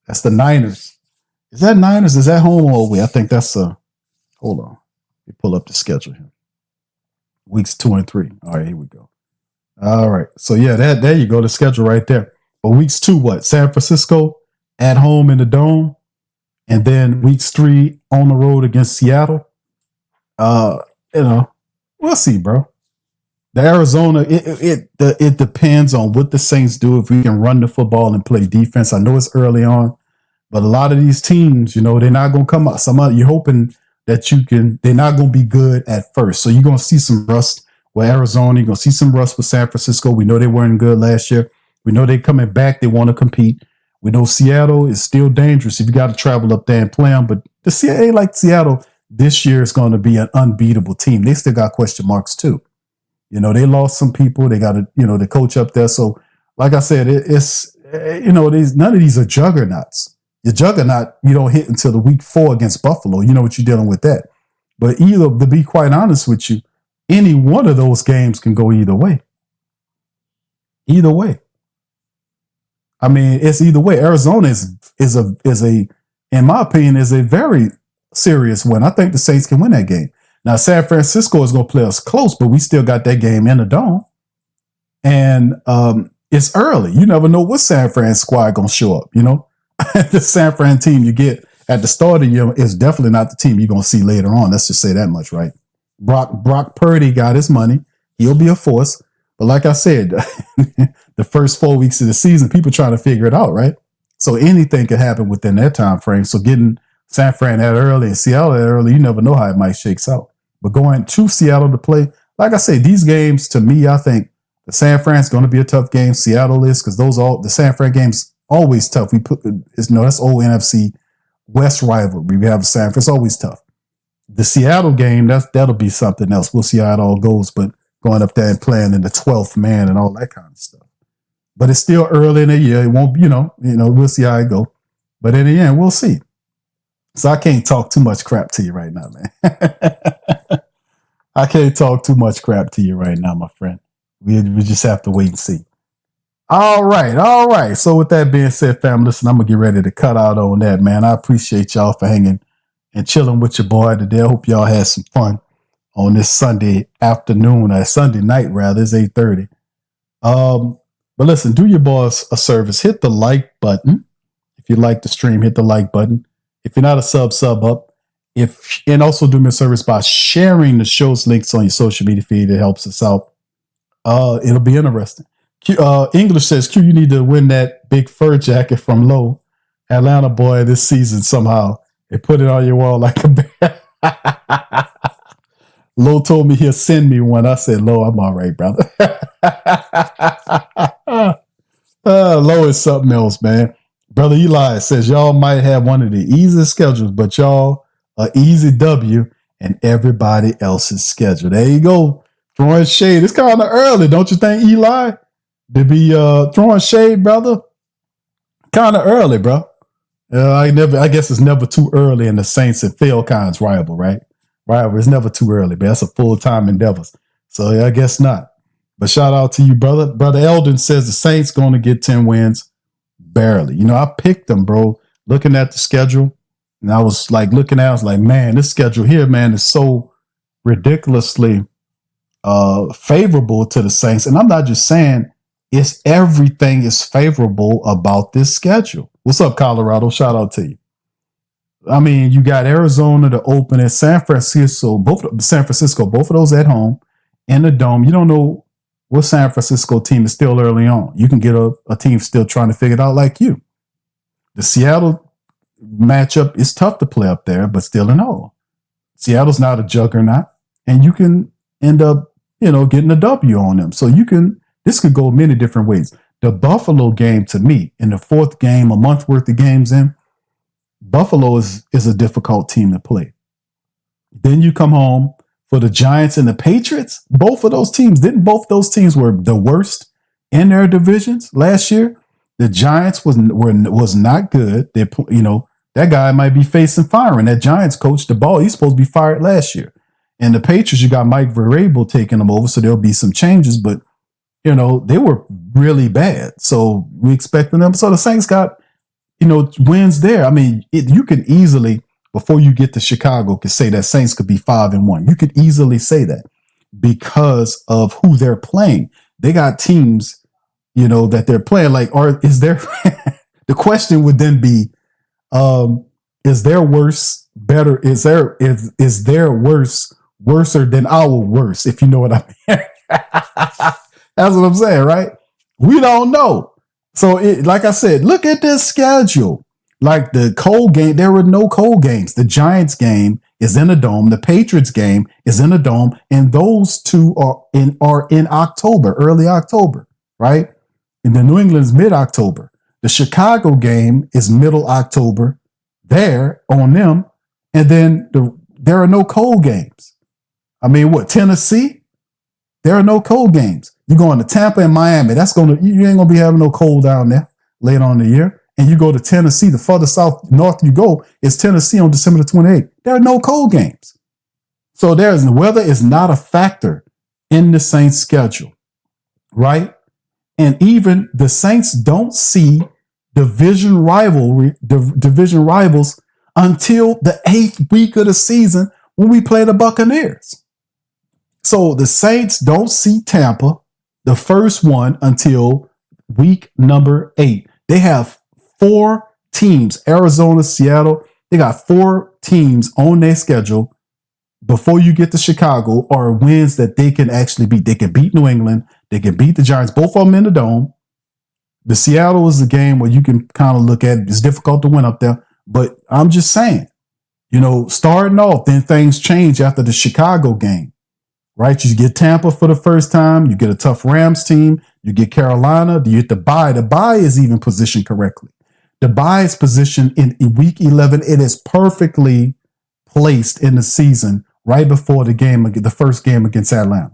That's the Niners. Is that Niners? Is that home or away? I think that's, hold on. Let me pull up the schedule here. Weeks 2 and 3. All right, here we go. All right. So, yeah, there you go. The schedule right there. But weeks 2, what? San Francisco at home in the Dome. And then weeks 3 on the road against Seattle. We'll see, bro. The Arizona, it depends on what the Saints do. If we can run the football and play defense. I know it's early on, but a lot of these teams, they're not going to come out. You're hoping that they're not going to be good at first. So you're going to see some rust with Arizona. You're going to see some rust with San Francisco. We know they weren't good last year. We know they're coming back. They want to compete. We know Seattle is still dangerous if you got to travel up there and play them. But the Seattle this year is going to be an unbeatable team. They still got question marks too. They lost some people. They got the coach up there. So, like I said, it's none of these are juggernauts. Your juggernaut, you don't hit until the week 4 against Buffalo. You know what you're dealing with that. But to be quite honest with you, any one of those games can go either way. Either way. I mean, it's either way. Arizona is a in my opinion is a very serious win. I think the Saints can win that game. Now San Francisco is going to play us close, but we still got that game in the dome, and it's early. You never know what San Fran squad going to show up. You know, the San Fran team you get at the start of the year is definitely not the team you're going to see later on. Let's just say that much, right? Brock Purdy got his money. He'll be a force. But like I said, the first 4 weeks of the season, people trying to figure it out, right? So anything could happen within that time frame. So getting San Fran that early and Seattle that early, you never know how it might shakes out. But going to Seattle to play, like I said, these games, to me, I think the San Fran's going to be a tough game. Seattle is, because the San Fran games always tough. That's old NFC West rivalry. We have San Fran. It's always tough. The Seattle game, that'll be something else. We'll see how it all goes. But going up there and playing in the 12th man and all that kind of stuff. But it's still early in the year. It won't, we'll see how it go. But in the end, we'll see. So I can't talk too much crap to you right now, man. I can't talk too much crap to you right now, my friend. We just have to wait and see. All right. So with that being said, family, listen, I'm going to get ready to cut out on that, man. I appreciate y'all for hanging and chilling with your boy today. I hope y'all had some fun on this Sunday afternoon, or Sunday night rather. It's 8:30. But listen, do your boys a service. Hit the like button. If you like the stream, hit the like button. If you're not a sub up. And also do me a service by sharing the show's links on your social media feed. It helps us out. It'll be interesting. English says, Q, you need to win that big fur jacket from Lowe, Atlanta boy, this season somehow. They put it on your wall like a bear. Lowe told me he'll send me one. I said, Lowe, I'm all right, brother. Lowe is something else, man. Brother Eli says, y'all might have one of the easiest schedules, but y'all are easy W and everybody else's schedule. There you go. Throwing shade. It's kind of early, don't you think, Eli? To be throwing shade, brother. Kind of early, bro. I guess it's never too early in the Saints and Phil Collins rival, right? Rival, it's never too early, but that's a full-time endeavor. So yeah, I guess not. But shout out to you, brother. Brother Eldon says the Saints going to get 10 wins. Barely. I picked them, bro. Looking at the schedule, and I was like man, this schedule here, man, is so ridiculously favorable to the Saints. And I'm not just saying everything is favorable about this schedule. What's up, Colorado? Shout out to you. I mean, you got Arizona to open at San Francisco, both of those at home in the dome. You don't know what San Francisco team is still early on. You can get a team still trying to figure it out like you. The Seattle matchup is tough to play up there, but still in all. Seattle's not a juggernaut, and you can end up, getting a W on them. So this could go many different ways. The Buffalo game, to me, in the fourth game, a month worth of games in, Buffalo is a difficult team to play. Then you come home for the Giants and the Patriots. Both of those teams were the worst in their divisions last year. The Giants was not good. That guy might be facing firing. That Giants coach, the ball, he's supposed to be fired last year. And the Patriots, you got Mike Vrabel taking them over, so there'll be some changes. But they were really bad. So we expecting them. So the Saints got wins there. I mean, you can easily, before you get to Chicago, could say that Saints could be 5-1. You could easily say that because of who they're playing. They got teams, that they're playing. The question would then be, is their worse better? Is their worse worser than our worse? If you know what I mean. That's what I'm saying, right? We don't know. So, like I said, look at this schedule. Like the cold game, there were no cold games. The Giants game is in a dome. The Patriots game is in a dome, and those two are in October, early October, right? And the New England's mid-October. The Chicago game is middle October there on them, and then there are no cold games. I mean, Tennessee? There are no cold games. You going to Tampa and Miami. You ain't gonna be having no cold down there later on in the year. And you go to Tennessee, the further north you go is Tennessee on December the 28th. There are no cold games. So weather is not a factor in the Saints schedule, right? And even the Saints don't see division rivals until the 8th week of the season when we play the Buccaneers. So the Saints don't see Tampa, the first one, until week number 8. They have 4 teams, Arizona, Seattle. They got 4 teams on their schedule before you get to Chicago, or wins that they can actually beat. They can beat New England. They can beat the Giants, both of them in the Dome. The Seattle is a game where you can kind of look at it. It's difficult to win up there, but I'm just saying, starting off, then things change after the Chicago game, right? You get Tampa for the first time. You get a tough Rams team. You get Carolina. You get the bye. The bye is even positioned correctly. The bye is positioned in week 11. It is perfectly placed in the season right before the first game against Atlanta.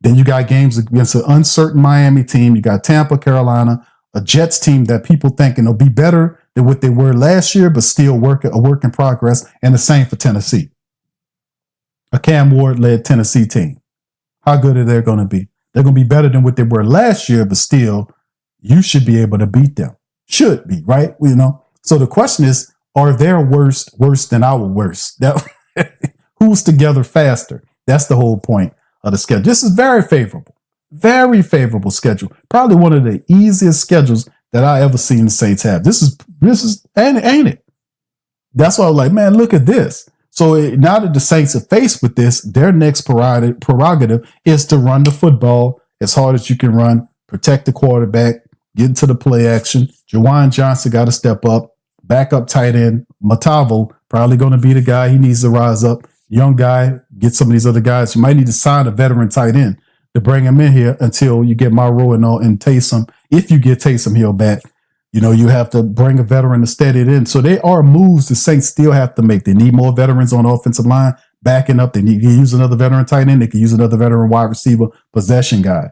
Then you got games against an uncertain Miami team. You got Tampa, Carolina, a Jets team that people thinking will be better than what they were last year, but still a work in progress. And the same for Tennessee. A Cam Ward-led Tennessee team. How good are they going to be? They're going to be better than what they were last year, but still, you should be able to beat them. Should be, right? So the question is, are their worst worse than our worst? Who's together faster? That's the whole point of the schedule. This is very favorable schedule. Probably one of the easiest schedules that I ever seen the Saints have. This is ain't it? That's why I'm like, man, look at this. So now that the Saints are faced with this, their next prerogative is to run the football as hard as you can run, protect the quarterback, get into the play action. Jawan Johnson got to step up, backup tight end. Matavo probably going to be the guy. He needs to rise up. Young guy, get some of these other guys. You might need to sign a veteran tight end to bring him in here until you get Moreau and Taysom. If you get Taysom Hill back, you have to bring a veteran to steady it in. So there are moves the Saints still have to make. They need more veterans on the offensive line, backing up. They need to use another veteran tight end. They can use another veteran wide receiver, possession guy.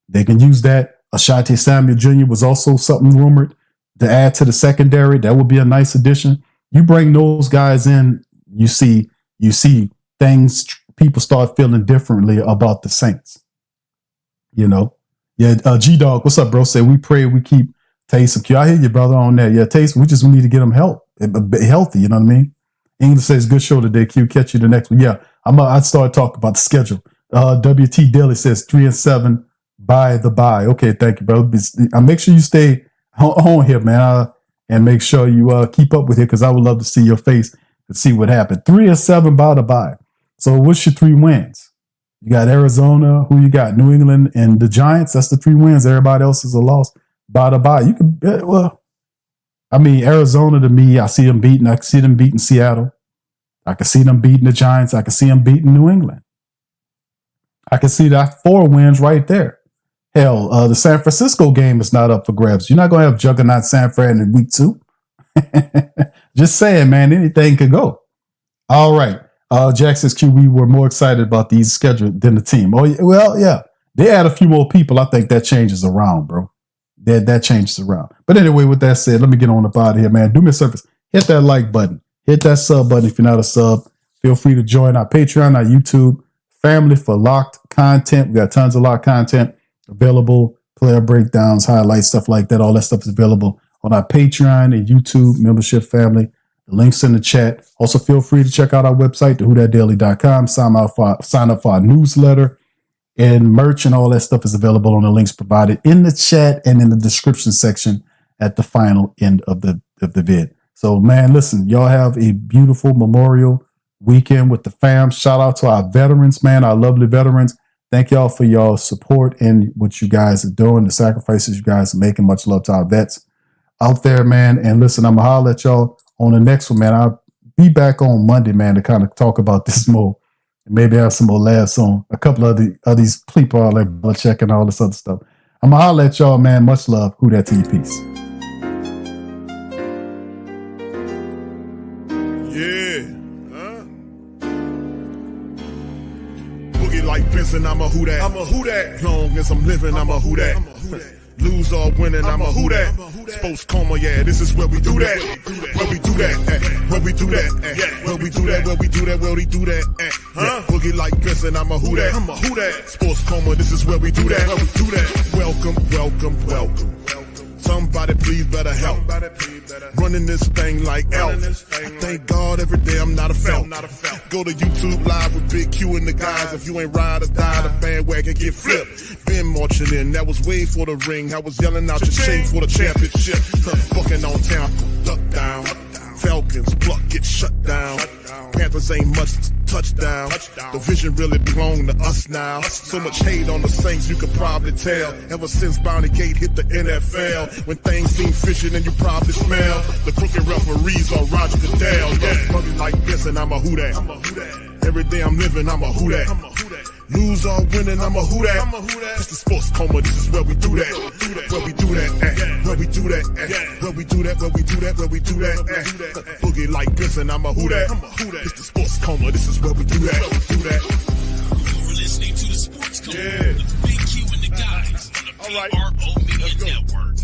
They can use that. Ashanti Samuel Jr. was also something rumored to add to the secondary. That would be a nice addition. You bring those guys in, you see things, people start feeling differently about the Saints. G-Dog, what's up, bro? Say we pray we keep Taysom. I hear you, brother, on that. Yeah, Taysom, we just need to get him healthy, you know what I mean? English says, good show today, Q. Catch you the next one. Yeah, I started talking about the schedule. WT Daily says 3-7 by the bye. Okay, thank you, brother. Make sure you stay on here, man, and make sure you keep up with it, because I would love to see your face and see what happened. 3-7 by the bye. So what's your 3 wins? You got Arizona, who you got? New England and the Giants. That's the 3 wins. Everybody else is a loss by the bye. You can, Arizona, to me, I see them beating. I can see them beating Seattle. I can see them beating the Giants. I can see them beating New England. I can see that 4 wins right there. Hell, the San Francisco game is not up for grabs. You're not going to have juggernaut San Fran in week 2. Just saying, man, anything could go. All right. Jack says, Q, we were more excited about these schedules than the team. Oh, well, yeah. They add a few more people. I think that changes around, bro. That changes around. But anyway, with that said, let me get on up out of here, man. Do me a service. Hit that like button. Hit that sub button if you're not a sub. Feel free to join our Patreon, our YouTube family for locked content. We got tons of locked content available, player breakdowns, highlights, stuff like that. All that stuff is available on our Patreon and YouTube membership family. The link's in the chat. Also, feel free to check out our website, whothatdaily.com. Sign up for our newsletter, and merch and all that stuff is available on the links provided in the chat and in the description section at the final end of the vid. So, man, listen, y'all have a beautiful Memorial weekend with the fam. Shout out to our veterans, man, our lovely veterans. Thank y'all for y'all support and what you guys are doing, the sacrifices you guys are making. Much love to our vets out there, man. And listen, I'm going to holler at y'all on the next one, man. I'll be back on Monday, man, to kind of talk about this more and maybe have some more laughs on a couple of these people, like Belichick and all this other stuff. I'm going to holler at y'all, man. Much love. Who that to you? Peace.
Like Vincent, I'm a who that. Long as I'm living, I'm a who that. Lose or winning, I'm a who that. Sports coma, yeah, this is where we do that. Where we do that, where we do that, where we do that, where we do that, where we do that, huh? Boogie like Benson, I'm a who that. I'm a who that. Sports coma, this is where we do that. Where we do that. Welcome, welcome, welcome. Somebody please better help. Running this thing like elf. I thank God every day I'm not a felt. Go to YouTube live with Big Q and the guys. If you ain't ride or die, the bandwagon get flipped. Been marching in, that was way for the ring. I was yelling out your shame for the championship. Bucking on Tampa, duck down. Falcons, pluck, get shut down. Panthers ain't much touchdown. The vision really belong to us now. So much hate on the Saints, you could probably tell. Ever since Bounty Gate hit the NFL, when things seem fishy, then you probably smell the crooked referees on Roger Goodell. Yeah, probably like this, and I'm a who that. Every day I'm living, I'm a who that. Lose or winning, I'm a who that. It's the sports coma, this is where we do that. Where we do that, where we do that, where we do that, where we do that, where we do that. Boogie like Benson, I'm a who that. It's the sports coma, this is where we do that.
You're listening to the Sports Coma with Big Q and the guys on the PRO Media Network.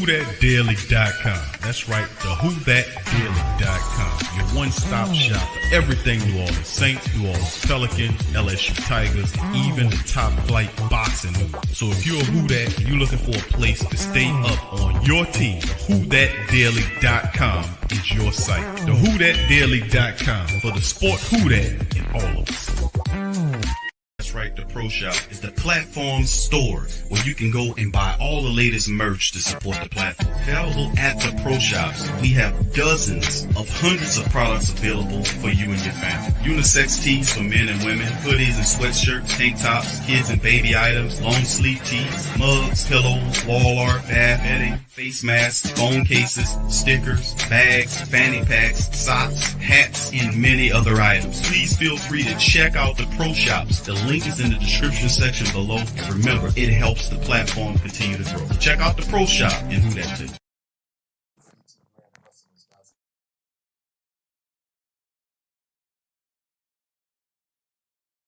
WhoThatDaily.com. That's right, the WhoThatDaily.com. Your one-stop shop for everything New Orleans Saints, New Orleans Pelicans, LSU Tigers, even the top flight boxing news. So if you're a Who Dat and you're looking for a place to stay up on your team, WhoThatDaily.com is your site. The WhoThatDaily.com for the sport Who Dat in all of us. That's right, the Pro Shop is the platform store where you can go and buy all the latest merch to support the platform. Available at the Pro Shops, we have dozens of hundreds of products available for you and your family. Unisex tees for men and women, hoodies and sweatshirts, tank tops, kids and baby items, long sleeve tees, mugs, pillows, wall art, bath bedding, face masks, phone cases, stickers, bags, fanny packs, socks, hats, and many other items. Please feel free to check out the Pro Shops. The link is in the description section below. Remember, it helps the platform continue to grow. Check out the Pro Shop and Who Dat too.